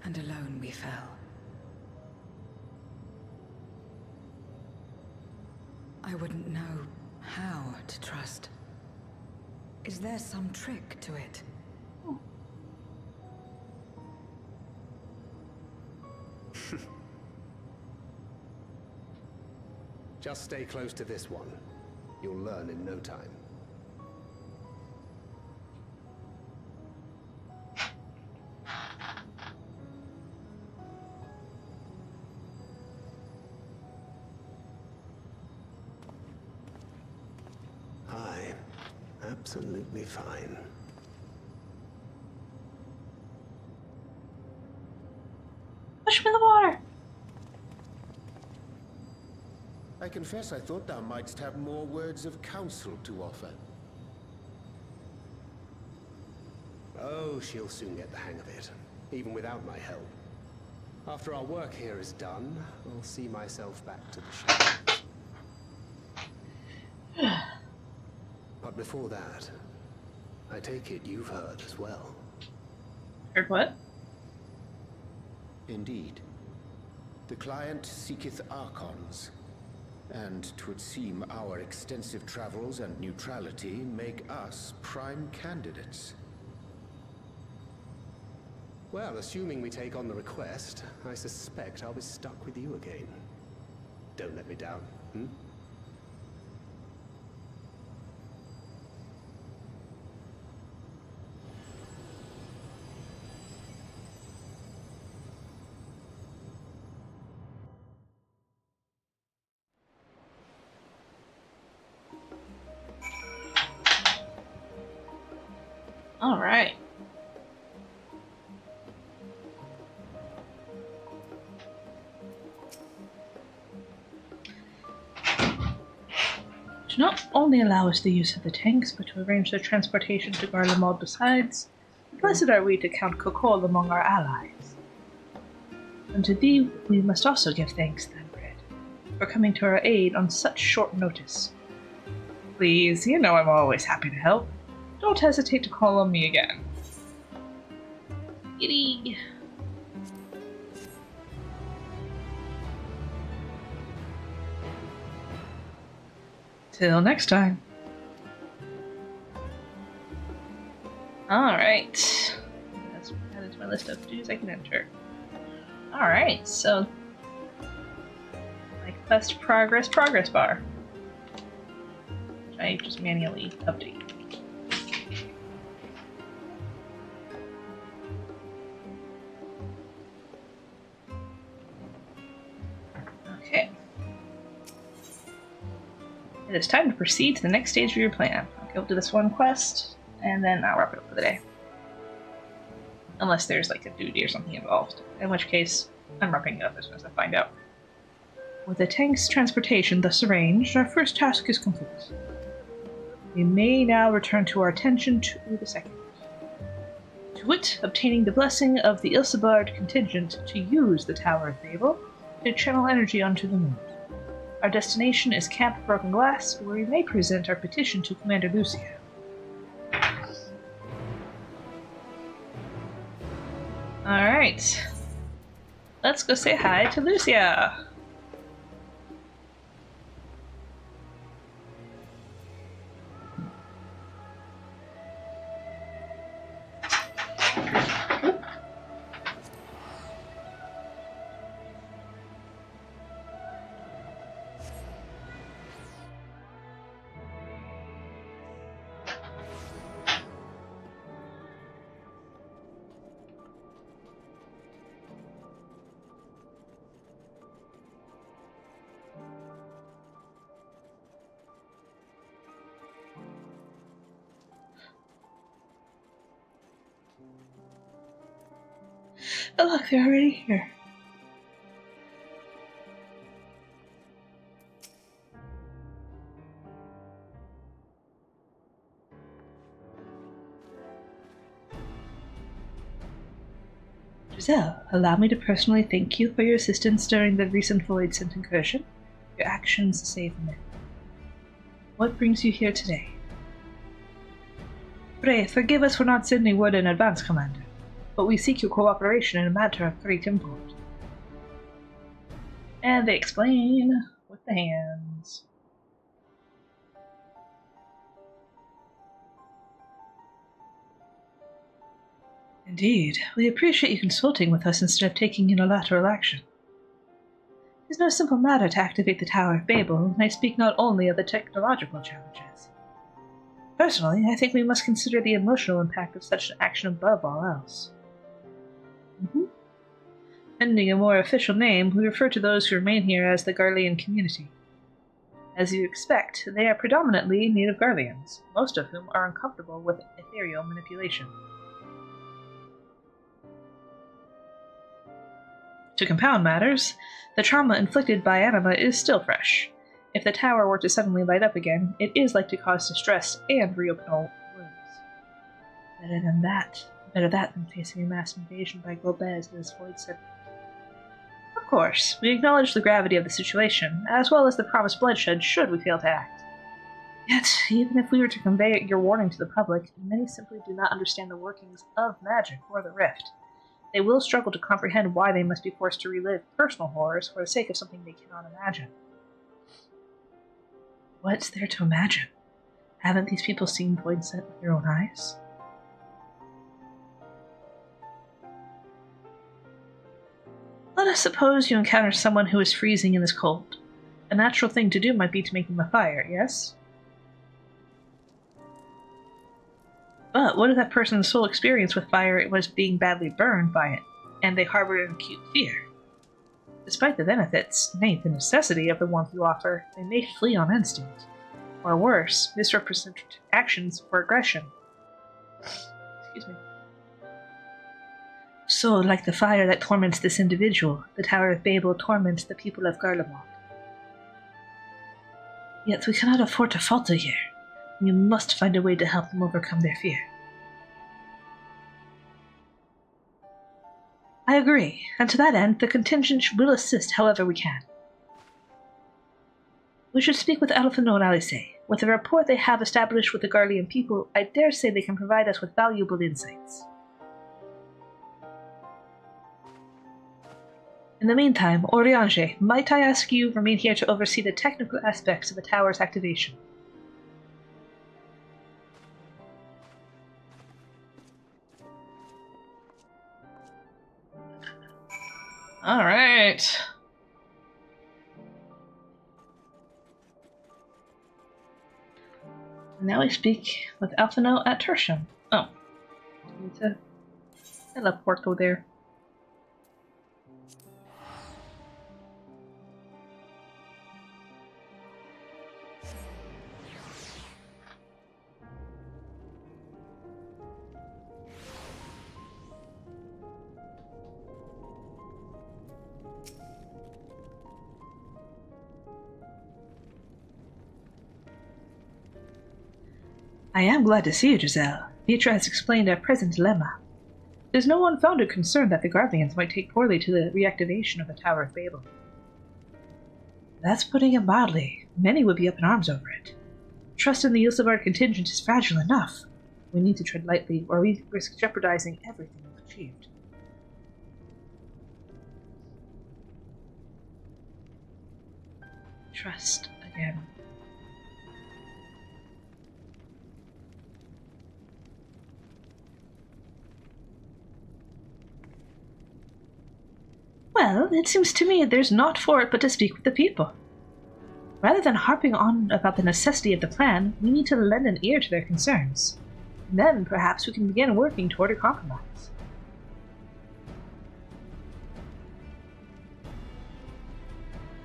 and alone we fell. I wouldn't know how to trust. Is there some trick to it? Just stay close to this one. You'll learn in no time. Hi. Absolutely fine. Push me in the water! I confess I thought thou mightst have more words of counsel to offer. Oh, she'll soon get the hang of it, even without my help. After our work here is done, I'll see myself back to the shadows. But before that, I take it you've heard as well. Heard what? Indeed. The client seeketh Archons, and 'twould seem our extensive travels and neutrality make us prime candidates. Well, assuming we take on the request, I suspect I'll be stuck with you again. Don't let me down, hmm? All right. To not only allow us the use of the tanks, but to arrange their transportation to Garlemald besides, blessed are we to count Kokol among our allies. And to thee we must also give thanks, Thanbred, for coming to our aid on such short notice. Please, you know I'm always happy to help. Don't hesitate to call on me again. Giddy. Till next time. Alright. That is my list of dues I can enter. Alright, so my quest progress bar. Which I just manually update. Okay. It is time to proceed to the next stage of your plan. I'll go do this one quest, and then I'll wrap it up for the day. Unless there's like a duty or something involved, in which case I'm wrapping it up as soon as I find out. With the tank's transportation thus arranged, our first task is complete. We may now return to our attention to the second. To wit, obtaining the blessing of the Ilsebard contingent to use the Tower of Babel to channel energy onto the moon. Our destination is Camp Broken Glass, where we may present our petition to Commander Lucia. Alright. Let's go say hi to Lucia! Oh look, they're already here. Giselle, allow me to personally thank you for your assistance during the recent Void Scent incursion. Your actions saved me. What brings you here today? Pray, forgive us for not sending word in advance, Commander, but we seek your cooperation in a matter of great import. And they explain with the hands. Indeed, we appreciate you consulting with us instead of taking unilateral action. It is no simple matter to activate the Tower of Babel, and I speak not only of the technological challenges. Personally, I think we must consider the emotional impact of such an action above all else. Pending a more official name, we refer to those who remain here as the Garlean community. As you expect, they are predominantly native Garleans, most of whom are uncomfortable with ethereal manipulation. To compound matters, the trauma inflicted by Anima is still fresh. If the tower were to suddenly light up again, it is like to cause distress and reopen old wounds. Better that than facing a mass invasion by Globez in this void set. Of course, we acknowledge the gravity of the situation, as well as the promised bloodshed should we fail to act. Yet, even if we were to convey your warning to the public, many simply do not understand the workings of magic or the rift. They will struggle to comprehend why they must be forced to relive personal horrors for the sake of something they cannot imagine. What's there to imagine? Haven't these people seen Void Scent with their own eyes? Let us suppose you encounter someone who is freezing in this cold. A natural thing to do might be to make them a fire, yes? But what if that person's sole experience with fire was being badly burned by it, and they harbored an acute fear? Despite the benefits, nay, the necessity of the warmth you offer, they may flee on instinct. Or worse, misrepresent actions for aggression. Excuse me. So, like the fire that torments this individual, the Tower of Babel torments the people of Garlemald. Yet we cannot afford to falter here. We must find a way to help them overcome their fear. I agree, and to that end, the contingent will assist however we can. We should speak with Alphino and Alice. With the rapport they have established with the Garlean people, I dare say they can provide us with valuable insights. In the meantime, Oriange, might I ask you remain here to oversee the technical aspects of the tower's activation? Alright. Now we speak with Alphino at Tertium. Oh. I need to teleport go there. I am glad to see you, Giselle. Nature has explained our present dilemma. There's no unfounded concern that the Garleans might take poorly to the reactivation of the Tower of Babel. That's putting it mildly. Many would be up in arms over it. Trust in the use of our contingent is fragile enough. We need to tread lightly, or we risk jeopardizing everything we've achieved. Trust again. Well, it seems to me there's naught for it but to speak with the people. Rather than harping on about the necessity of the plan, we need to lend an ear to their concerns. And then, perhaps, we can begin working toward a compromise.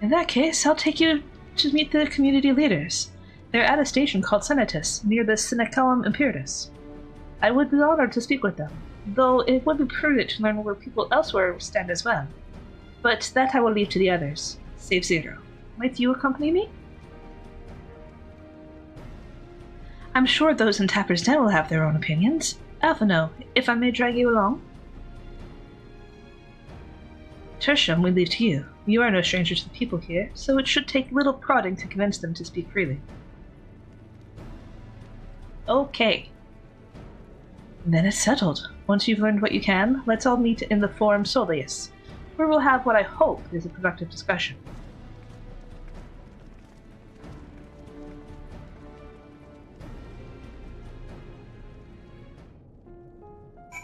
In that case, I'll take you to meet the community leaders. They're at a station called Senatus, near the Seneculum Imperatus. I would be honored to speak with them, though it would be prudent to learn where people elsewhere stand as well. But that I will leave to the others, save Zero. Might you accompany me? I'm sure those in Tapper's Den will have their own opinions. Alphino, if I may drag you along? Tertium we leave to you. You are no stranger to the people here, so it should take little prodding to convince them to speak freely. Okay. Then it's settled. Once you've learned what you can, let's all meet in the Forum Soleus, where we'll have what I hope is a productive discussion.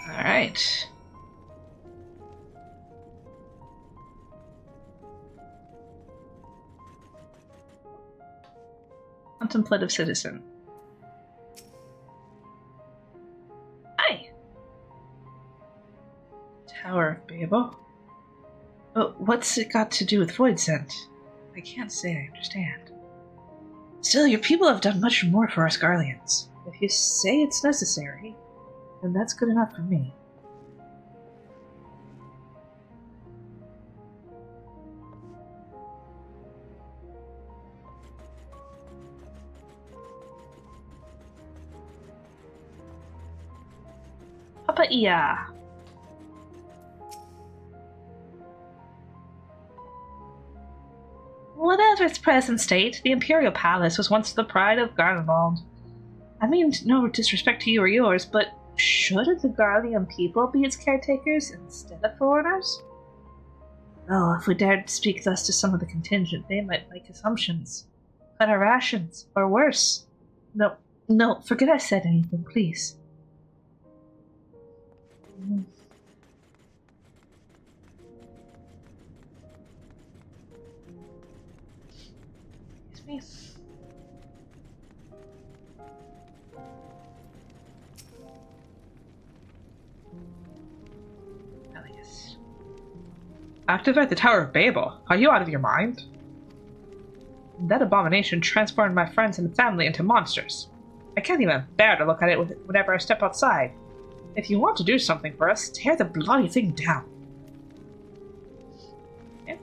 Alright. Contemplative citizen. Hi! Tower of Babel? But what's it got to do with Void Scent? I can't say I understand. Still, your people have done much more for us Garleans. If you say it's necessary, then that's good enough for me. Papa Ia. Whatever its present state, the Imperial Palace was once the pride of Garlemald. I mean, no disrespect to you or yours, but shouldn't the Garlean people be its caretakers instead of foreigners? Oh, if we dared speak thus to some of the contingent, they might make assumptions. Cut our rations, or worse. No, forget I said anything, please. Excuse me. Elias. Activate the Tower of Babel? Are you out of your mind? That abomination transformed my friends and family into monsters. I can't even bear to look at it whenever I step outside. If you want to do something for us, tear the bloody thing down. Okay.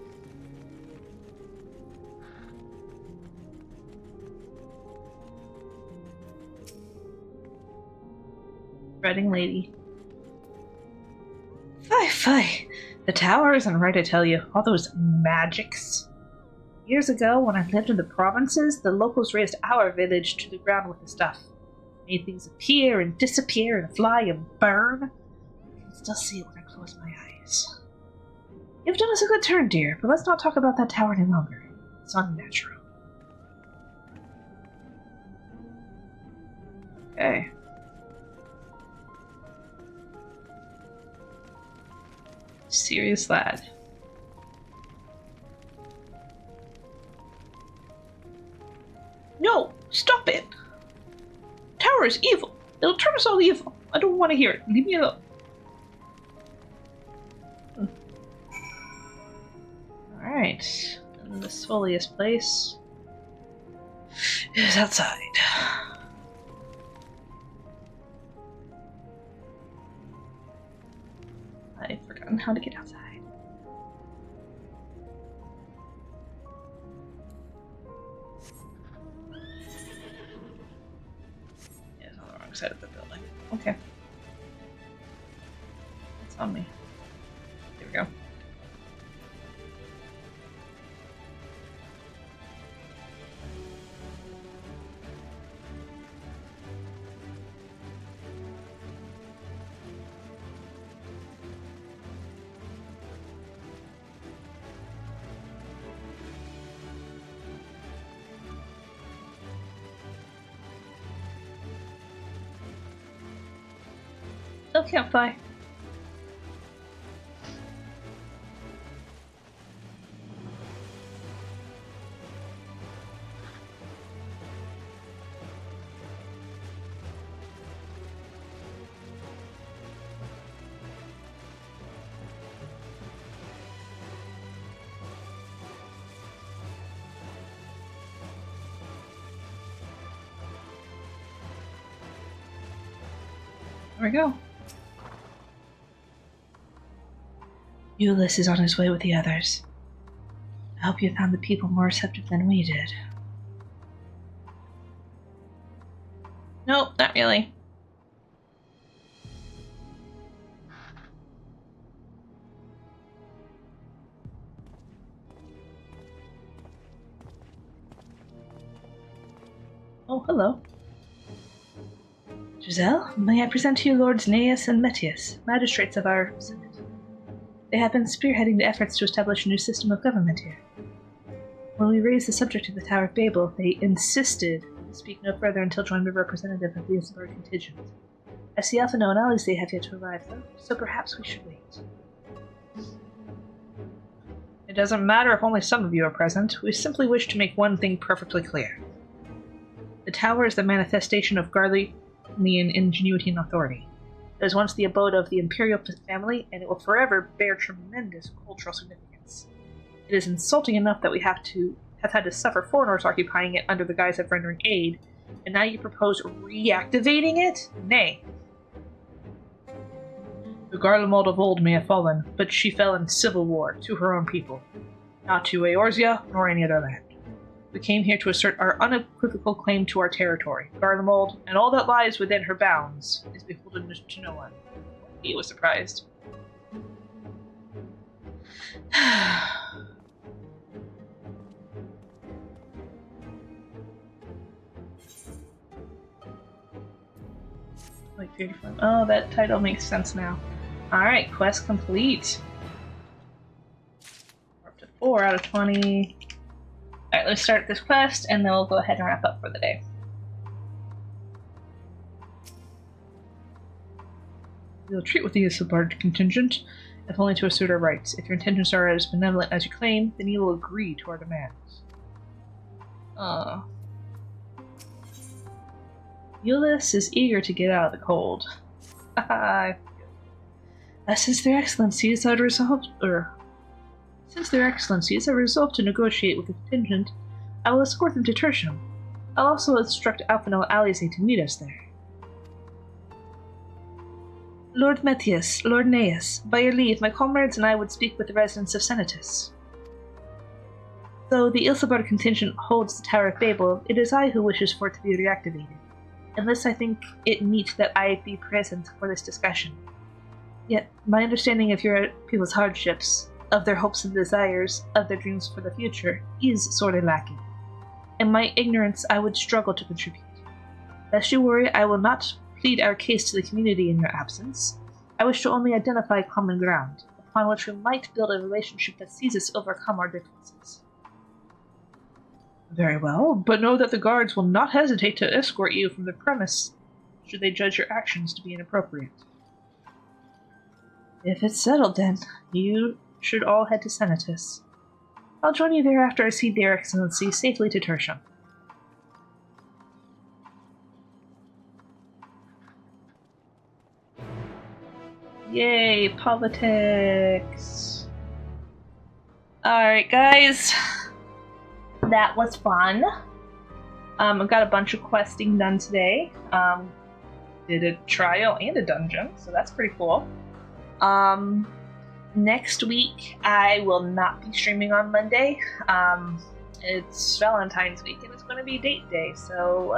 Reading lady. Fie. The tower isn't right, I tell you. All those magics. Years ago, when I lived in the provinces, the locals raised our village to the ground with the stuff. Made things appear and disappear and fly and burn. I can still see it when I close my eyes. You've done us a good turn, dear, but let's not talk about that tower any longer. It's unnatural. Okay. Serious lad. No! Stop it! Tower is evil. It'll turn us all evil. I don't want to hear it. Leave me alone. Alright. And the swolliest place is outside. I've forgotten how to get outside. Side of the building. Okay. It's on me. There we go. Still can't fly. There we go. Ulysses is on his way with the others. I hope you found the people more receptive than we did. Nope, not really. Oh, hello. Giselle, may I present to you Lords Neas and Metius, magistrates of our Senate. They have been spearheading the efforts to establish a new system of government here. When we raised the subject of the Tower of Babel, they insisted to speak no further until joined by a representative of the Isambard contingent. I see Alphino and Alice have yet to arrive, though, so perhaps we should wait. It doesn't matter if only some of you are present. We simply wish to make one thing perfectly clear. The Tower is the manifestation of Garlean ingenuity and authority. It was once the abode of the imperial family, and it will forever bear tremendous cultural significance. It is insulting enough that we have had to suffer foreigners occupying it under the guise of rendering aid, and now you propose reactivating it? Nay. The Garlemald of old may have fallen, but she fell in civil war to her own people, not to Eorzea nor any other land. We came here to assert our unequivocal claim to our territory. Garlemald, and all that lies within her bounds, is beholden to no one. He was surprised. Like 35. Oh, that title makes sense now. Alright, quest complete. We're up to 4 out of 20. Alright, let's start this quest, and then we'll go ahead and wrap up for the day. We'll treat with the Isambard contingent, if only to assert our rights. If your intentions are as benevolent as you claim, then you will agree to our demands. Euless is eager to get out of the cold. Since their Excellencies are resolved to negotiate with the contingent, I will escort them to Tertium. I'll also instruct Alphino and Alice to meet us there. Lord Metius, Lord Neas, by your leave, my comrades and I would speak with the residents of Senatus. Though the Isambard contingent holds the Tower of Babel, it is I who wishes for it to be reactivated. Unless I think it meet that I be present for this discussion. Yet, my understanding of your people's hardships, of their hopes and desires, of their dreams for the future, is sorely lacking. In my ignorance, I would struggle to contribute. Lest you worry, I will not plead our case to the community in your absence. I wish to only identify common ground, upon which we might build a relationship that sees us overcome our differences. Very well, but know that the guards will not hesitate to escort you from the premise should they judge your actions to be inappropriate. If it's settled, then, you should all head to Senatus. I'll join you there after I see their Excellency safely to Tertium. Yay, politics! Alright, guys. That was fun. I got a bunch of questing done today. Did a trial and a dungeon, so that's pretty cool. Next week, I will not be streaming on Monday. It's Valentine's week, and it's going to be date day, so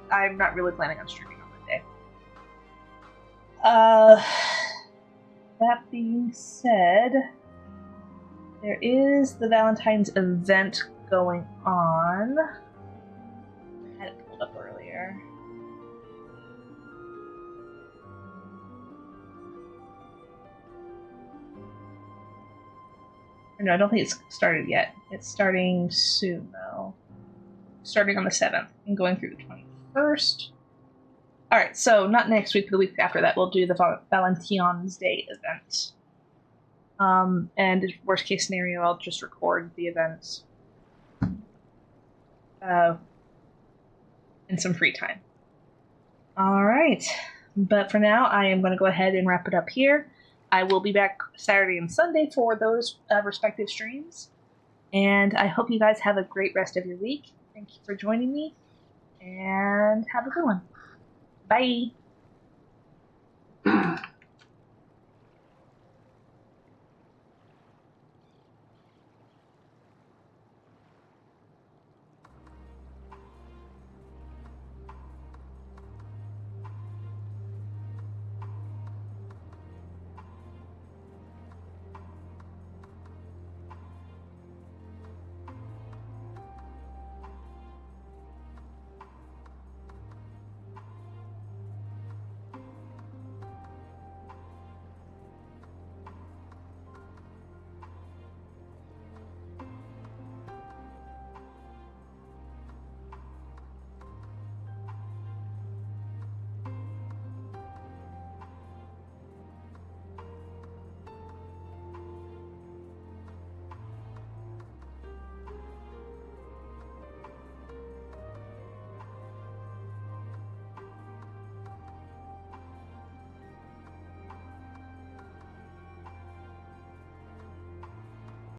I'm not really planning on streaming on Monday. That being said, there is the Valentine's event going on. I had it pulled up earlier. No, I don't think it's started yet. It's starting soon, though. Starting on the 7th and going through the 21st. Alright, so not next week, but the week after that, we'll do the Valentine's Day event. And worst case scenario, I'll just record the events in some free time. Alright, but for now, I am going to go ahead and wrap it up here. I will be back Saturday and Sunday for those respective streams. And I hope you guys have a great rest of your week. Thank you for joining me, and have a good one. Bye!